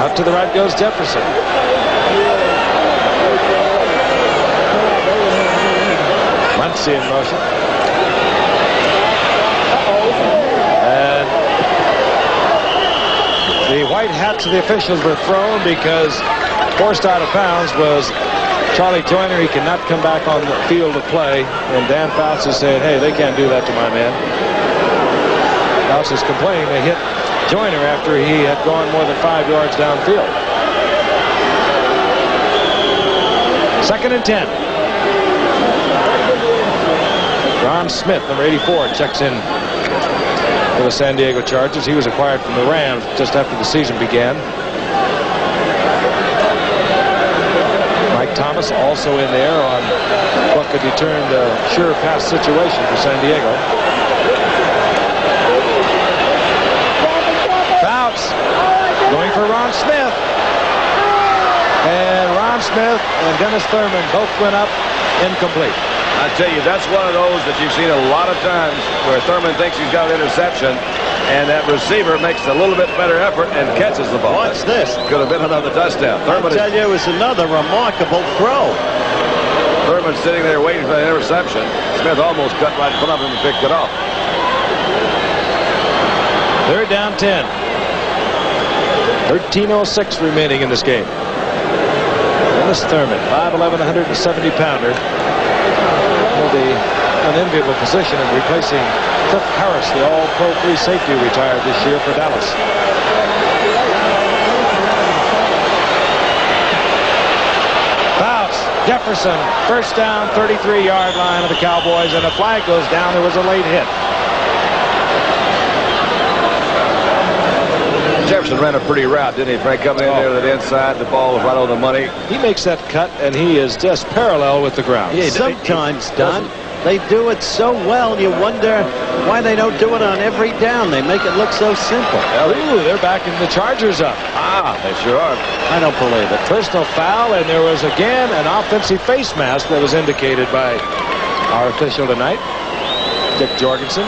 Out to the right goes Jefferson. Muncie in motion. And the white hats of the officials were thrown because forced out of bounds was Charlie Joyner. He cannot come back on the field to play. And Dan Fouts is saying, hey, they can't do that to my man. Fouts is complaining they hit Joyner after he had gone more than 5 yards downfield. 2nd and 10. Ron Smith, number 84, checks in for the San Diego Chargers. He was acquired from the Rams just after the season began. Mike Thomas also in there on what could be termed a sure pass situation for San Diego. Fouts going for Ron Smith. And Ron Smith and Dennis Thurman both went up incomplete. I tell you, that's one of those that you've seen a lot of times where Thurman thinks he's got an interception, and that receiver makes a little bit better effort and catches the ball. What's this? Could have been another touchdown. I tell you, it was another remarkable throw. Thurman sitting there waiting for the interception. Smith almost cut right in front of him and picked it off. 3rd down 10. 13:06 remaining in this game. Dennis Thurman, 5'11", 170-pounder. Will be an enviable position in replacing Cliff Harris, the all-pro free safety retired this year for Dallas. Fouts, Jefferson, 1st down, 33-yard line of the Cowboys, and a flag goes down. There was a late hit. Jefferson ran a pretty route, didn't he, Frank? Coming in there to the inside, the ball was right on the money. He makes that cut, and he is just parallel with the ground. Yeah, sometimes, Don, they do it so well, you wonder why they don't do it on every down. They make it look so simple. Ooh, they're backing the Chargers up. They sure are. I don't believe it. Personal foul, and there was again an offensive face mask that was indicated by our official tonight, Dick Jorgensen.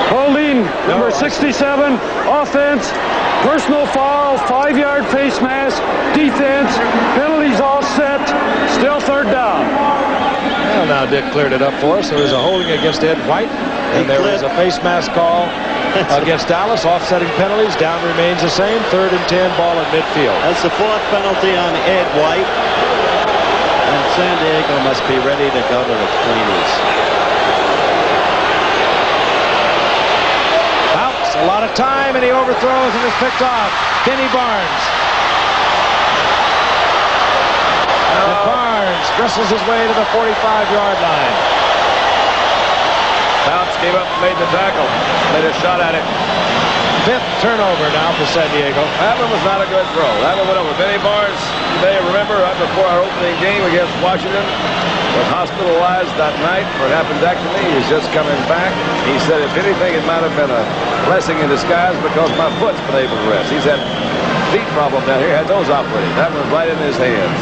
Holding, number 67, offense, personal foul, 5-yard face mask, defense, penalties all set, still 3rd down. Well, now Dick cleared it up for us. There was a holding against Ed White, and there was a face mask call against Dallas, offsetting penalties. Down remains the same, 3rd and 10, ball at midfield. That's the 4th penalty on Ed White. And San Diego must be ready to go to the cleaners. A lot of time, and he overthrows and is picked off. Kenny Barnes. And Barnes dresses his way to the 45-yard line. Fouts came up and made the tackle. Made a shot at it. 5th turnover now for San Diego. That one was not a good throw. That one went over. Benny Barnes, you may remember, right before our opening game against Washington, was hospitalized that night for an appendectomy. He's just coming back. He said, if anything, it might have been a blessing in disguise because my foot's been able to rest. He's had feet problem down here, had those operated. That was right in his hands.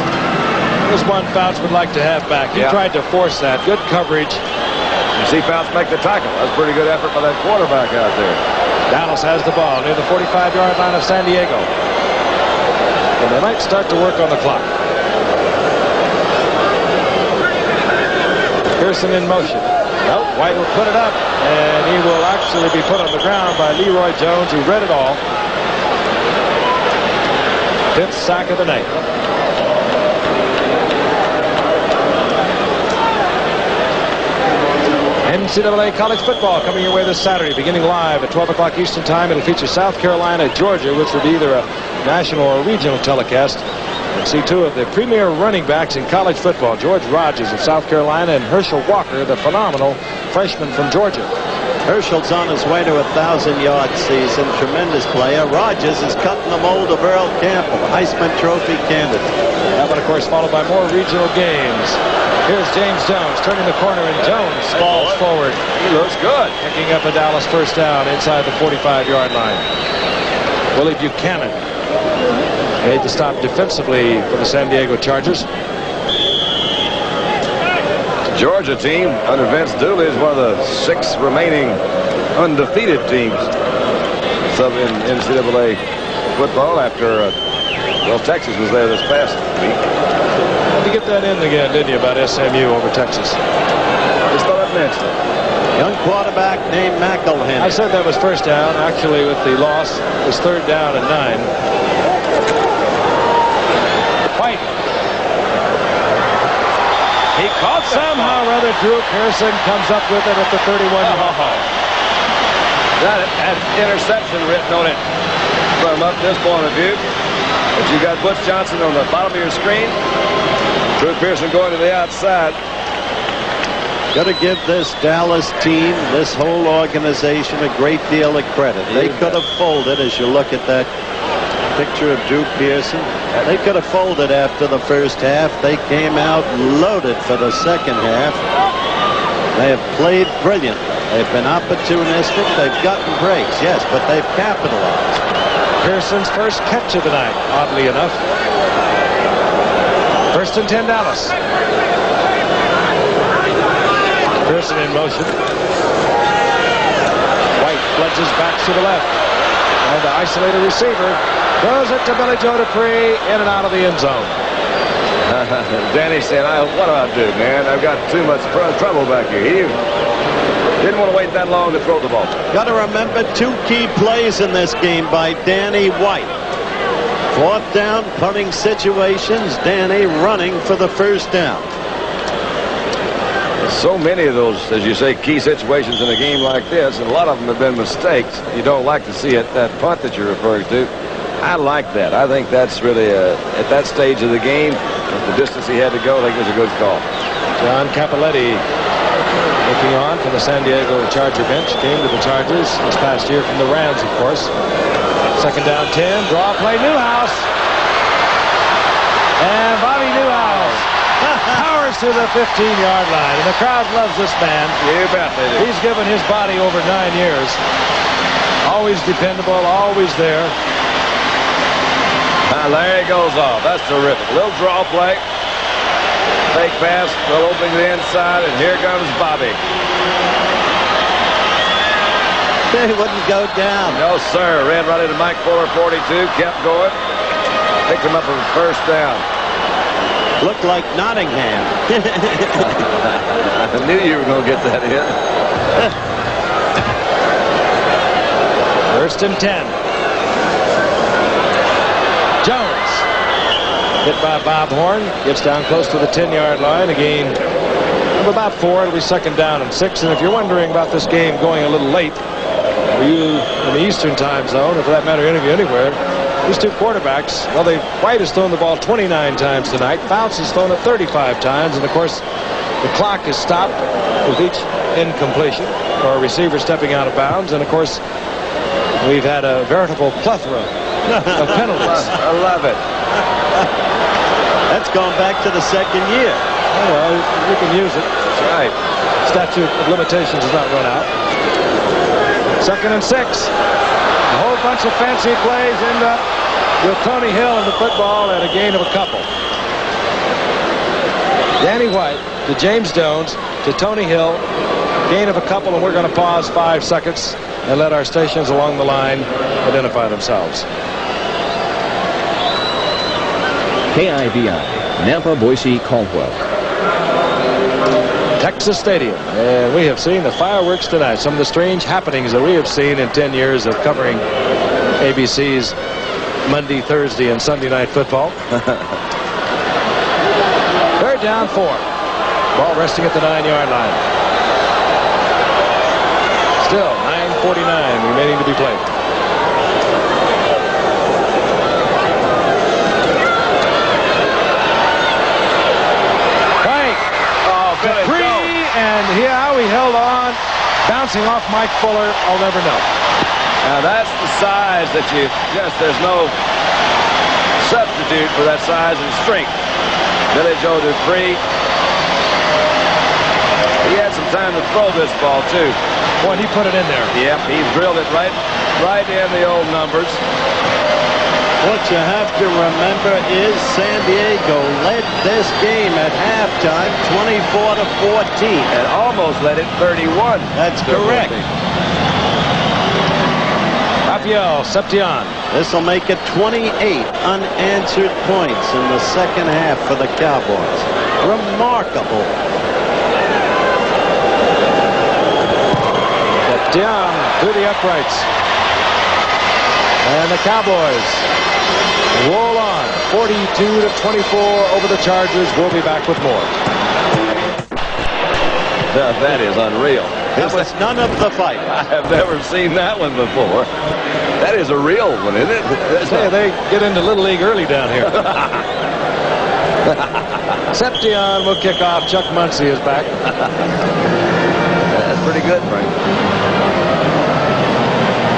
This one Fouts would like to have back. He tried to force that. Good coverage. You see Fouts make the tackle. That's a pretty good effort by that quarterback out there. Dallas has the ball near the 45-yard line of San Diego. And they might start to work on the clock. Pearson in motion. Nope, White will put it up, and he will actually be put on the ground by Leroy Jones, who read it all. 5th sack of the night. NCAA college football coming your way this Saturday, beginning live at 12 o'clock Eastern Time. It'll feature South Carolina, Georgia, which will be either a national or a regional telecast. We'll see two of the premier running backs in college football, George Rogers of South Carolina and Herschel Walker, the phenomenal freshman from Georgia. Herschel's on his way to a 1,000-yard season. Tremendous player. Rogers is cutting the mold of Earl Campbell, Heisman Trophy candidate. That one, of course, followed by more regional games. Here's James Jones turning the corner, and Jones falls forward. He looks good. Picking up a Dallas first down inside the 45-yard line. Willie Buchanan made the stop defensively for the San Diego Chargers. Georgia team under Vince Dooley is one of the 6 remaining undefeated teams in NCAA football after, well, Texas was there this past week. Had to get that in again, didn't you, about SMU over Texas? Just thought I'd mention it. Young quarterback named McElhenney. I said that was first down. Actually, with the loss, it was 3rd down and 9. White. He caught somehow or other. Drew Pearson comes up with it at the 31-yard line. That had interception written on it from up this point of view. But you got Butch Johnson on the bottom of your screen. Drew Pearson going to the outside. Got to give this Dallas team, this whole organization, a great deal of credit. They could have folded, as you look at that picture of Drew Pearson. They could have folded after the first half. They came out loaded for the second half. They have played brilliantly. They've been opportunistic. They've gotten breaks, yes, but they've capitalized. Pearson's first catch of the night, oddly enough. 1st and 10 Dallas. Pearson in motion. White fledges back to the left. And the isolated receiver throws it to Billy Joe Dupree in and out of the end zone. Danny said, what do I do, man? I've got too much trouble back here. He didn't want to wait that long to throw the ball. Got to remember 2 key plays in this game by Danny White. 4th down punting situations. Danny running for the first down. So many of those, as you say, key situations in a game like this, and a lot of them have been mistakes. You don't like to see it. That punt that you're referring to, I like that. I think that's really, at that stage of the game, with the distance he had to go, I think it was a good call. John Cappelletti looking on for the San Diego Charger bench. Came to the Chargers this past year from the Rams, of course. 2nd down 10. Draw play, Newhouse. And Bobby Newhouse powers to the 15-yard line. And the crowd loves this man. You bet they do. He's given his body over 9 years. Always dependable, always there. There he goes off. That's terrific. Little draw play. Fake pass, little opening to the inside, and here comes Bobby. He wouldn't go down. No, sir. Ran right into Mike Fuller, 42. Kept going. Picked him up for first down. Looked like Nottingham. I knew you were going to get that in. 1st and 10. Jones hit by Bob Horn. Gets down close to the 10-yard line. A gain of about 4. It'll be 2nd down and 6. And if you're wondering about this game going a little late, for you in the Eastern time zone, or for that matter, any of you anywhere, these 2 quarterbacks, well, White has thrown the ball 29 times tonight. Fouts has thrown it 35 times. And, of course, the clock is stopped with each incompletion or a receiver stepping out of bounds. And, of course, we've had a veritable plethora of penalties. I love it. That's going back to the 2nd year. Oh, well, you can use it. That's right. Statute of limitations has not run out. 2nd and 6. A whole bunch of fancy plays end up with Tony Hill in the football at a gain of a couple. Danny White to James Jones to Tony Hill. Gain of a couple, and we're going to pause 5 seconds and let our stations along the line identify themselves. KIVI, Nampa, Boise, Caldwell. Texas Stadium. And we have seen the fireworks tonight. Some of the strange happenings that we have seen in 10 years of covering ABC's Monday, Thursday, and Sunday night football. Third down 4. Ball resting at the 9-yard line. Still 9:49 remaining to be played. Frank. Oh, good Free, and how he held on, bouncing off Mike Fuller, I'll never know. Now that's the size that there's no substitute for that size and strength. Billy Joe Dupree. He had some time to throw this ball too. Boy, he put it in there. Yep, he drilled it right in the old numbers. What you have to remember is San Diego led this game at halftime 24-14. And almost led it 31. That's correct. Rafael Septian. This will make it 28 unanswered points in the second half for the Cowboys. Remarkable. Septian through the uprights. And the Cowboys roll on 42-24 over the Chargers. We'll be back with more. That is unreal. That was none of the fight. I have never seen that one before. That is a real one, isn't it? Hey, they get into Little League early down here. Septian will kick off. Chuck Muncie is back. That's pretty good, Frank.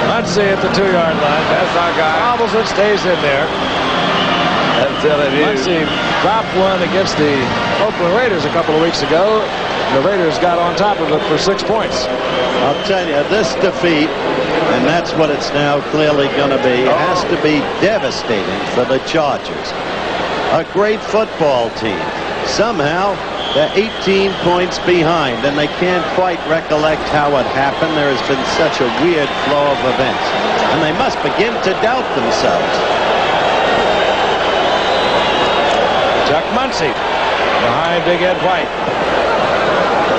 Muncie at the 2-yard line. That's our guy. Bobbles it, stays in there. I'm telling you. Muncie dropped one against the Oakland Raiders a couple of weeks ago. The Raiders got on top of it for 6 points. I'll tell you, this defeat, and that's what it's now clearly going to be, has to be devastating for the Chargers. A great football team. Somehow, they're 18 points behind, and they can't quite recollect how it happened. There has been such a weird flow of events, and they must begin to doubt themselves. Chuck Muncie behind Big Ed White.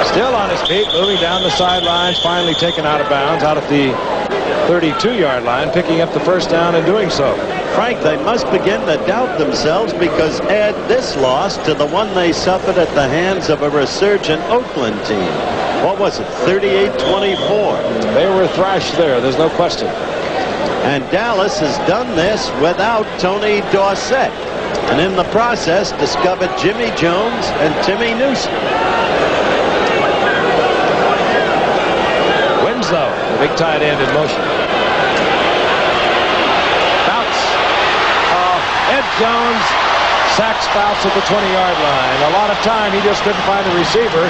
Still on his feet, moving down the sidelines, finally taken out of bounds, out at the 32-yard line, picking up the first down and doing so. Frank, they must begin to doubt themselves because add this loss to the one they suffered at the hands of a resurgent Oakland team. What was it, 38-24? They were thrashed there, there's no question. And Dallas has done this without Tony Dorsett, and in the process discovered Jimmy Jones and Timmy Newsom. Winslow, the big tight end in motion. Bounce. Ed Jones sacks Fouts at the 20-yard line. A lot of time, he just couldn't find the receiver,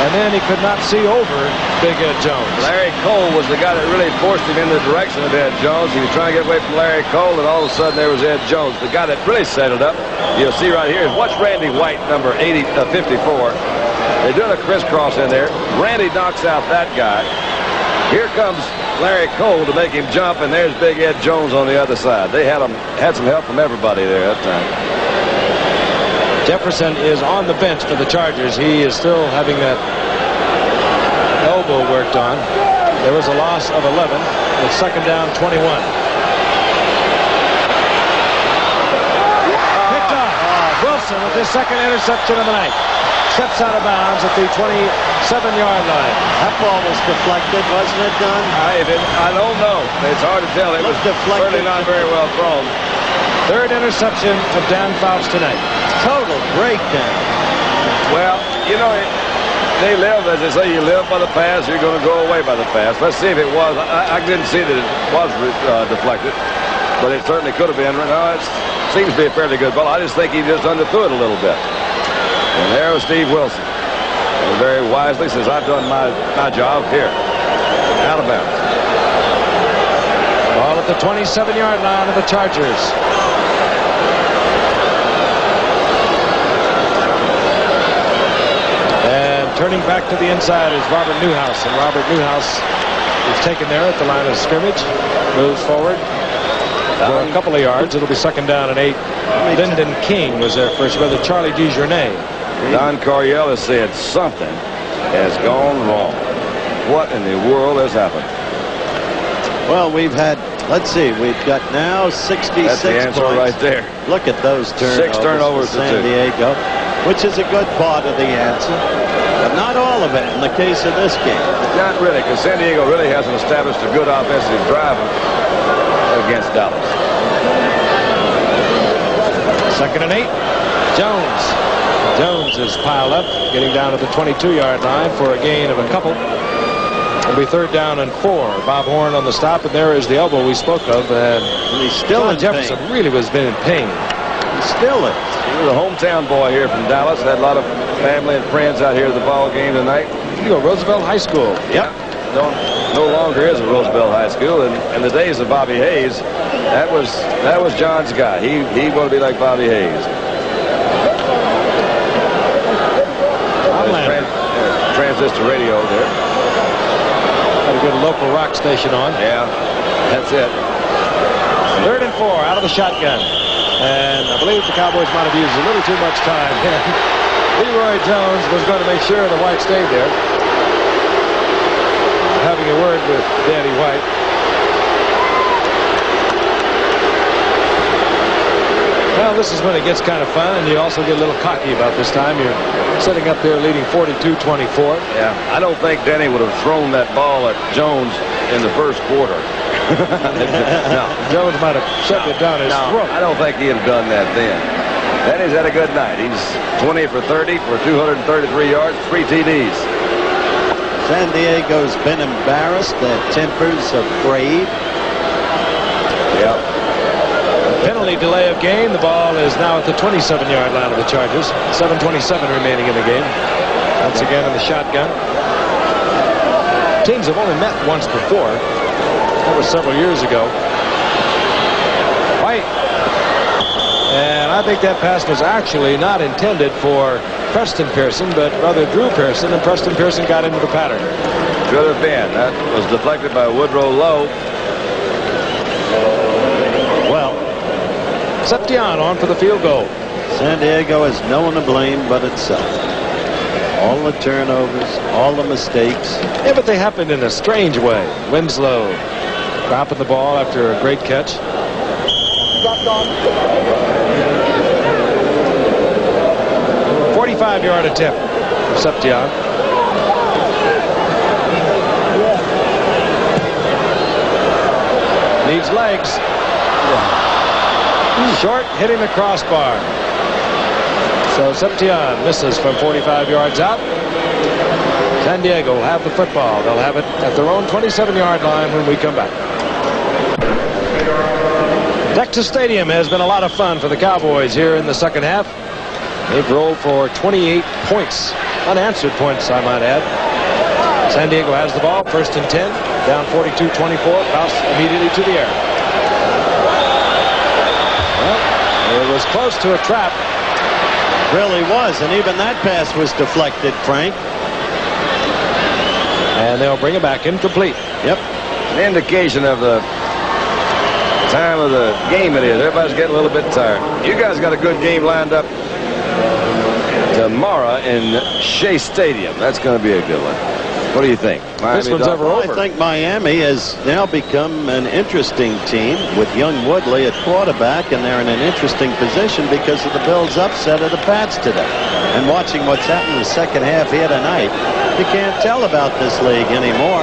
and then he could not see over Big Ed Jones. Larry Cole was the guy that really forced him in the direction of Ed Jones. He was trying to get away from Larry Cole, and all of a sudden there was Ed Jones, the guy that really set it up. You'll see right here is watch Randy White, number 54. They're doing a crisscross in there. Randy knocks out that guy. Here comes Larry Cole to make him jump, and there's Big Ed Jones on the other side. They had some help from everybody there that time. Jefferson is on the bench for the Chargers. He is still having that elbow worked on. There was a loss of 11. It's second down, 21. Picked off. Wilson with his second interception of the night. Steps out of bounds at the 27-yard line. That ball was deflected, wasn't it, Don? I don't know. It's hard to tell. It was deflected. certainly not very well thrown. Third interception of Dan Fouts tonight. Total breakdown. Well, you know, they live, as they say, you live by the pass, you're going to go away by the pass. Let's see if it was. I didn't see that it was deflected, but it certainly could have been. No, it seems to be a fairly good ball. I just think he just underthrew it a little bit. And there was Steve Wilson. And very wisely says, I've done my job here. Out of bounds. Ball at the 27-yard line of the Chargers. Turning back to the inside is Robert Newhouse, and Robert Newhouse is taken there at the line of scrimmage. Moves forward for a couple of yards. It'll be 2nd down and 8. Lyndon King was there first, brother Charlie DeJournay. Don Coryell has said something has gone wrong. What in the world has happened? Well, we've had, let's see, we've got now 66 That's the answer points. right there. Look at those turnovers. 6 turnovers for to San 2. Diego, which is a good part of the answer, but not all of it in the case of this game. Not really, because San Diego really hasn't established a good offensive drive against Dallas. 2nd and 8. Jones is piled up, getting down to the 22-yard line for a gain of a couple. It'll be 3rd down and 4. Bob Horn on the stop, and there is the elbow we spoke of. And he's still in Jefferson pain. really was been in pain. He still is. He was a hometown boy here from Dallas. Had a lot of family and friends out here at the ball game tonight. You go Roosevelt High School. Yep. No longer is a Roosevelt High School. And in the days of Bobby Hayes, that was John's guy. He wanted to be like Bobby Hayes. Transistor radio there. Got a good local rock station on. Yeah, that's it. 3rd and 4 out of the shotgun. And I believe the Cowboys might have used a little too much time. Leroy Jones was going to make sure the White stayed there. Having a word with Danny White. Well, this is when it gets kind of fun, and you also get a little cocky about this time. You're sitting up there leading 42-24. Yeah, I don't think Denny would have thrown that ball at Jones in the first quarter. No, Jones might have shoved it down his throat. I don't think he'd have done that then. Denny's had a good night. He's 20 for 30 for 233 yards, 3 TDs. San Diego's been embarrassed. Their tempers are frayed. Yep. Penalty delay of game. The ball is now at the 27-yard line of the Chargers. 7:27 remaining in the game. Once again in the shotgun. Teams have only met once before. That was several years ago. White. And I think that pass was actually not intended for Preston Pearson, but rather Drew Pearson, and Preston Pearson got into the pattern. Could have been. That was deflected by Woodrow Lowe. Well, Septian on for the field goal. San Diego has no one to blame but itself. All the turnovers, all the mistakes. Yeah, but they happened in a strange way. Winslow dropping the ball after a great catch. 45-yard attempt for Septian. Needs legs. Short, hitting the crossbar. So Septian misses from 45 yards out. San Diego will have the football. They'll have it at their own 27-yard line when we come back. Texas Stadium has been a lot of fun for the Cowboys here in the second half. They've rolled for 28 points. Unanswered points, I might add. San Diego has the ball. 1st and 10. Down 42-24. Bounce immediately to the air. Well, it was close to a trap. Really was, and even that pass was deflected, Frank. And they'll bring it back incomplete. Yep. An indication of the time of the game it is. Everybody's getting a little bit tired. You guys got a good game lined up tomorrow in Shea Stadium. That's going to be a good one. What do you think? This one's ever over. I think Miami has now become an interesting team with young Woodley at quarterback, and they're in an interesting position because of the Bills' upset of the Pats today. And watching what's happened in the second half here tonight, you can't tell about this league anymore.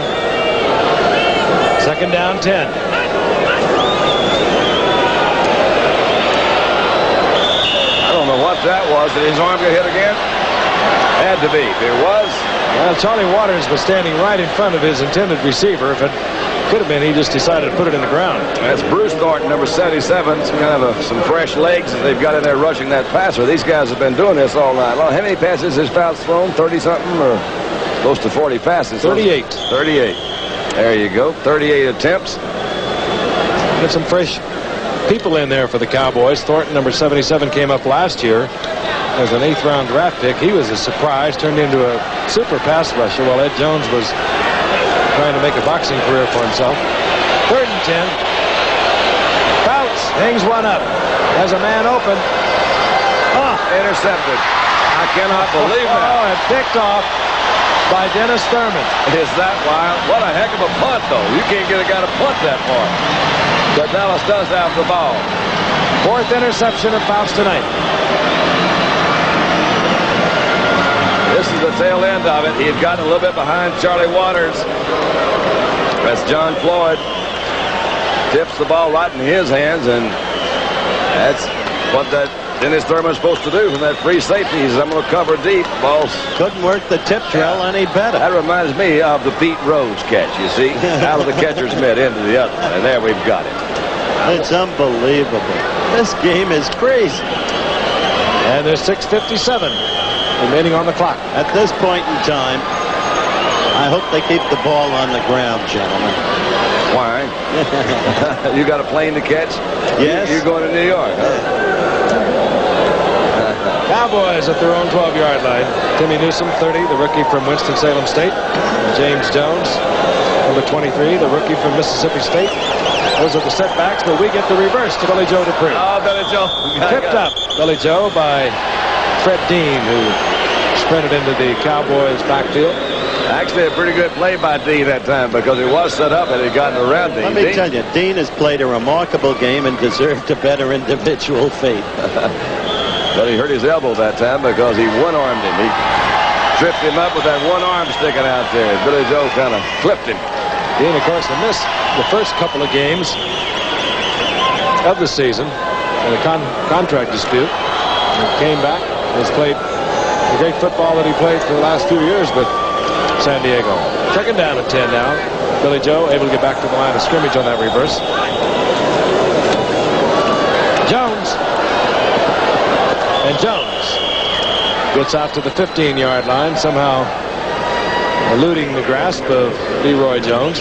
2nd down 10. I don't know what that was. Did his arm get hit again? Had to be. It was. Well, Charlie Waters was standing right in front of his intended receiver. If it could have been, he just decided to put it in the ground. That's Bruce Thornton, number 77. It's kind of some fresh legs that they've got in there rushing that passer. These guys have been doing this all night long. How many passes has Fouts thrown? 30-something or close to 40 passes? 38. 38. There you go. 38 attempts. Get some fresh people in there for the Cowboys. Thornton, number 77, came up last year. as an 8th round draft pick. He was a surprise, turned into a super pass rusher while Ed Jones was trying to make a boxing career for himself. 3rd and 10. Fouts hangs one up. Has a man open. Intercepted. I cannot believe that. Oh, and picked off by Dennis Thurman. Is that wild? What a heck of a punt, though. You can't get a guy to punt that far. But Dallas does have the ball. 4th interception of Fouts tonight. This is the tail end of it. He had gotten a little bit behind Charlie Waters. That's John Floyd. Tips the ball right in his hands, and that's what that Dennis Thurman's supposed to do from that free safety. He says, I'm going to cover deep. Balls Couldn't work the tip drill any better. That reminds me of the Pete Rose catch, you see. Out of the catcher's mitt into the other. And there we've got it. It's unbelievable. This game is crazy. And there's 6:57 remaining on the clock. At this point in time, I hope they keep the ball on the ground, gentlemen. Why? You got a plane to catch? Yes. You're going to New York, huh? Cowboys at their own 12-yard line. Timmy Newsom, 30, the rookie from Winston-Salem State. James Jones, number 23, the rookie from Mississippi State. Those are the setbacks, but we get the reverse to Billy Joe Dupree. Oh, Billy Joe. Picked up, Billy Joe, by Fred Dean, who sprinted into the Cowboys' backfield. Actually, a pretty good play by Dean that time because it was set up and it had gotten around Dean. Let me tell you, Dean has played a remarkable game and deserved a better individual fate. But he hurt his elbow that time because he one-armed him. He tripped him up with that one arm sticking out there. Billy Joe kind of clipped him. Dean, of course, missed the first couple of games of the season in a contract dispute. He came back and has played the great football that he played for the last few years with San Diego. Second down at 10 now. Billy Joe able to get back to the line of scrimmage on that reverse. Jones. And Jones gets out to the 15-yard line, somehow eluding the grasp of Leroy Jones.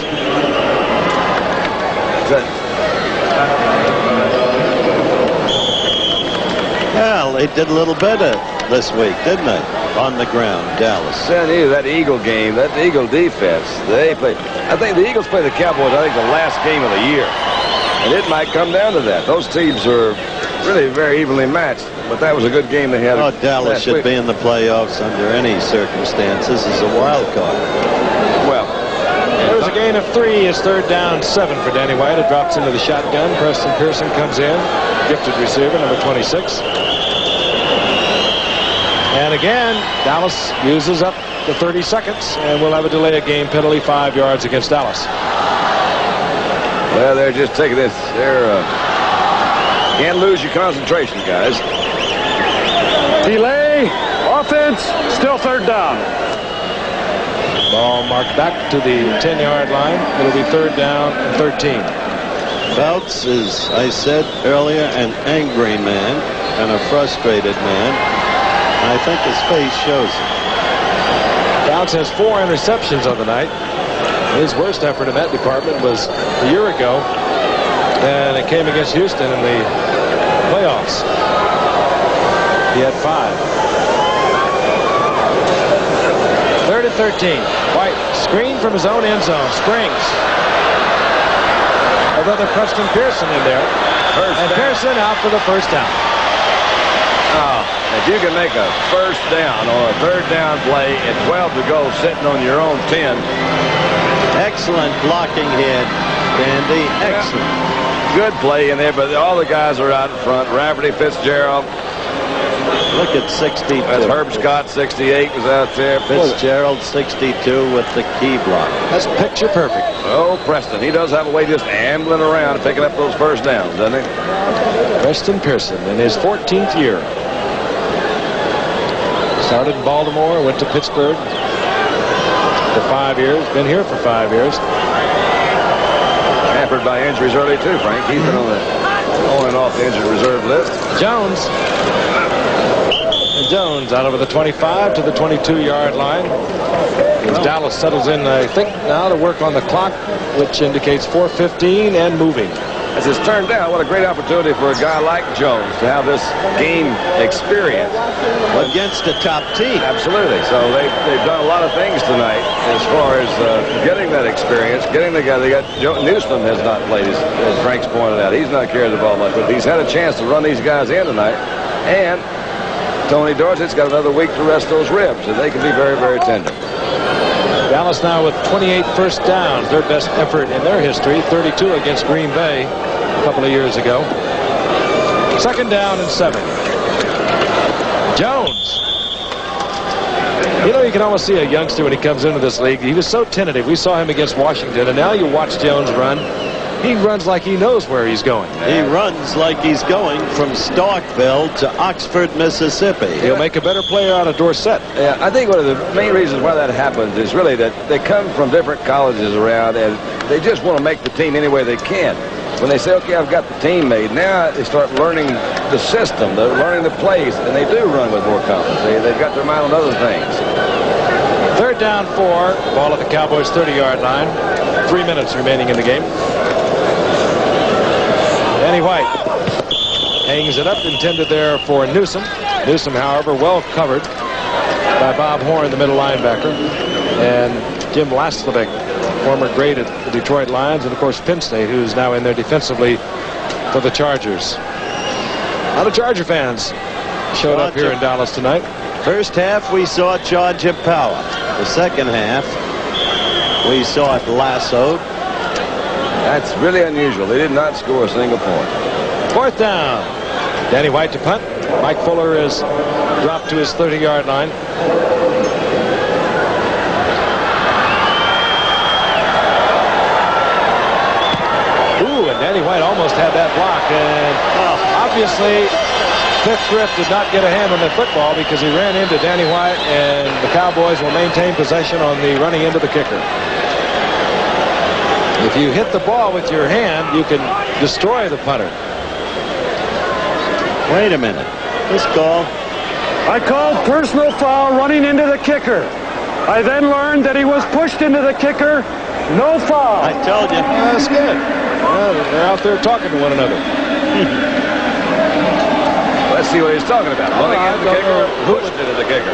Well, they did a little better this week, didn't they? On the ground, Dallas. San Diego, that Eagle game, that Eagle defense, they played. I think the Eagles play the Cowboys, I think, the last game of the year. And it might come down to that. Those teams are really very evenly matched. But that was a good game they had. Oh, Dallas should be in the playoffs under any circumstances as a wild card. Well, there's a gain of 3. It's 3rd down 7 for Danny White. It drops into the shotgun. Preston Pearson comes in. Gifted receiver, number 26. And again, Dallas uses up the 30 seconds, and we'll have a delay of game penalty, 5 yards against Dallas. Well, they're just taking this. They're can't lose your concentration, guys. Delay, offense, still 3rd down. Ball marked back to the 10-yard line. It'll be 3rd down and 13. Fouts is, I said earlier, an angry man and a frustrated man. I think his face shows it. Fouts has 4 interceptions on the night. His worst effort in that department was a year ago, and it came against Houston in the playoffs. He had 5. 3rd and 13. White screen from his own end zone. Springs. Another Preston Pearson in there. And Pearson out for the first down. Oh, if you can make a first down or a 3rd down play at 12 to go sitting on your own 10. Excellent blocking here, Dandy. Excellent. Yeah. Good play in there, but all the guys are out in front. Rafferty, Fitzgerald. Look at 62. That's Herb Scott, 68, was out there. Fitzgerald, 62 with the key block. That's picture perfect. Oh, Preston. He does have a way just ambling around and picking up those first downs, doesn't he? Preston Pearson in his 14th year. Started in Baltimore, went to Pittsburgh for 5 years. Been here for 5 years. Hampered by injuries early, too, Frank. He's been on and off the injured reserve list. Jones. And Jones out over the 25 to the 22-yard line. As Dallas settles in, I think, now to work on the clock, which indicates 4:15 and moving. as it's turned out, what a great opportunity for a guy like Jones to have this game experience against a top team. Absolutely. So they've done a lot of things tonight as far as getting that experience, getting the guy. They got Newsom has not played, as Frank's pointed out. He's not carried the ball much, but he's had a chance to run these guys in tonight. And Tony Dorsett's got another week to rest those ribs, and they can be very, very tender. Dallas now with 28 first downs, their best effort in their history, 32 against Green Bay a couple of years ago. 2nd down and 7. Jones. You know, you can almost see a youngster when he comes into this league. He was so tentative. We saw him against Washington, and now you watch Jones run. He runs like he knows where he's going. He runs like he's going from Starkville to Oxford, Mississippi. He'll make a better player out of Dorsett. Yeah, I think one of the main reasons why that happens is really that they come from different colleges around, and they just want to make the team any way they can. When they say, okay, I've got the team made, now they start learning the system, they're learning the plays, and they do run with more confidence. They've got their mind on other things. 3rd down 4, ball at the Cowboys' 30-yard line. 3 minutes remaining in the game. Danny White hangs it up, intended there for Newsom. Newsom, however, well covered by Bob Horn, the middle linebacker, and Jim Laslovic, former great at the Detroit Lions, and of course Penn State, who's now in there defensively for the Chargers. A lot of Charger fans showed up here in Dallas tonight. First half, we saw Charger power. The second half, we saw it lassoed. That's really unusual. They did not score a single point. 4th down. Danny White to punt. Mike Fuller is dropped to his 30-yard line. Ooh, and Danny White almost had that block. And obviously, Cliff Griff did not get a hand on the football because he ran into Danny White, and the Cowboys will maintain possession on the running into the kicker. If you hit the ball with your hand, you can destroy the punter. Wait a minute. This call. I called personal foul running into the kicker. I then learned that he was pushed into the kicker. No foul. I told you. That's good. Well, they're out there talking to one another. Let's see what he's talking about. Running into the kicker, pushed into the kicker.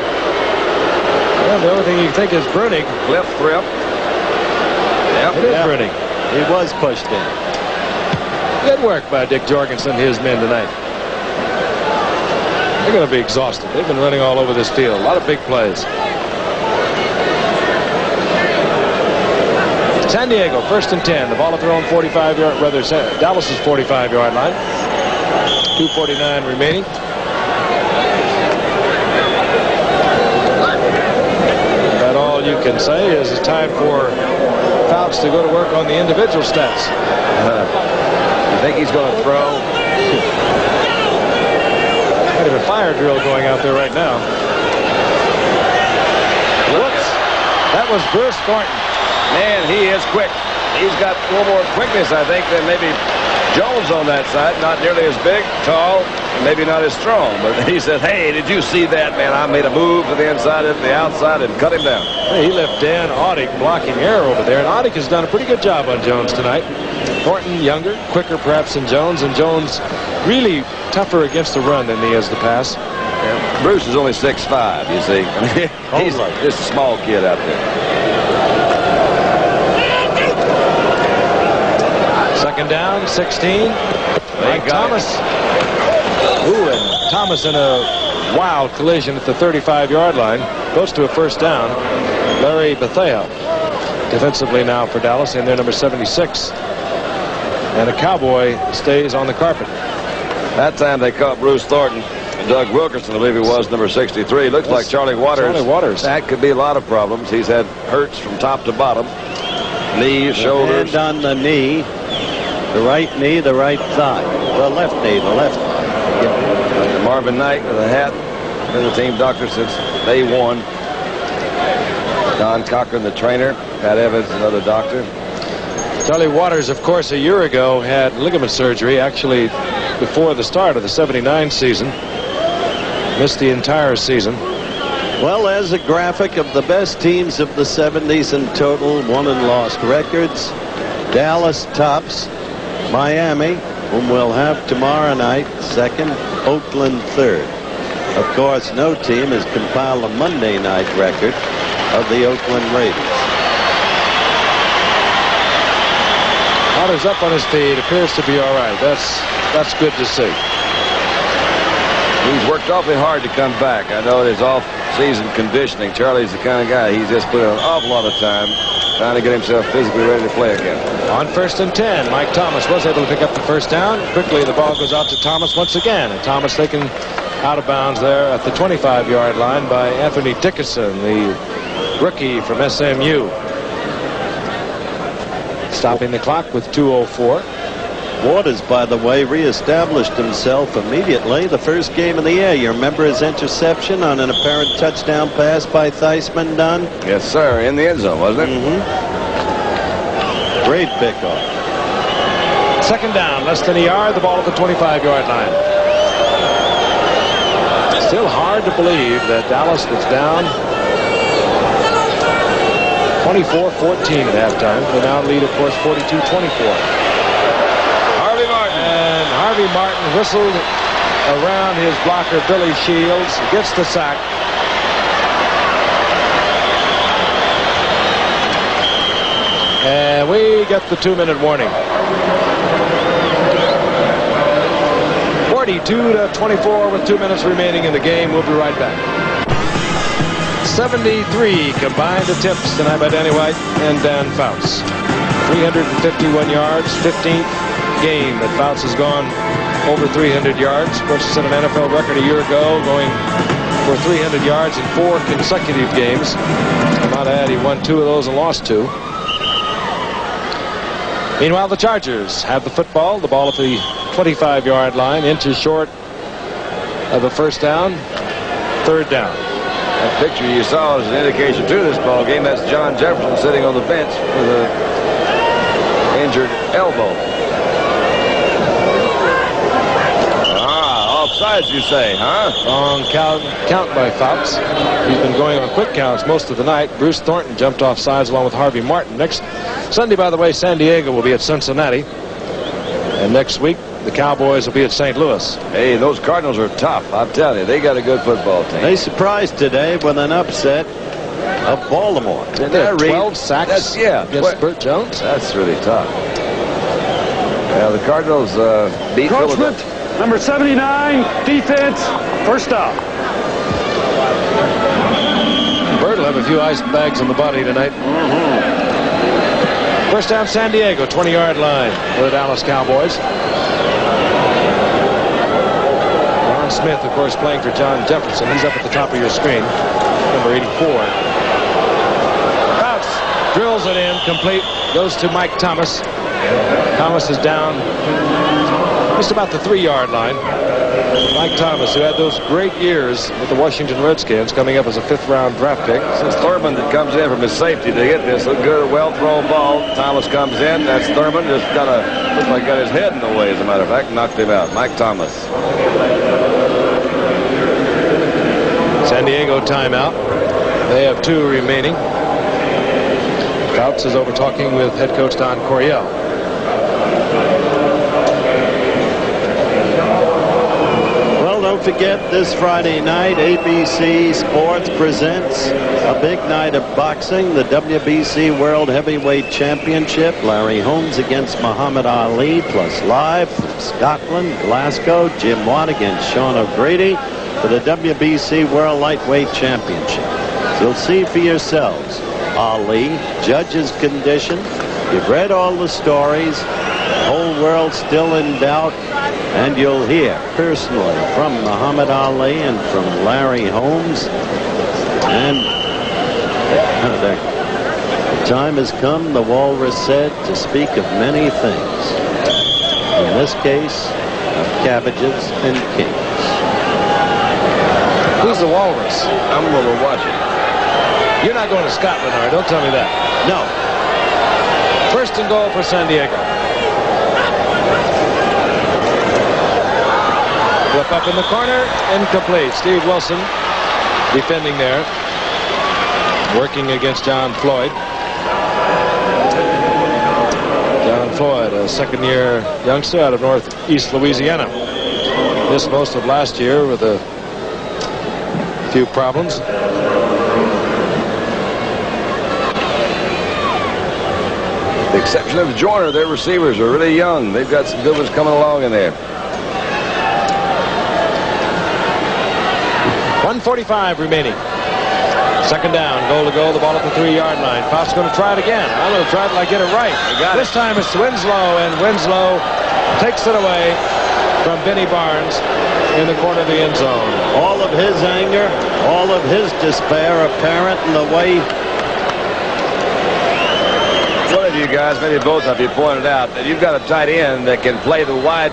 Well, the only thing you think is Brunig. Cliff Thrift. It is Brunig. He was pushed in. Good work by Dick Jorgensen and his men tonight. They're going to be exhausted. They've been running all over this field. A lot of big plays. San Diego, 1st and 10. The ball at their own 45-yard, rather Dallas's 45-yard line. 2:49 remaining. About all you can say is it's time for Fouts to go to work on the individual stats. You think he's going to throw? Kind of a fire drill going out there right now. Whoops. That was Bruce Thornton. Man, he is quick. He's got a little more quickness, I think, than maybe Jones on that side. Not nearly as big, tall, maybe not as strong. But he said, hey, did you see that, man? I made a move to the inside and the outside and cut him down. He left Dan Audick blocking air over there. And Audick has done a pretty good job on Jones tonight. Thornton younger, quicker perhaps than Jones. And Jones really tougher against the run than he is the pass. Yeah, Bruce is only 6'5", you see. He's just a small kid out there. 2nd down, 16. Mike Thomas. Ooh, and Thomas in a wild collision at the 35-yard line. Goes to a 1st down. Larry Bethea defensively now for Dallas, and they're number 76. And a Cowboy stays on the carpet. That time they caught Bruce Thornton. And Doug Wilkerson, I believe he was, number 63. Looks like Charlie Waters. Charlie Waters. That could be a lot of problems. He's had hurts from top to bottom. Knees, shoulders. Hand on the knee. The right knee, the right thigh. The left knee, the left thigh. Yeah. Marvin Knight with a hat. Been the team doctor since day 1. Don Cochran, the trainer. Pat Evans, another doctor. Charlie Waters, of course, a year ago had ligament surgery, actually before the start of the 79 season. Missed the entire season. Well, as a graphic of the best teams of the 70s in total won and lost records, Dallas tops Miami, whom we'll have tomorrow night, second. Oakland, third. Of course, no team has compiled a Monday night record of the Oakland Raiders. Potter's up on his feet. Appears to be all right. That's good to see. He's worked awfully hard to come back. I know his off-season conditioning. Charlie's the kind of guy, he's just put in an awful lot of time trying to get himself physically ready to play again. On 1st and 10, Mike Thomas was able to pick up the first down. Quickly, the ball goes out to Thomas once again. And Thomas taken out of bounds there at the 25-yard line by Anthony Dickerson, the rookie from SMU. Stopping the clock with 2:04. Waters, by the way, reestablished himself immediately. The first game of the year. You remember his interception on an apparent touchdown pass by Theismann, Don? Yes, sir. In the end zone, wasn't it? Great pickoff. Second down, less than a yard. The ball at the 25-yard line. Still hard to believe that Dallas was down 24-14 at halftime. They now lead, of course, 42-24. And Harvey Martin whistled around his blocker, Billy Shields, gets the sack. And we get the 2-minute warning. 42-24 with 2 minutes remaining in the game. We'll be right back. 73 combined attempts tonight by Danny White and Dan Fouts. 351 yards, 15th game that Fouts has gone over 300 yards. Of course, he set an NFL record a year ago, going for 300 yards in 4 consecutive games. I might add, he won 2 of those and lost 2. Meanwhile, the Chargers have the football. The ball at the 25-yard line, inches short of a first down. Third down. That picture you saw is an indication to this ball game. That's John Jefferson sitting on the bench with an injured elbow. Offsides, you say, huh? Long count by Fouts. He's been going on quick counts most of the night. Bruce Thornton jumped off sides along with Harvey Martin. Next Sunday, by the way, San Diego will be at Cincinnati. And next week, the Cowboys will be at St. Louis. Hey, those Cardinals are tough. I'm telling you, they got a good football team. They surprised today with an upset of Baltimore. They had 12 sacks against Burt Jones. That's really tough. Yeah, the Cardinals beat Philadelphia. Number 79, defense, first down. Bird will have a few ice bags on the body tonight. First down, San Diego, 20-yard line for the Dallas Cowboys. Ron Smith, of course, playing for John Jefferson. He's up at the top of your screen, number 84. Fouts drills it in, complete, goes to Mike Thomas. Thomas is down just about the 3-yard line. Mike Thomas, who had those great years with the Washington Redskins, coming up as a 5th-round draft pick. It's Thurman that comes in from his safety to get this. A good, well-thrown ball. Thomas comes in. That's Thurman. Just looks like got his head in the way, as a matter of fact. Knocked him out. Mike Thomas. San Diego timeout. They have 2 remaining. Fouts is over talking with head coach Don Coryell. Don't forget, this Friday night, ABC Sports presents a big night of boxing, the WBC World Heavyweight Championship. Larry Holmes against Muhammad Ali, plus live from Scotland, Glasgow, Jim Watt against Sean O'Grady for the WBC World Lightweight Championship. You'll see for yourselves. Ali, judge's condition. You've read all the stories. The whole world still in doubt. And you'll hear personally from Muhammad Ali and from Larry Holmes. And the time has come, the walrus said, to speak of many things. In this case, of cabbages and kings. Who's the walrus? I'm going to watch it. You're not going to Scotland, all right? Don't tell me that. No. First and goal for San Diego. Flip up in the corner, incomplete. Steve Wilson defending there, working against John Floyd. John Floyd, a a second-year youngster out of northeast Louisiana. Missed most of last year with a few problems. With the exception of Joyner, their receivers are really young. They've got some good ones coming along in there. 1:45 remaining. Second down, goal to go, the ball at the 3-yard line. Fouts going to try it again. I'm going to try it till I get it right. This time it's Winslow, and Winslow takes it away from Benny Barnes in the corner of the end zone. All of his anger, all of his despair apparent in the way. One of you guys, maybe both of you, pointed out that you've got a tight end that can play the wide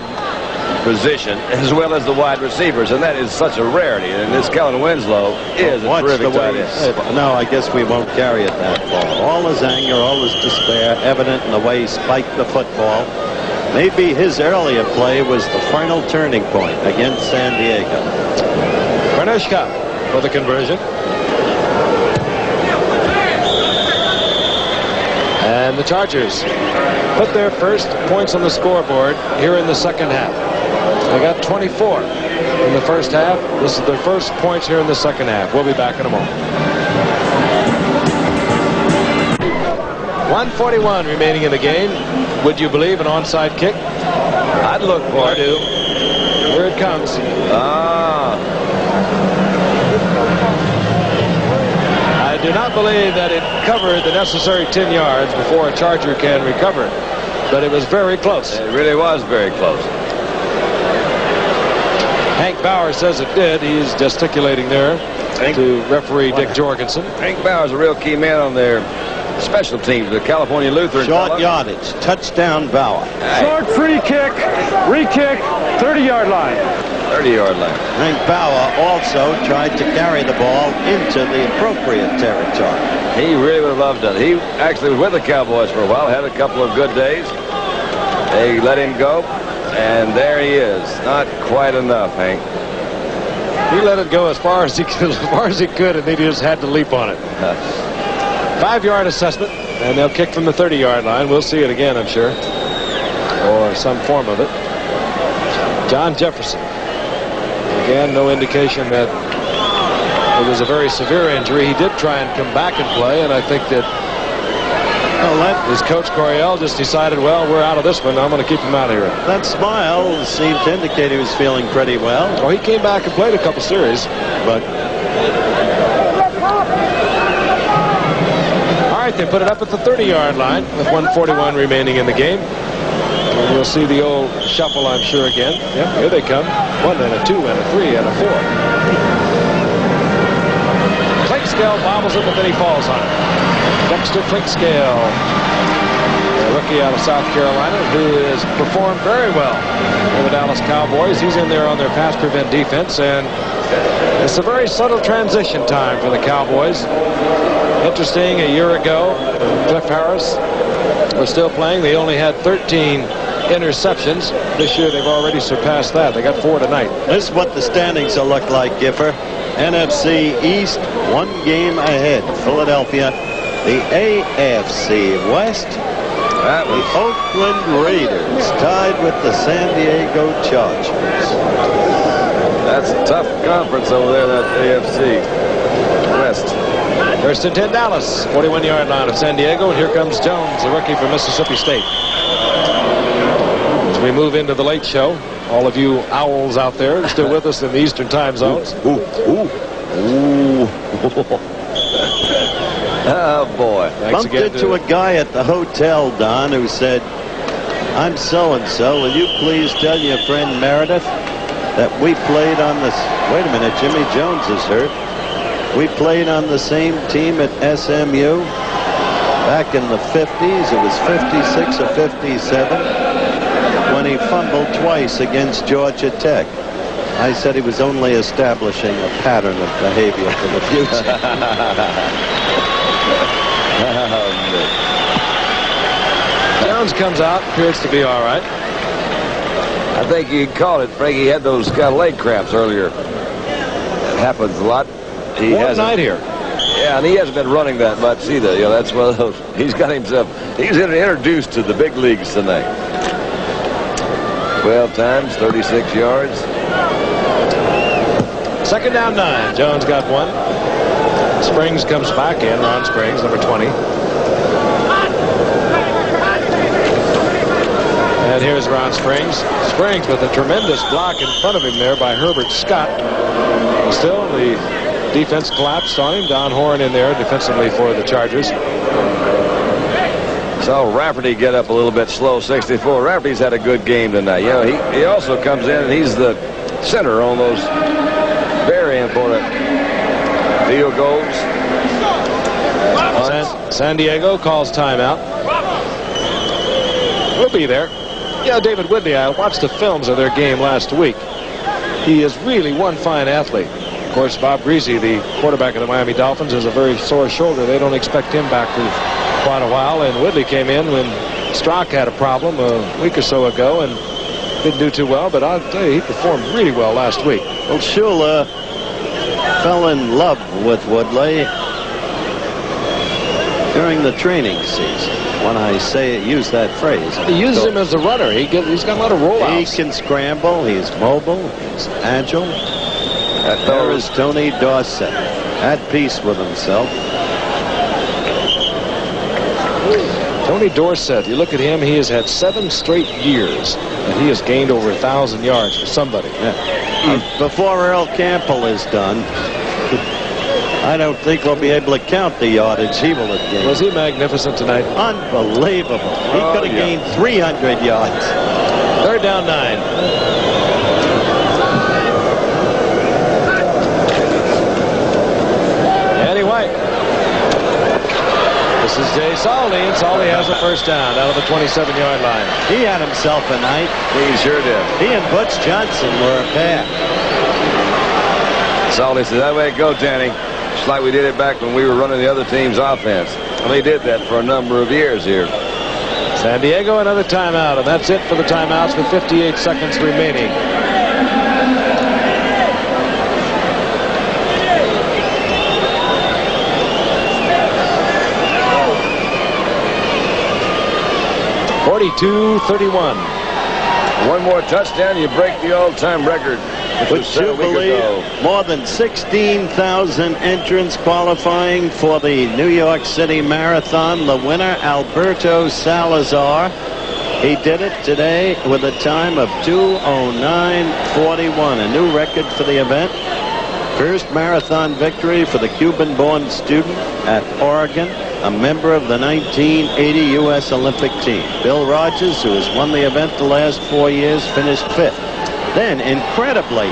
position as well as the wide receivers, and that is such a rarity. And this Kellen Winslow is a terrific tight end. No, I guess we won't carry it that far. All his anger, all his despair, evident in the way he spiked the football. Maybe his earlier play was the final turning point against San Diego. Bernishka for the conversion. And the Chargers put their first points on the scoreboard here in the second half. They got 24 in the first half. This is their first points here in the second half. We'll be back in a moment. 1:41 remaining in the game. Would you believe an onside kick? I'd look for it. Here it comes. I do not believe that it covered the necessary 10 yards before a Charger can recover it, but it was very close. It really was very close. Hank Bauer says it did. He's gesticulating there to referee Dick Jorgensen. Hank Bauer's a real key man on their special teams, the California Lutheran. Short yardage, touchdown Bauer. Short free kick, re-kick, 30-yard line. 30-yard line. Hank Bauer also tried to carry the ball into the appropriate territory. He really would have loved it. He actually was with the Cowboys for a while, had a couple of good days. They let him go, and there he is. Not quite enough, Hank. He let it go as far as he could, and he just had to leap on it. 5-yard assessment, and they'll kick from the 30-yard line. We'll see it again, I'm sure, or some form of it. John Jefferson. Again, no indication that it was a very severe injury. He did try and come back and play, and I think that his coach Coryell just decided, well, we're out of this one. I'm going to keep him out of here. That smile seemed to indicate he was feeling pretty well. Oh, he came back and played a couple series, but all right, they put it up at the 30-yard line with 1:41 remaining in the game. And you'll see the old shuffle, I'm sure, again. Yep, here they come. 1 and a 2 and a 3 and a 4. Clinkscale bobbles it, but then he falls on it. Dexter Clinkscale, a rookie out of South Carolina, who has performed very well for the Dallas Cowboys. He's in there on their pass prevent defense, and it's a very subtle transition time for the Cowboys. Interesting, a year ago, Cliff Harris was still playing. They only had 13 interceptions. This year they've already surpassed that. They got 4 tonight. This is what the standings will look like, Giffer. NFC East, 1 game ahead. Philadelphia. The AFC West. That was The Oakland Raiders tied with the San Diego Chargers. That's a tough conference over there, that AFC West. First and 10 Dallas, 41-yard line of San Diego, and here comes Jones, the rookie from Mississippi State. As we move into the late show, all of you owls out there are still with us in the Eastern time zones. Ooh. Oh, boy. Thanks Bumped again into a guy at the hotel, Don, who said, I'm so-and-so. Will you please tell your friend Meredith that we played on this... Wait a minute, Jimmy Jones is hurt. We played on the same team at SMU back in the 50s. It was 56 or 57 when he fumbled twice against Georgia Tech. I said he was only establishing a pattern of behavior for the future. Jones comes out, appears to be all right. I think you called it, Frank. He had those kind of leg cramps earlier. It happens a lot. He One night here. Yeah, and he hasn't been running that much either. You know, that's one of those. He's got himself. He's introduced to the big leagues tonight. 12 times, 36 yards. Second down 9. Jones got one. Springs comes back in. Ron Springs, number 20. And here's Ron Springs. Springs with a tremendous block in front of him there by Herbert Scott. And still, the defense collapsed on him. Don Horn in there defensively for the Chargers. Saw Rafferty get up a little bit slow, 64. Rafferty's had a good game tonight. You know, he also comes in and he's the center on those very important field goals. San Diego calls timeout. We'll be there. Yeah, David Whitley, I watched the films of their game last week. He is really one fine athlete. Of course, Bob Greasy, the quarterback of the Miami Dolphins, has a very sore shoulder. They don't expect him back for quite a while. And Whitley came in when Strock had a problem a week or so ago and didn't do too well. But I'll tell you, he performed really well last week. Well, Shula fell in love with Woodley during the training season. When I use that phrase. He uses him as a runner. He's got a lot of rollouts. He can scramble. He's mobile. He's agile. There is Tony Dorsett, at peace with himself. Tony Dorsett, you look at him, he has had 7 straight years, and he has gained over 1,000 yards for somebody. Yeah. Before Earl Campbell is done, I don't think we'll be able to count the yardage he will have gained. Was he magnificent tonight? Unbelievable. He could have gained 300 yards. Third down 9. Eddie White. This is Jay Saldi. Saldi has a first down out of the 27-yard line. He had himself a night. He sure did. He and Butch Johnson were a pair. Saldi said, that way it go, Danny. Just like we did it back when we were running the other team's offense. And they did that for a number of years here. San Diego, another timeout, and that's it for the timeouts with 58 seconds remaining. .42-31. One more touchdown, you break the all-time record. Would you believe more than 16,000 entrants qualifying for the New York City Marathon? The winner, Alberto Salazar. He did it today with a time of 2:09:41, a new record for the event. First marathon victory for the Cuban-born student at Oregon, a member of the 1980 U.S. Olympic team. Bill Rogers, who has won the event the last 4 years, finished 5th. Then, incredibly,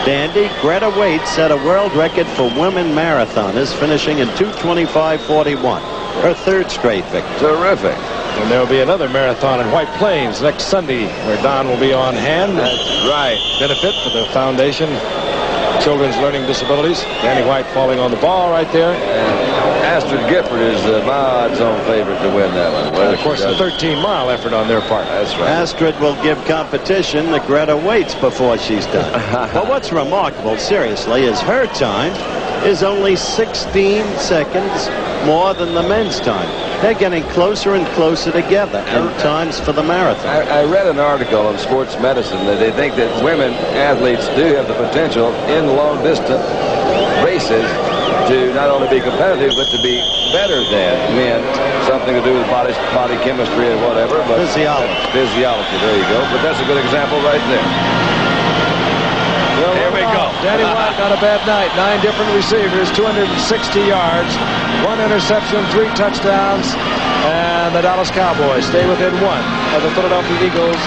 Dandy, Greta Waite set a world record for women marathoners, finishing in 2:25:41. Her 3rd straight victory. Terrific. And there will be another marathon in White Plains next Sunday, where Don will be on hand. That's right. Benefit for the Foundation Children's Learning Disabilities. Danny White falling on the ball right there. And Astrid Gifford is my odds-on favorite to win that one. And of course, the 13-mile effort on their part. That's right. Astrid will give competition to Greta Waits before she's done. But what's remarkable, seriously, is her time is only 16 seconds more than the men's time. They're getting closer and closer together in times for the marathon. I read an article on sports medicine that they think that women athletes do have the potential in long-distance races to not only be competitive, but to be better than men. Something to do with body chemistry and whatever. But Physiology. Physiology, there you go. But that's a good example right there. Well, here we go. Danny White on a bad night. 9 different receivers, 260 yards, 1 interception, 3 touchdowns, and the Dallas Cowboys stay within 1 of the Philadelphia Eagles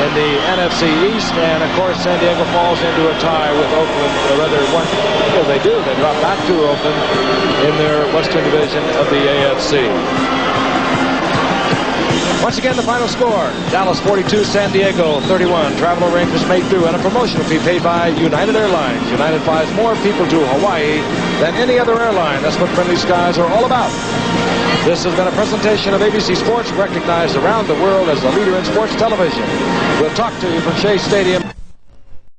in the NFC East. And, of course, San Diego falls into a tie with Oakland, or rather, they do. They drop back to Oakland in their Western Division of the AFC. Once again, the final score, Dallas 42, San Diego 31. Travel arrangements made through and a promotional fee paid by United Airlines. United flies more people to Hawaii than any other airline. That's what Friendly Skies are all about. This has been a presentation of ABC Sports, recognized around the world as the leader in sports television. We'll talk to you from Shea Stadium.